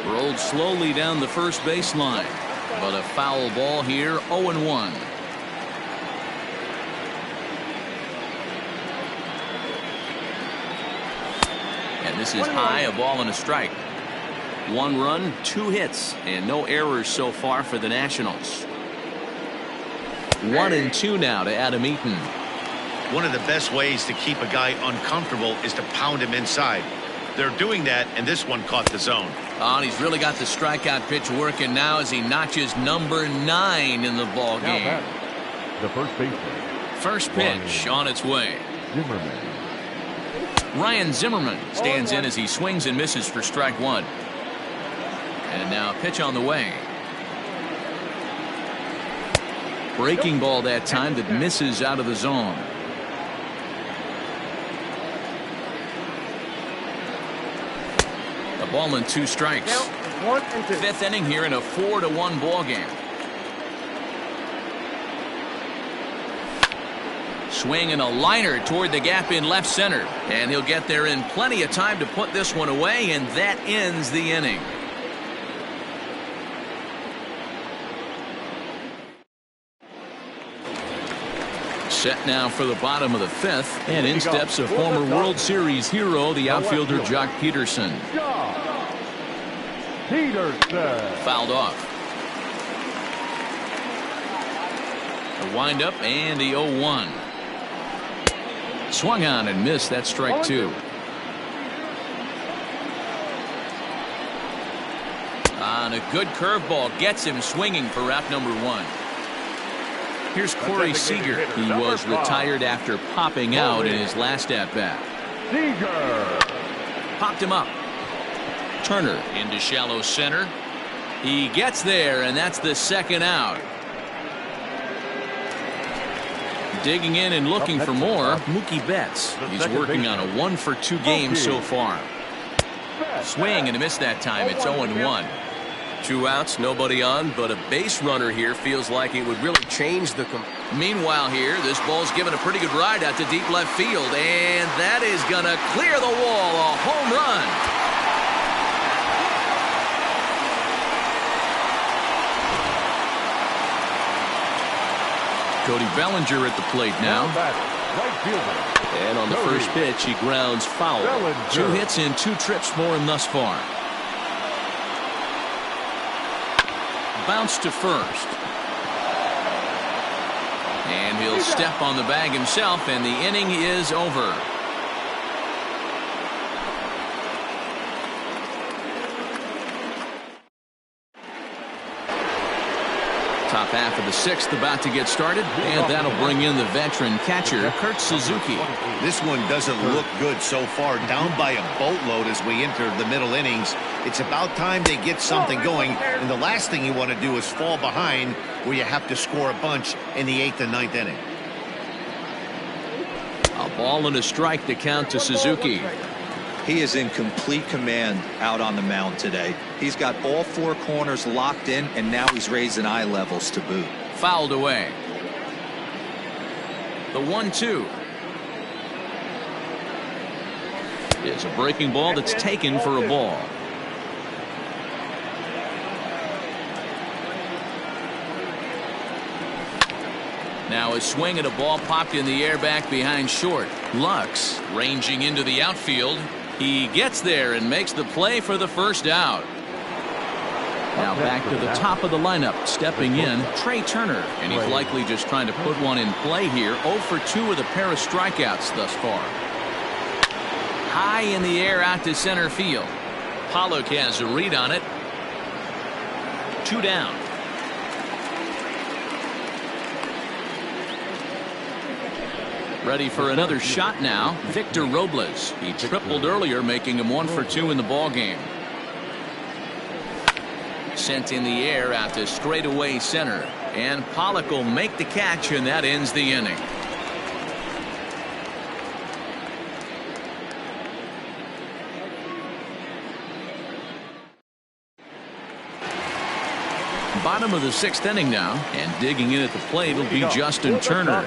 Speaker 1: Rolled slowly down the first baseline. But a foul ball here, 0-1. This is high, a ball and a strike. 1 run, 2 hits, and no errors so far for the Nationals. 1-2 now to Adam Eaton.
Speaker 5: One of the best ways to keep a guy uncomfortable is to pound him inside. They're doing that, and this one caught the zone.
Speaker 1: Oh, and he's really got the strikeout pitch working now as he notches number 9 in the ball game.
Speaker 2: The first baseman.
Speaker 1: First pitch on its way.
Speaker 2: Zimmerman.
Speaker 1: Ryan Zimmerman stands in as he swings and misses for strike 1. And now pitch on the way. Breaking ball that time that misses out of the zone. A ball and 2 strikes. 5th inning here in a 4-1 ball game. Swinging a liner toward the gap in left center. And he'll get there in plenty of time to put this one away, and that ends the inning. Set now for the bottom of the 5th, and in steps a former World Series hero, the outfielder Jock Peterson. Fouled off. A windup and the 0-1. Swung on and missed. That strike 2. On a good curveball gets him swinging for out number 1. Here's Corey Seager. He was retired after popping out in his last at-bat. Popped him up. Turner into shallow center. He gets there, and that's the second out. Digging in and looking for more, Mookie Betts. He's working on a 1-for-2 game so far. Swing and a miss that time. It's 0-1.
Speaker 4: 2 outs, nobody on, but a base runner here feels like it would really change the.
Speaker 1: Meanwhile here, this ball's given a pretty good ride out to deep left field, and that is gonna clear the wall. A home run. Cody Bellinger at the plate now.
Speaker 4: And on the first pitch, he grounds foul.
Speaker 1: 2 hits in 2 trips for him thus far. Bounce to first. And he'll step on the bag himself, and the inning is over. Top half of the 6th about to get started, and that'll bring in the veteran catcher, Kurt Suzuki.
Speaker 5: This one doesn't look good so far. Down by a boatload as we enter the middle innings. It's about time they get something going, and the last thing you want to do is fall behind where you have to score a bunch in the 8th and 9th inning.
Speaker 1: A ball and a strike to count to Suzuki.
Speaker 3: He is in complete command out on the mound today. He's got all 4 corners locked in, and now he's raising eye levels to boot.
Speaker 1: Fouled away. The 1-2. It's a breaking ball that's taken for a ball. Now a swing at a ball popped in the air back behind short. Lux ranging into the outfield. He gets there and makes the play for the first out. Now back to the top of the lineup. Stepping in, Trey Turner. And he's likely just trying to put one in play here. 0 for 2 with a pair of strikeouts thus far. High in the air out to center field. Pollock has a read on it. 2 down. Ready for another shot now. Victor Robles. He tripled earlier, making him 1 for 2 in the ball game. Sent in the air out to straightaway center. And Pollock will make the catch, and that ends the inning. Bottom of the 6th inning now, and digging in at the plate will be Justin Turner.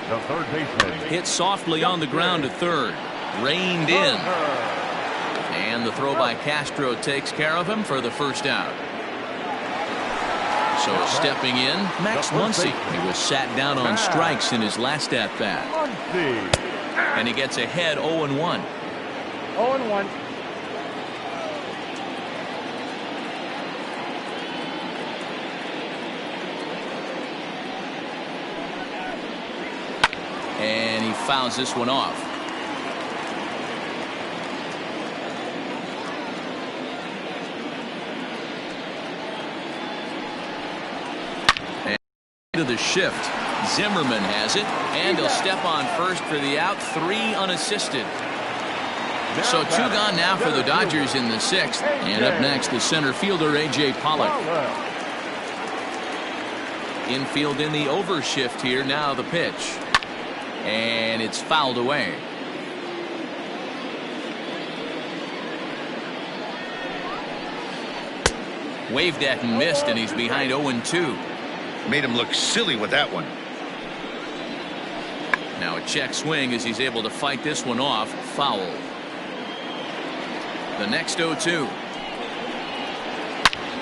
Speaker 2: The third baseman.
Speaker 1: Hit softly on the ground to third. Reined in. And the throw by Castro takes care of him for the first out. So stepping in, Max Muncy. He was sat down on strikes in his last at-bat. And he gets ahead 0-1.
Speaker 6: 0-1.
Speaker 1: And he fouls this one off. And to the shift. Zimmerman has it, and he'll step on first for the out. 3 unassisted. So 2 gone now for the Dodgers in the 6th. And up next, the center fielder, A.J. Pollock. Infield in the overshift here. Now the pitch. And it's fouled away. Waved at and missed, and he's behind 0-2.
Speaker 5: Made him look silly with that one.
Speaker 1: Now a check swing as he's able to fight this one off. Foul. The next 0-2.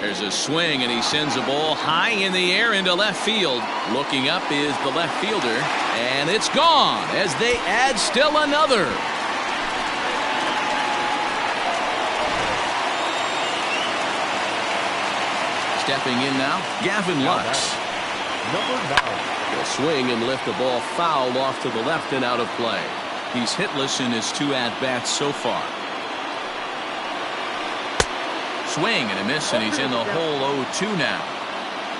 Speaker 1: There's a swing, and he sends a ball high in the air into left field. Looking up is the left fielder, and it's gone as they add still another. Stepping in now, Gavin Lux. He'll swing and lift the ball foul off to the left and out of play. He's hitless in his 2 at-bats so far. Swing and a miss, and he's in the hole 0-2 now.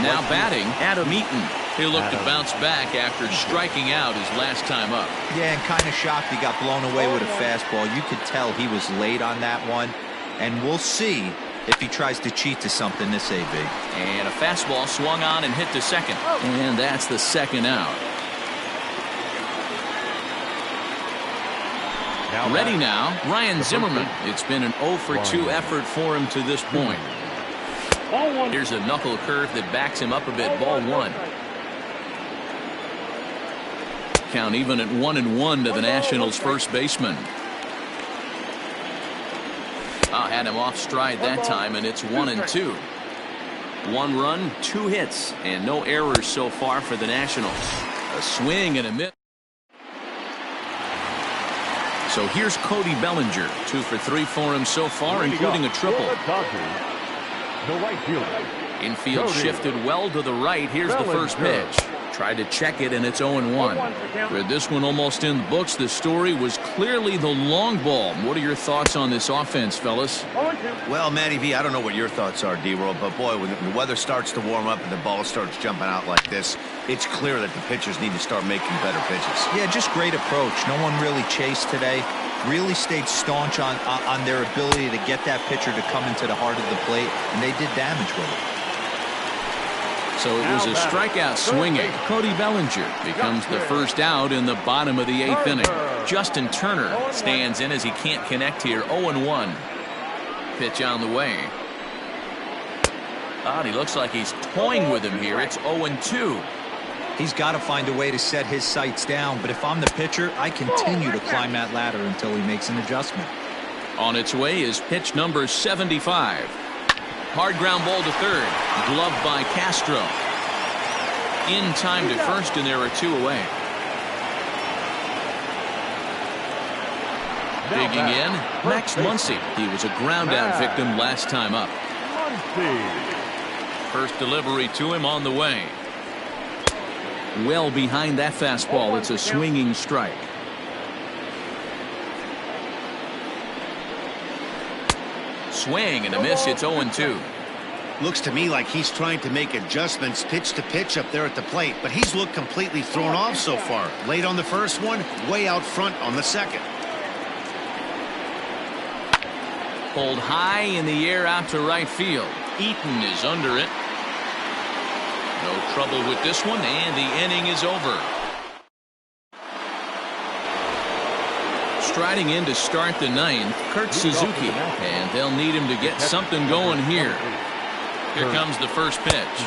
Speaker 1: Now batting, Adam Eaton. He'll look to bounce back after striking out his last time up.
Speaker 3: Yeah, and kind of shocked he got blown away with a fastball. You could tell he was late on that one. And we'll see if he tries to cheat to something this AB.
Speaker 1: And a fastball swung on and hit to second. And that's the second out. Ready now, Ryan Zimmerman. It's been an 0 for 2 effort for him to this point. Here's a knuckle curve that backs him up a bit. Ball 1. Count even at 1-1 to the Nationals' first baseman. Had him off stride that time, and it's 1-2. 1 run, 2 hits, and no errors so far for the Nationals. A swing and a miss. So here's Cody Bellinger, 2 for 3 for him so far, including a triple.
Speaker 2: The right fielder.
Speaker 1: Infield shifted well to the right. Here's the first pitch. Tried to check it, and it's 0-1. With this one almost in the books, the story was clearly the long ball. What are your thoughts on this offense, fellas?
Speaker 5: Well, Matty V, I don't know what your thoughts are, D-Roll, but boy, when the weather starts to warm up and the ball starts jumping out like this, it's clear that the pitchers need to start making better pitches.
Speaker 3: Yeah, just great approach. No one really chased today. Really stayed staunch on their ability to get that pitcher to come into the heart of the plate, and they did damage with it.
Speaker 1: So it was a strikeout swinging. Cody Bellinger becomes the first out in the bottom of the 8th inning. Justin Turner stands in as he can't connect here. 0-1. Pitch on the way. He looks like he's toying with him here. It's 0-2.
Speaker 3: He's got to find a way to set his sights down, but if I'm the pitcher, I continue to climb that ladder until he makes an adjustment.
Speaker 1: On its way is pitch number 75. Hard ground ball to third. Gloved by Castro. In time to first, and there are 2 away. Digging in, Max Muncy. He was a ground out victim last time up. First delivery to him on the way. Well behind that fastball. It's a swinging strike. Swing and a miss. It's 0-2.
Speaker 5: Looks to me like he's trying to make adjustments pitch to pitch up there at the plate, but he's looked completely thrown off so far. Late on the first one, way out front on the second.
Speaker 1: Pulled high in the air out to right field. Eaton is under it. No trouble with this one, and the inning is over. Striding in to start the 9th, Kurt Suzuki, and they'll need him to get something going here. Here comes the first pitch.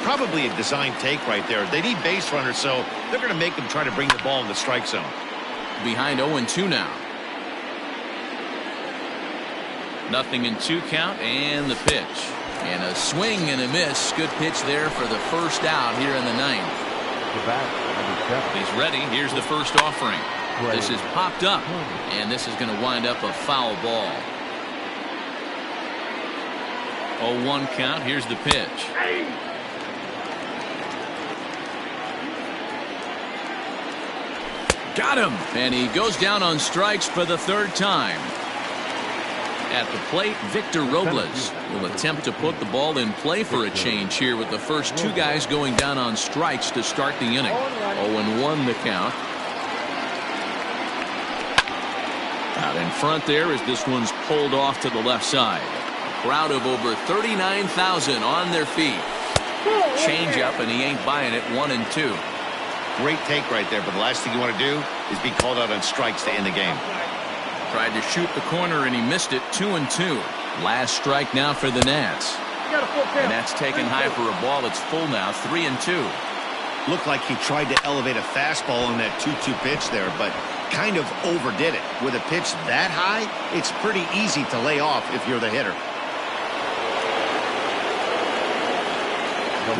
Speaker 5: Probably a design take right there. They need base runners, so they're going to make them try to bring the ball in the strike zone.
Speaker 1: Behind 0-2 now. 0-2 count, and the pitch. And a swing and a miss. Good pitch there for the first out here in the 9th. He's ready. Here's the first offering. This is popped up, and this is going to wind up a foul ball. 0-1 count. Here's the pitch. Got him, and he goes down on strikes for the 3rd time. At the plate, Victor Robles will attempt to put the ball in play for a change here with the first 2 guys going down on strikes to start the inning. 0-1 the count. Out in front there as this one's pulled off to the left side. A crowd of over 39,000 on their feet. Change up, and he ain't buying it. 1-2.
Speaker 5: Great take right there, but the last thing you want to do is be called out on strikes to end the game.
Speaker 1: Tried to shoot the corner, and he missed it. 2-2. Last strike now for the Nats. And that's taken high for a ball. It's full now. 3-2.
Speaker 5: Looked like he tried to elevate a fastball on that 2-2 pitch there, but kind of overdid it. With a pitch that high, it's pretty easy to lay off if you're the hitter.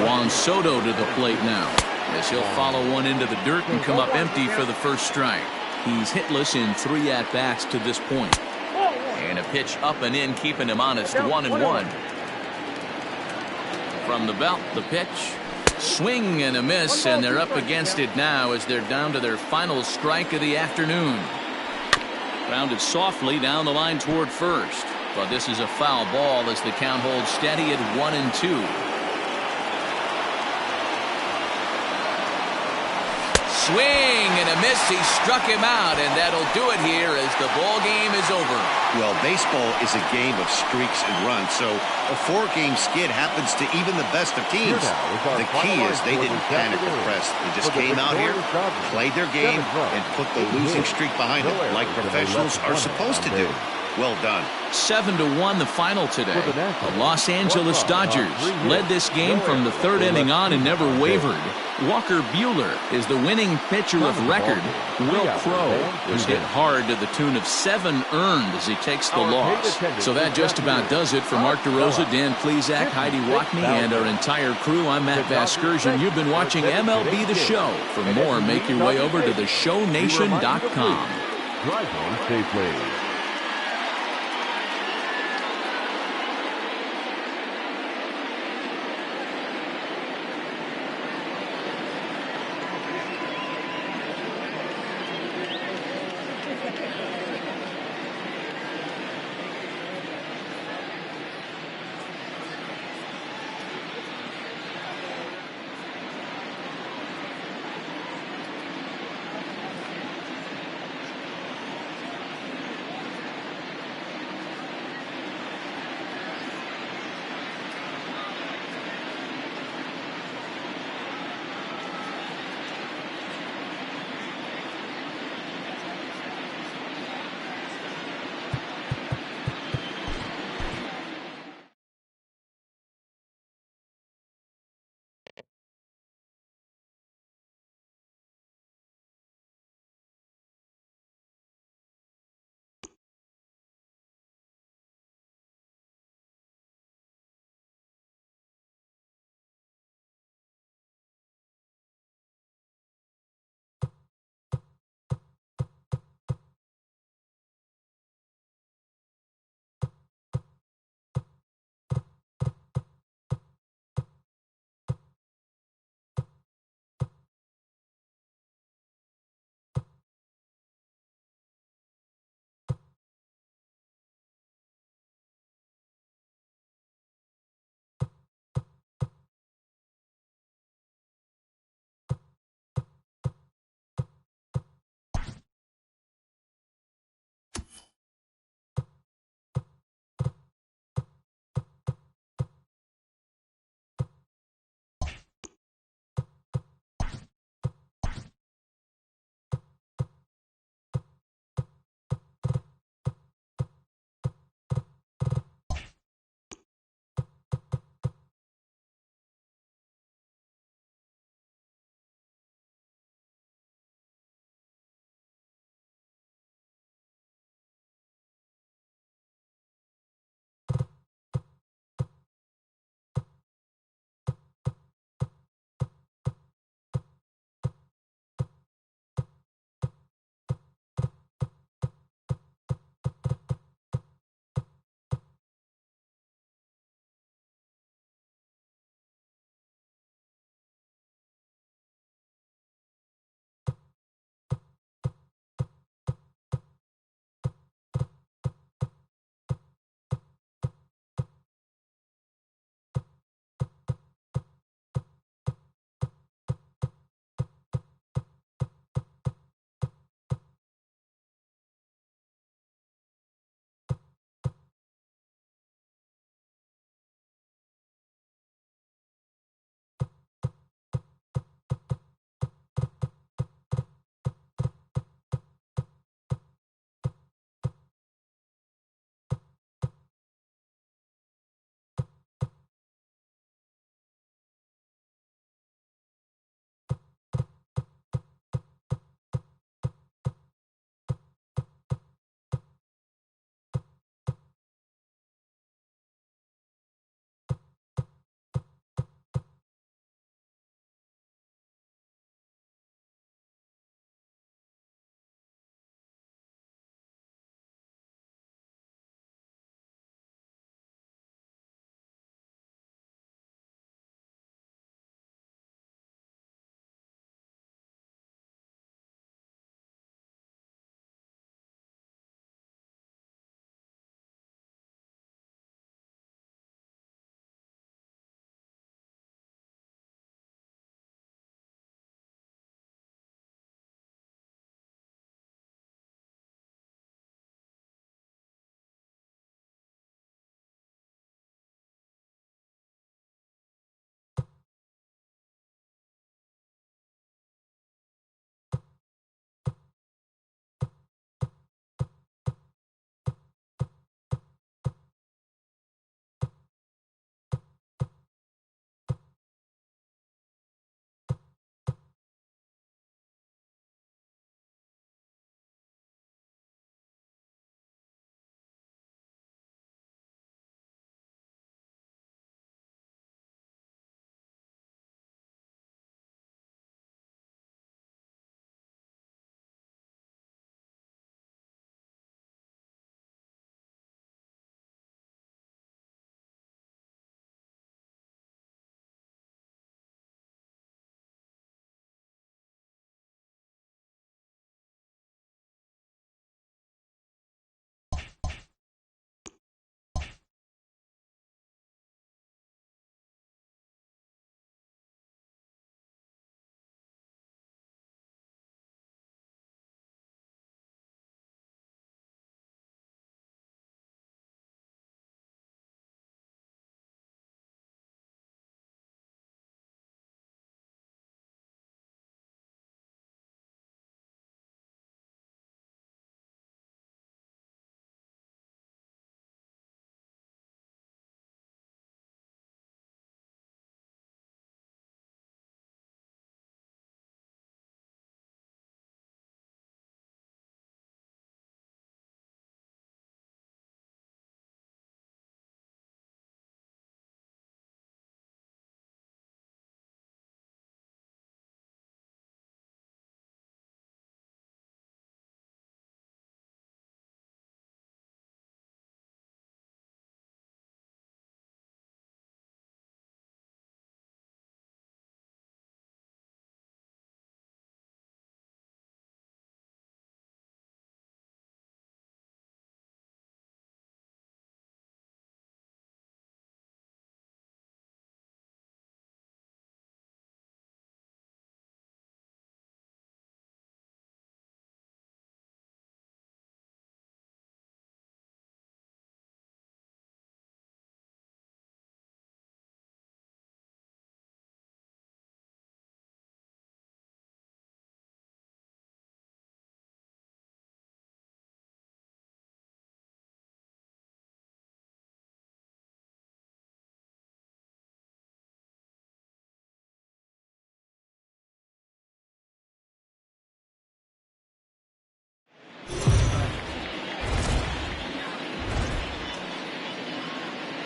Speaker 1: Juan Soto to the plate now, as he'll follow one into the dirt and come up empty for the first strike. He's hitless in 3 at-bats to this point. And a pitch up and in, keeping him honest. 1-1. From the belt, the pitch. Swing and a miss, and they're up against it now as they're down to their final strike of the afternoon. Grounded softly down the line toward first. But this is a foul ball as the count holds steady at 1-2. swing and a miss. He struck him out, and that'll do it here as the ball game is over.
Speaker 5: Well, baseball is a game of streaks and runs, so a 4-game skid happens to even the best of teams. The key is they didn't panic or press. They just came out here, played their game, and put the losing streak behind them like professionals are supposed to do. Well done.
Speaker 1: 7-1 the final today. The Los Angeles Dodgers led this game from the third inning on and never wavered. Walker Buehler is the winning pitcher of record. Will Crowe was hit hard to the tune of 7 earned as he takes the loss. So that just about does it for Mark DeRosa, Dan Plesac, Heidi Watney, and our entire crew. I'm Matt Vasgersian. You've been watching MLB The Show. For more, make your way over to theshownation.com.
Speaker 2: Drive home safely.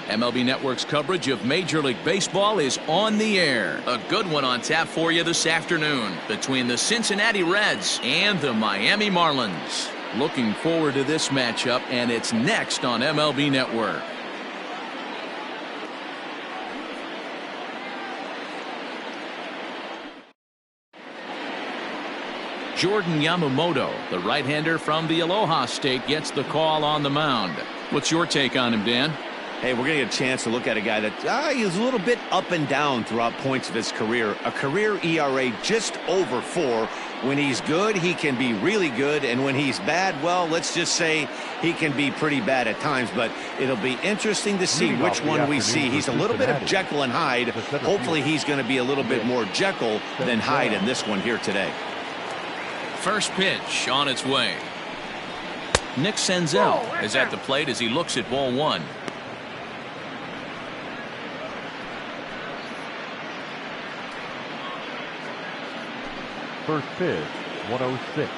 Speaker 1: MLB Network's coverage of Major League Baseball is on the air. A good one on tap for you this afternoon between the Cincinnati Reds and the Miami Marlins. Looking forward to this matchup, and it's next on MLB Network. Jordan Yamamoto, the right-hander from the Aloha State, gets the call on the mound. What's your take on him, Dan?
Speaker 5: Hey, we're going to get a chance to look at a guy that he's a little bit up and down throughout points of his career. A career ERA just over 4. When he's good, he can be really good. And when he's bad, well, let's just say he can be pretty bad at times. But it'll be interesting to see which one we see. He's a little bit of Jekyll and Hyde. Hopefully he's going to be a little bit more Jekyll than Hyde in this one here today.
Speaker 1: First pitch on its way. Nick Senzel is at the plate as he looks at ball 1.
Speaker 2: First pitch, 106.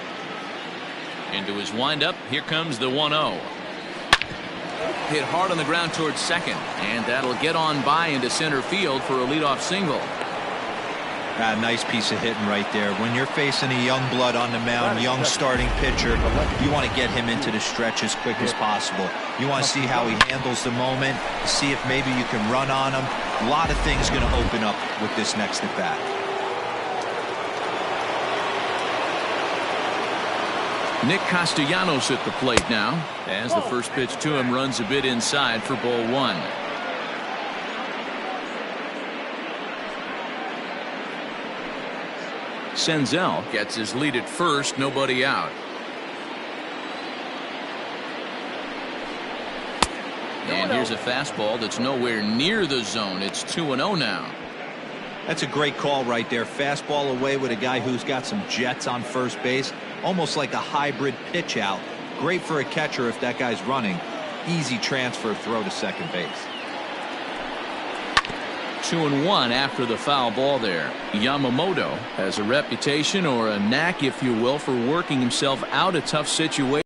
Speaker 1: Into his windup, here comes the 1-0. Hit hard on the ground towards second, and that'll get on by into center field for a leadoff single.
Speaker 3: Nice piece of hitting right there. When you're facing a young blood on the mound, young starting pitcher, you want to get him into the stretch as quick as possible. You want to see how he handles the moment, see if maybe you can run on him. A lot of things going to open up with this next at bat.
Speaker 1: Nick Castellanos at the plate now, as the first pitch to him runs a bit inside for ball 1. Senzel gets his lead at first, nobody out. And here's a fastball that's nowhere near the zone. It's 2-0 now.
Speaker 3: That's a great call right there. Fastball away with a guy who's got some jets on first base. Almost like a hybrid pitch out. Great for a catcher if that guy's running. Easy transfer throw to second base.
Speaker 1: 2-1 after the foul ball there. Yamamoto has a reputation, or a knack if you will, for working himself out of tough situations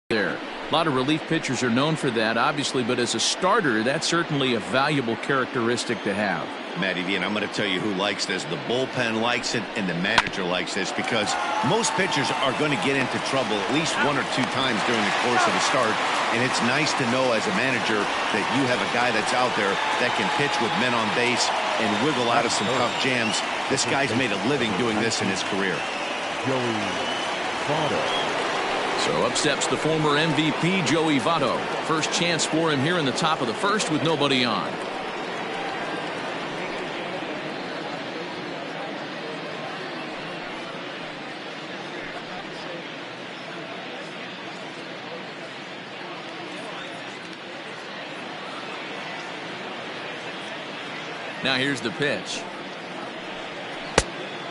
Speaker 1: there. A lot of relief pitchers are known for that, obviously, but as a starter, that's certainly a valuable characteristic to have.
Speaker 5: Matty V, and I'm going to tell you who likes this. The bullpen likes it, and the manager likes this, because most pitchers are going to get into trouble at least 1 or 2 times during the course of a start, and it's nice to know as a manager that you have a guy that's out there that can pitch with men on base and wiggle out of some tough jams. This guy's made a living doing this in his career.
Speaker 2: Joey Votto.
Speaker 1: So up steps the former MVP Joey Votto. First chance for him here in the top of the first with nobody on. Now here's the pitch.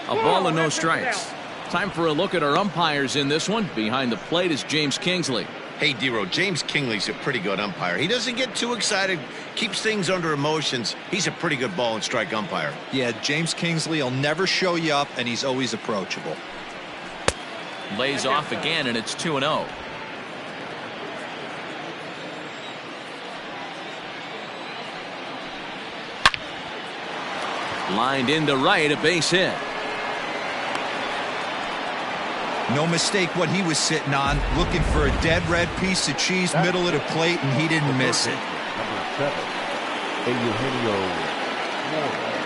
Speaker 1: A ball and no strikes. Time for a look at our umpires in this one. Behind the plate is James Kingsley.
Speaker 5: Hey, D-Row, James Kingsley's a pretty good umpire. He doesn't get too excited, keeps things under emotions. He's a pretty good ball and strike umpire.
Speaker 3: Yeah, James Kingsley will never show you up, and he's always approachable.
Speaker 1: Lays off again, and it's 2-0. Lined into right, a base hit.
Speaker 3: No mistake what he was sitting on, looking for a dead red piece of cheese, middle of the plate, and he didn't miss it.
Speaker 2: Number 7, Eugenio Suarez.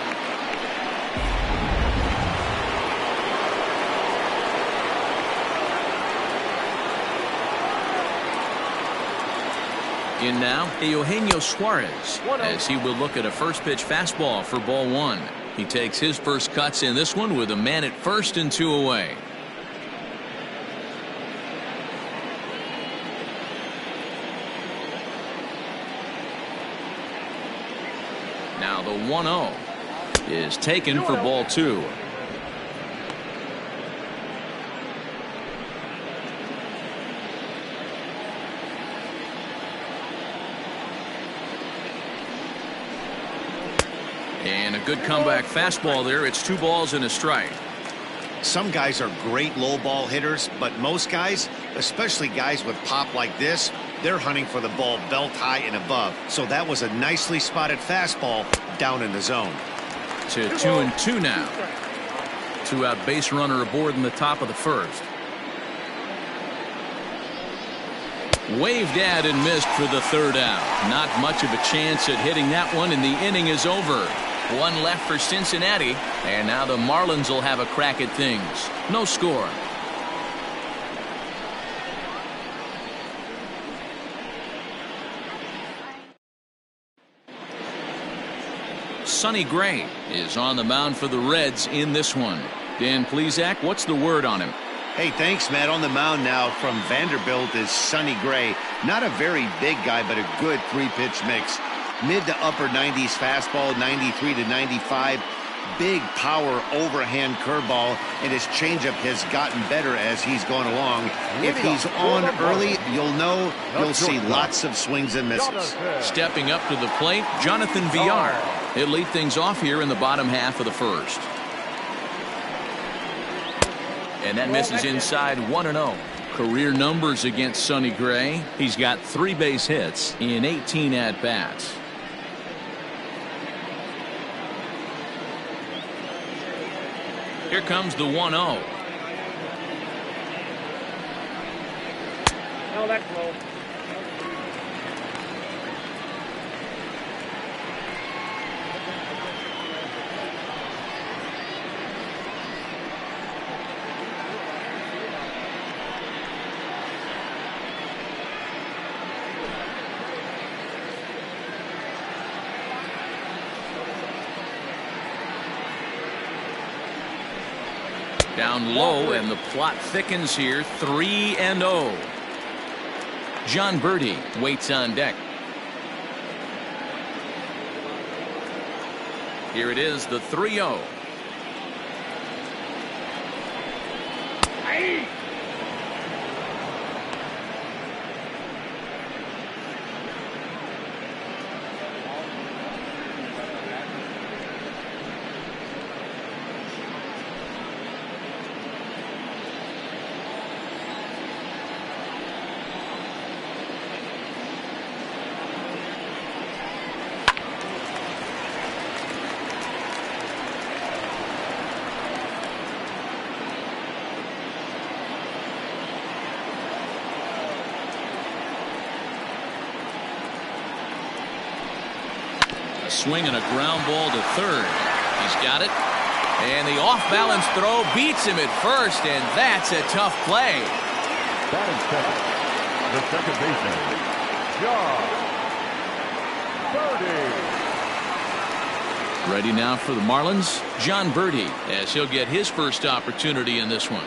Speaker 1: In now, Eugenio Suarez, as he will look at a first pitch fastball for ball 1. He takes his first cuts in this one with a man at first and 2 away. Now the 1-0 is taken for ball 2. And a good comeback fastball there. It's 2 balls and a strike.
Speaker 5: Some guys are great low ball hitters, but most guys, especially guys with pop like this, they're hunting for the ball belt high and above. So that was a nicely spotted fastball down in the zone.
Speaker 1: To 2-2 now. 2-out base runner aboard in the top of the first. Waved at and missed for the third out. Not much of a chance at hitting that one, and the inning is over. One left for Cincinnati, and now the Marlins will have a crack at things. No score. Sonny Gray is on the mound for the Reds in this one. Dan Plesac, what's the word on him?
Speaker 5: Hey, thanks, Matt. On the mound now from Vanderbilt is Sonny Gray. Not a very big guy, but a good three-pitch mix. Mid to upper 90s fastball, 93 to 95. Big power overhand curveball, and his changeup has gotten better as he's gone along. If he's on early, you'll see lots of swings and misses.
Speaker 1: Stepping up to the plate, Jonathan Villar. He'll lead things off here in the bottom half of the first. And that misses inside 1-0. Career numbers against Sonny Gray. He's got 3 base hits in 18 at-bats. Here comes the 1-0.
Speaker 6: No, that's low.
Speaker 1: Down low, and the plot thickens here. 3-0. John Birdie waits on deck. Here it is, the 3-0. Swing and a ground ball to third. He's got it. And the off-balance throw beats him at first, and that's a tough play.
Speaker 2: Batting second, the second baseman, John Birdie.
Speaker 1: Ready now for the Marlins, John Birdie, as he'll get his first opportunity in this one.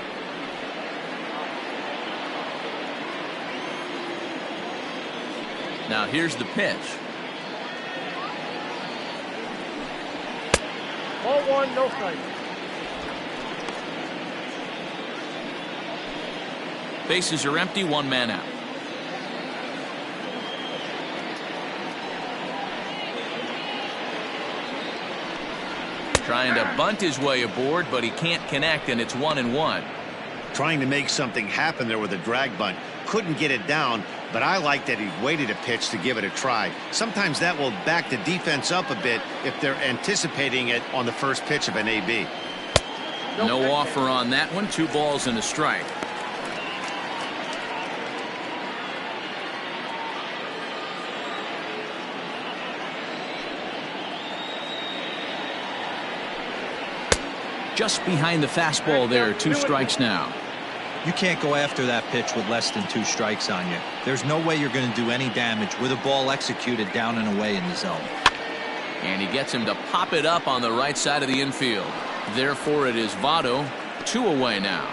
Speaker 1: Now here's the pitch.
Speaker 6: Ball 1, no strike.
Speaker 1: Bases are empty, 1 man out. Trying to bunt his way aboard, but he can't connect, and it's 1-1.
Speaker 5: Trying to make something happen there with a drag bunt. Couldn't get it down, but I like that he waited a pitch to give it a try. Sometimes that will back the defense up a bit if they're anticipating it on the first pitch of an AB.
Speaker 1: No offer on that one. 2 balls and a strike. Just behind the fastball there. 2 strikes now.
Speaker 3: You can't go after that pitch with less than 2 strikes on you. There's no way you're going to do any damage with a ball executed down and away in the zone.
Speaker 1: And he gets him to pop it up on the right side of the infield. Therefore, it is Votto. 2 away now.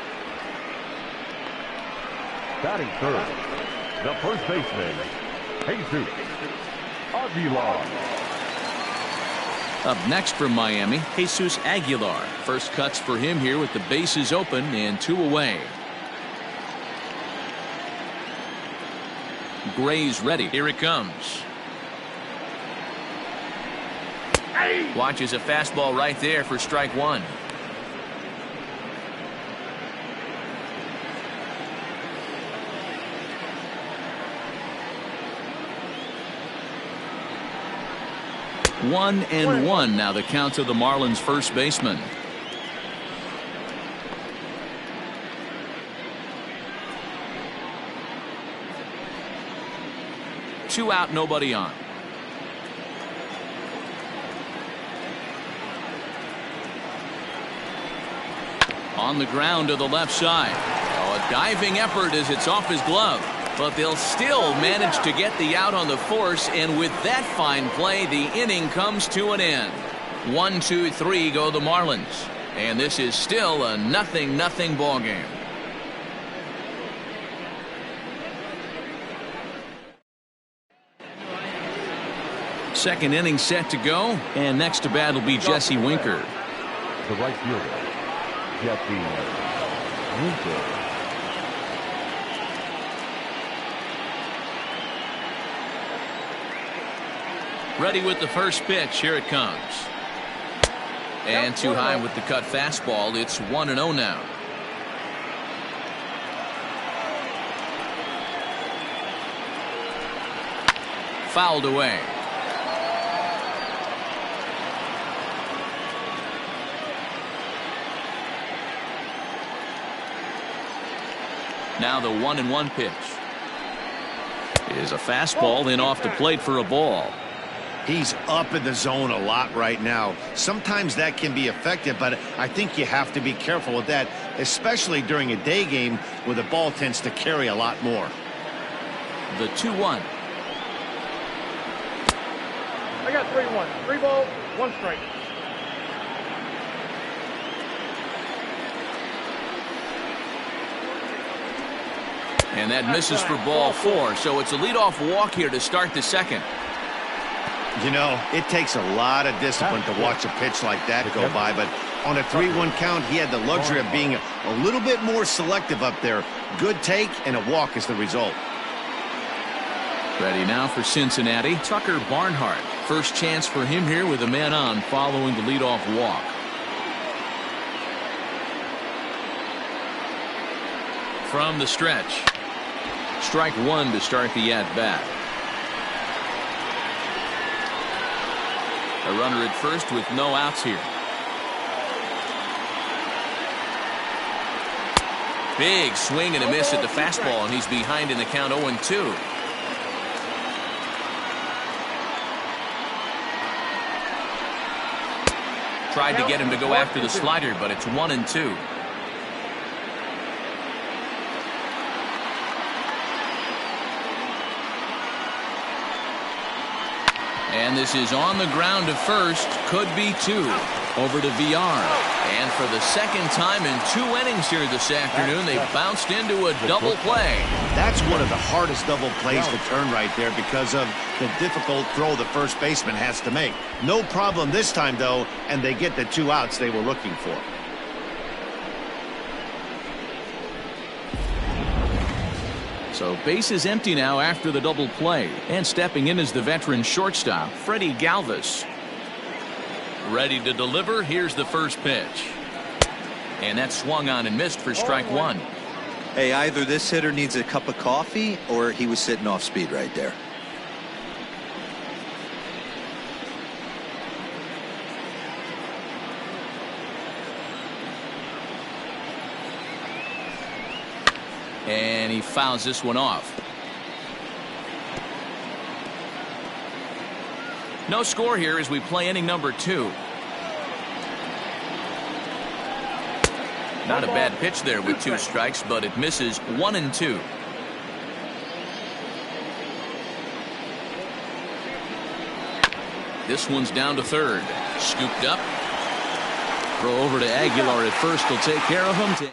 Speaker 2: Batting third, the first baseman, Jesus Aguilar.
Speaker 1: Up next from Miami, Jesus Aguilar. First cuts for him here with the bases open and 2 away. Gray's ready. Here it comes. Watches a fastball right there for strike 1. 1-1 now the count to the Marlins first baseman. Two out, nobody on. On the ground to the left side. Oh, a diving effort as it's off his glove. But they'll still manage to get the out on the force, and with that fine play, the inning comes to an end. 1, 2, 3 go the Marlins. And this is still a 0-0 ball game. Second inning set to go, and next to bat will be Jesse Winker.
Speaker 2: The right fielder, Jesse Winker.
Speaker 1: Ready with the first pitch. Here it comes. And too high with the cut fastball. It's 1-0 now. Fouled away. Now the 1-1 pitch is a fastball, then off the plate for a ball.
Speaker 5: He's up in the zone a lot right now. Sometimes that can be effective, but I think you have to be careful with that, especially during a day game where the ball tends to carry a lot more.
Speaker 1: The 2-1.
Speaker 6: I got 3-1. 3 balls, 1 strike.
Speaker 1: And that misses for ball 4. So it's a leadoff walk here to start the second.
Speaker 5: You know, it takes a lot of discipline to watch a pitch like that go by, but on a 3-1 count, he had the luxury of being a little bit more selective up there. Good take, and a walk is the result.
Speaker 1: Ready now for Cincinnati, Tucker Barnhart. First chance for him here with a man on following the leadoff walk. From the stretch. Strike 1 to start the at-bat. A runner at first with no outs here. Big swing and a miss at the fastball, and he's behind in the count 0-2. Tried to get him to go after the slider, but it's 1-2. And this is on the ground to first. Could be 2. Over to VR. And for the second time in 2 innings here this afternoon, they bounced into a double play.
Speaker 5: That's one of the hardest double plays to turn right there because of the difficult throw the first baseman has to make. No problem this time, though, and they get the 2 outs they were looking for.
Speaker 1: So base is empty now after the double play. And stepping in is the veteran shortstop, Freddie Galvis. Ready to deliver. Here's the first pitch. And that swung on and missed for strike 1.
Speaker 3: Hey, either this hitter needs a cup of coffee or he was sitting off speed right there.
Speaker 1: And he fouls this one off. No score here as we play inning number 2. Not a bad pitch there with 2 strikes, but it misses 1-2. This one's down to third. Scooped up. Throw over to Aguilar at first. Will take care of him.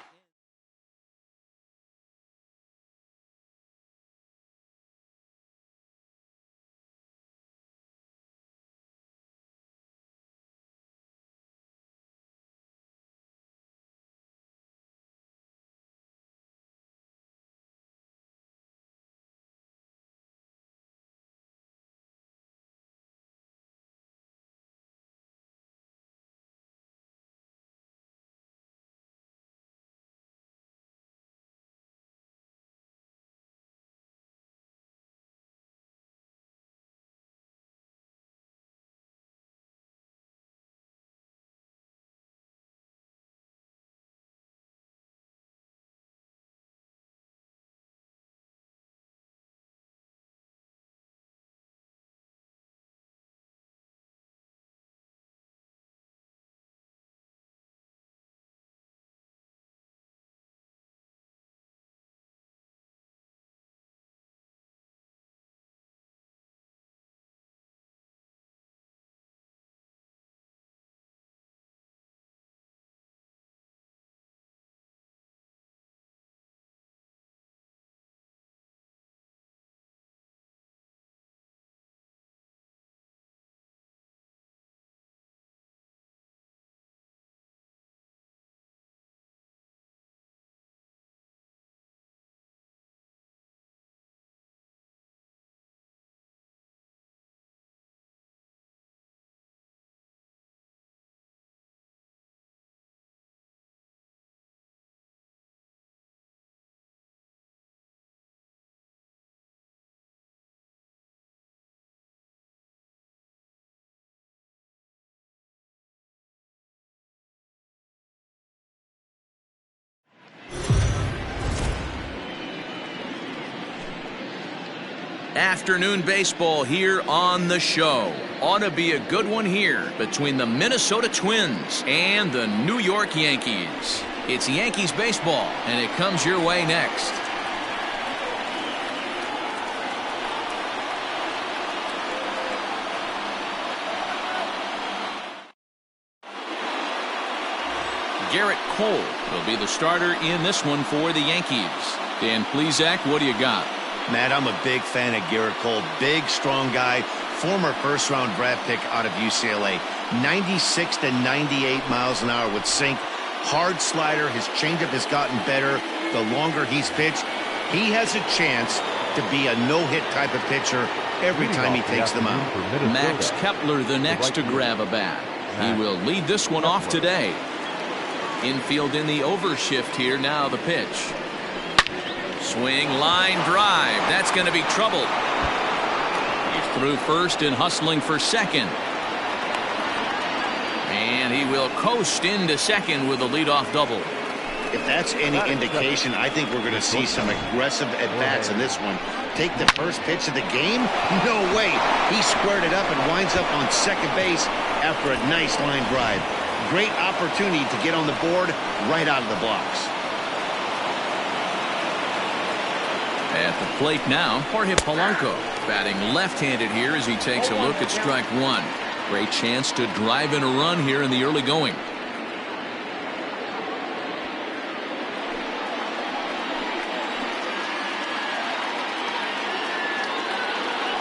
Speaker 1: Afternoon baseball here on the show. Ought to be a good one here between the Minnesota Twins and the New York Yankees. It's Yankees baseball, and it comes your way next. Garrett Cole will be the starter in this one for the Yankees. Dan Plesac, what do you got?
Speaker 5: Matt, I'm a big fan of Garrett Cole. Big, strong guy. Former first-round draft pick out of UCLA. 96 to 98 miles an hour with sink. Hard slider. His changeup has gotten better the longer he's pitched. He has a chance to be a no-hit type of pitcher every time he takes the mound.
Speaker 1: Max Kepler the next to grab a bat. He will lead this one off today. Infield in the overshift here. Now the pitch. Swing, line drive. That's going to be trouble. He's through first and hustling for second. And he will coast into second with a leadoff double.
Speaker 5: If that's any indication, I think we're going to see some aggressive at-bats in this one. Take the first pitch of the game? No way. He squared it up and winds up on second base after a nice line drive. Great opportunity to get on the board right out of the blocks.
Speaker 1: At the plate now, Jorge Polanco batting left-handed here as he takes a look at strike one. Great chance to drive in a run here in the early going.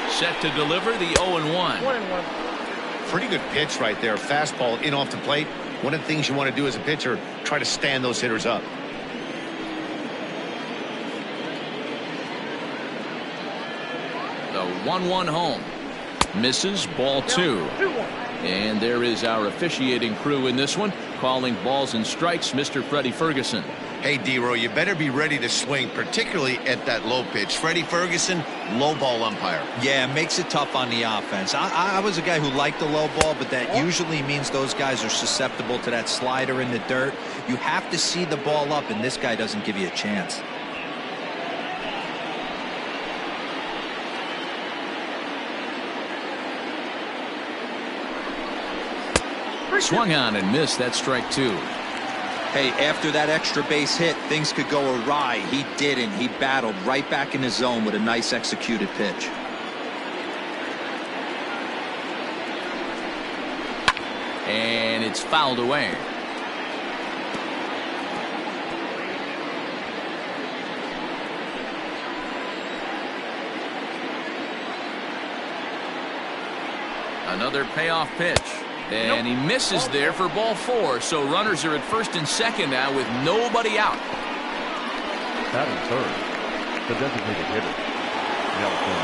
Speaker 1: Set to deliver the 0-1.
Speaker 6: 1-1.
Speaker 5: Pretty good pitch right there. Fastball in off the plate. One of the things you want to do as a pitcher, try to stand those hitters up.
Speaker 1: The 1-1 home. Misses, ball two.
Speaker 6: 2-1.
Speaker 1: And there is our officiating crew in this one, calling balls and strikes, Mr. Freddie Ferguson.
Speaker 5: Hey, D-Row, you better be ready to swing, particularly at that low pitch. Freddie Ferguson, low ball umpire.
Speaker 3: Yeah, makes it tough on the offense. I was a guy who liked the low ball, but that usually means those guys are susceptible to that slider in the dirt. You have to see the ball up, and this guy doesn't give you a chance.
Speaker 1: Swung on and missed. That's strike two.
Speaker 3: Hey, after that extra base hit, things could go awry. He didn't. He battled right back in his zone with a nice executed pitch.
Speaker 1: And it's fouled away. Another payoff pitch. And he misses there for ball four. So runners are at first and second now with nobody out.
Speaker 2: Batting third, the designated hitter, Nelson.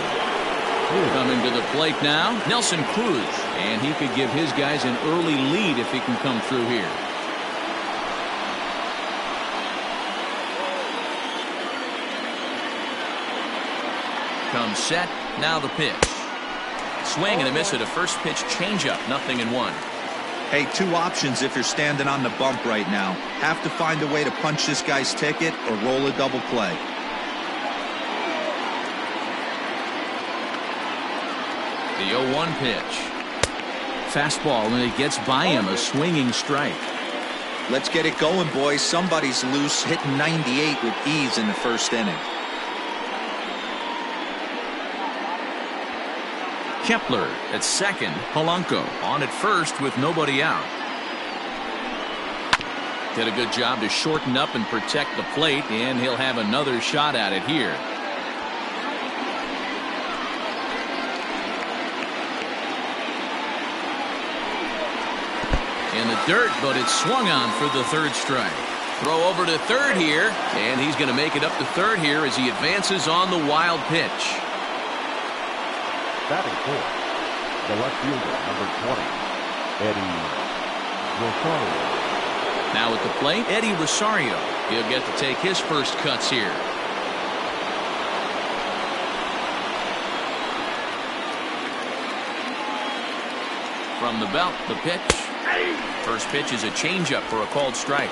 Speaker 1: Coming to the plate now, Nelson Cruz. And he could give his guys an early lead if he can come through here. Comes set. Now the pitch. Swing and a miss at a first pitch changeup. 0-1.
Speaker 3: Hey, two options if you're standing on the bump right now. Have to find a way to punch this guy's ticket or roll a double play.
Speaker 1: The 0-1 pitch. Fastball, and it gets by him. A swinging strike.
Speaker 3: Let's get it going, boys. Somebody's loose, hitting 98 with ease in the first inning.
Speaker 1: Kepler at second. Polanco on at first with nobody out. Did a good job to shorten up and protect the plate, and he'll have another shot at it here. In the dirt, but it's swung on for the third strike. Throw over to third here, and he's going to make it up to third here as he advances on the wild pitch.
Speaker 2: Batting fourth, the left fielder, number 20, Eddie Rosario.
Speaker 1: Now at the plate, Eddie Rosario. He'll get to take his first cuts here. From the belt, the pitch. First pitch is a changeup for a called strike.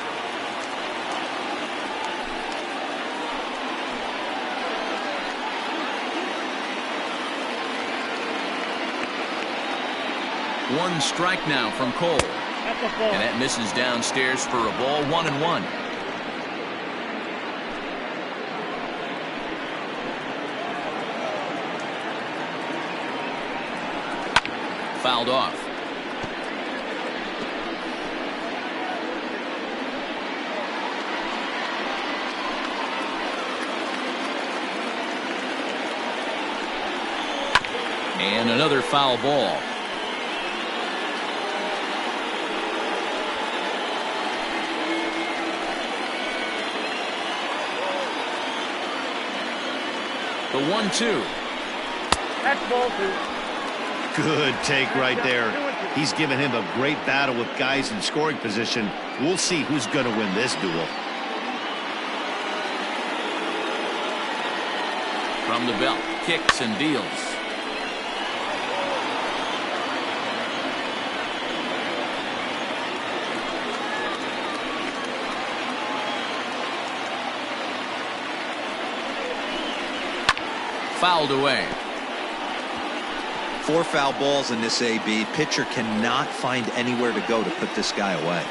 Speaker 1: One strike now from Cole.
Speaker 6: That's a ball.
Speaker 1: And that misses downstairs for a ball. 1-1. Fouled off. And another foul ball. The 1-2.
Speaker 6: That's ball 2.
Speaker 5: Good take right there. He's given him a great battle with guys in scoring position. We'll see who's going to win this duel.
Speaker 1: From the belt, kicks and deals. Fouled away.
Speaker 3: 4 foul balls in this AB. Pitcher cannot find anywhere to go to put this guy away.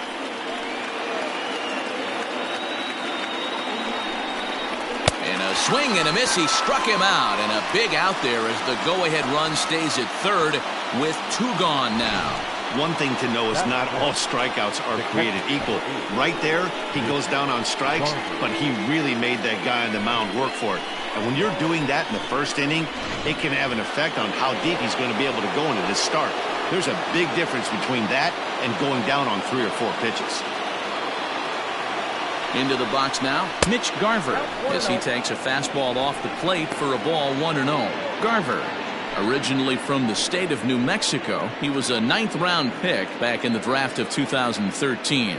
Speaker 1: And a swing and a miss. He struck him out. And a big out there as the go-ahead run stays at third with 2 gone now.
Speaker 5: One thing to know is not all strikeouts are created equal. Right there, he goes down on strikes, but he really made that guy on the mound work for it. And when you're doing that in the first inning, it can have an effect on how deep he's going to be able to go into this start. There's a big difference between that and going down on 3 or 4 pitches.
Speaker 1: Into the box now, Mitch Garver, as he takes a fastball off the plate for a ball. 1-0. Garver, originally from the state of New Mexico, he was a 9th-round pick back in the draft of 2013.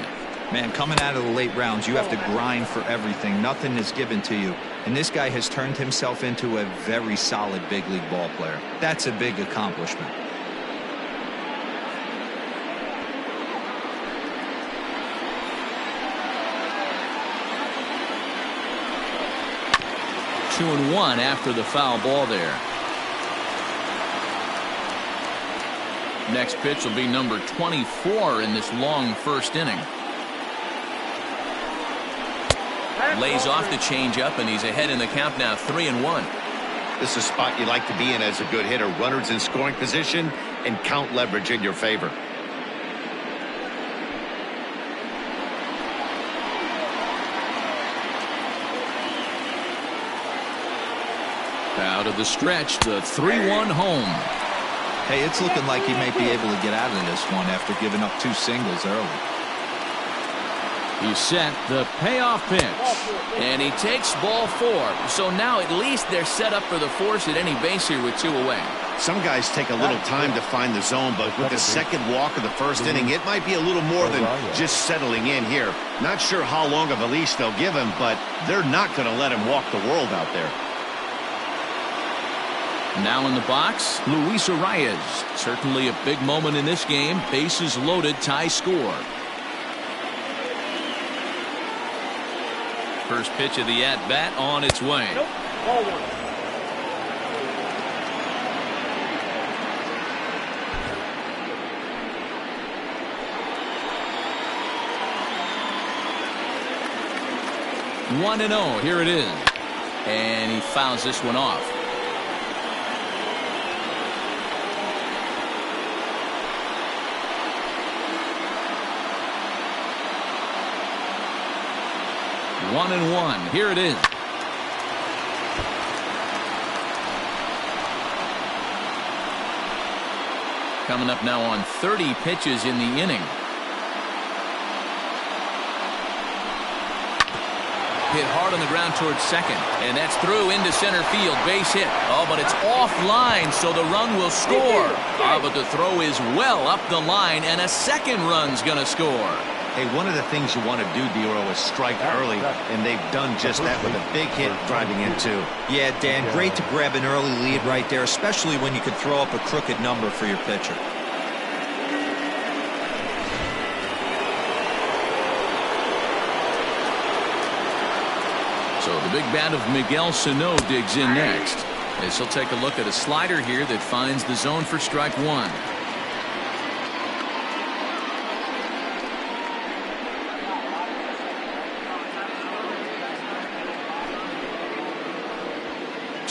Speaker 3: Man, coming out of the late rounds, you have to grind for everything. Nothing is given to you. And this guy has turned himself into a very solid big league ball player. That's a big accomplishment.
Speaker 1: Two and one after the foul ball there. Next pitch will be number 24 in this long first inning. Lays off the changeup, and he's ahead in the count now, 3-1.
Speaker 5: This is a spot you like to be in as a good hitter. Runners in scoring position and count leverage in your favor.
Speaker 1: Out of the stretch, the 3-1 home.
Speaker 3: Hey, it's looking like he may be able to get out of this one after giving up 2 singles early.
Speaker 1: He's set the payoff pitch. And he takes ball 4. So now at least they're set up for the force at any base here with 2 away.
Speaker 5: Some guys take a little time to find the zone, but with the second walk of the first inning, it might be a little more than just settling in here. Not sure how long of a leash they'll give him, but they're not going to let him walk the world out there.
Speaker 1: Now in the box, Luis Arias. Certainly a big moment in this game. Bases loaded, tie score. First pitch of the at-bat on its way.
Speaker 6: Nope. Ball 1.
Speaker 1: One and 0. Here it is. And he fouls this one off. One and 1. Here it is. Coming up now on 30 pitches in the inning. Hit hard on the ground towards second, and that's through into center field. Base hit. Oh, but it's offline, so the run will score. But the throw is well up the line, and a second run's going to score.
Speaker 5: Hey, one of the things you want to do, Dero, is strike early, and they've done just that with a big hit driving in 2.
Speaker 3: Yeah, Dan, great to grab an early lead right there, especially when you could throw up a crooked number for your pitcher.
Speaker 1: So the big bat of Miguel Sano digs in next, as he'll take a look at a slider here that finds the zone for strike 1.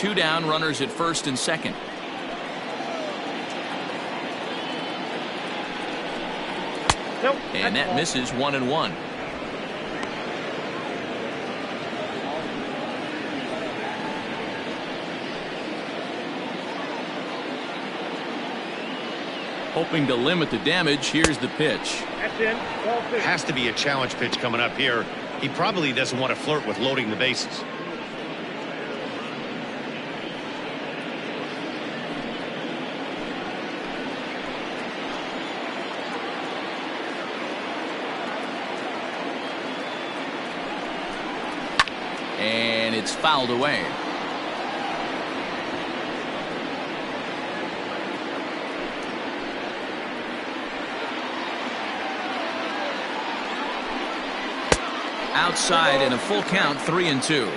Speaker 1: 2 down, runners at first and second.
Speaker 6: Nope.
Speaker 1: And that misses 1-1. Hoping to limit the damage, here's the pitch.
Speaker 6: That's in. Ball 2.
Speaker 5: Has to be a challenge pitch coming up here. He probably doesn't want to flirt with loading the bases.
Speaker 1: And it's fouled away. Outside and a full count, 3-2.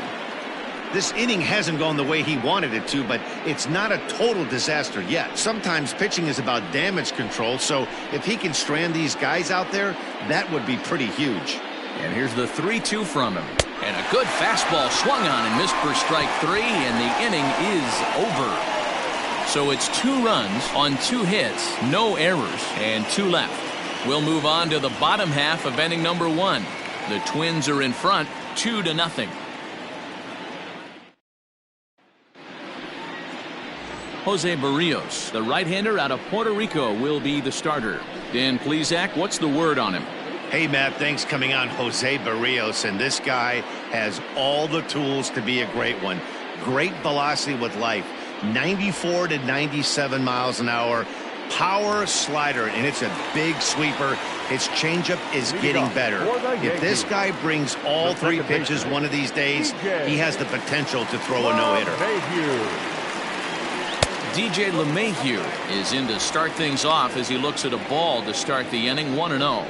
Speaker 5: This inning hasn't gone the way he wanted it to, but it's not a total disaster yet. Sometimes pitching is about damage control, so if he can strand these guys out there, that would be pretty huge.
Speaker 1: And here's the 3-2 from him. And a good fastball swung on and missed for strike 3, and the inning is over. So it's 2 runs on 2 hits, no errors, and 2 left. We'll move on to the bottom half of inning number 1. The Twins are in front, 2-0. Jose Barrios, the right-hander out of Puerto Rico, will be the starter. Dan Plesac, what's the word on him?
Speaker 5: Hey, Matt, thanks coming on Jose Barrios, and this guy has all the tools to be a great one. Great velocity with life, 94 to 97 miles an hour, power slider, and it's a big sweeper. His changeup is getting better. If this guy brings all 3 pitches one of these days, he has the potential to throw a no-hitter.
Speaker 1: DJ LeMahieu is in to start things off as he looks at a ball to start the inning, 1-0.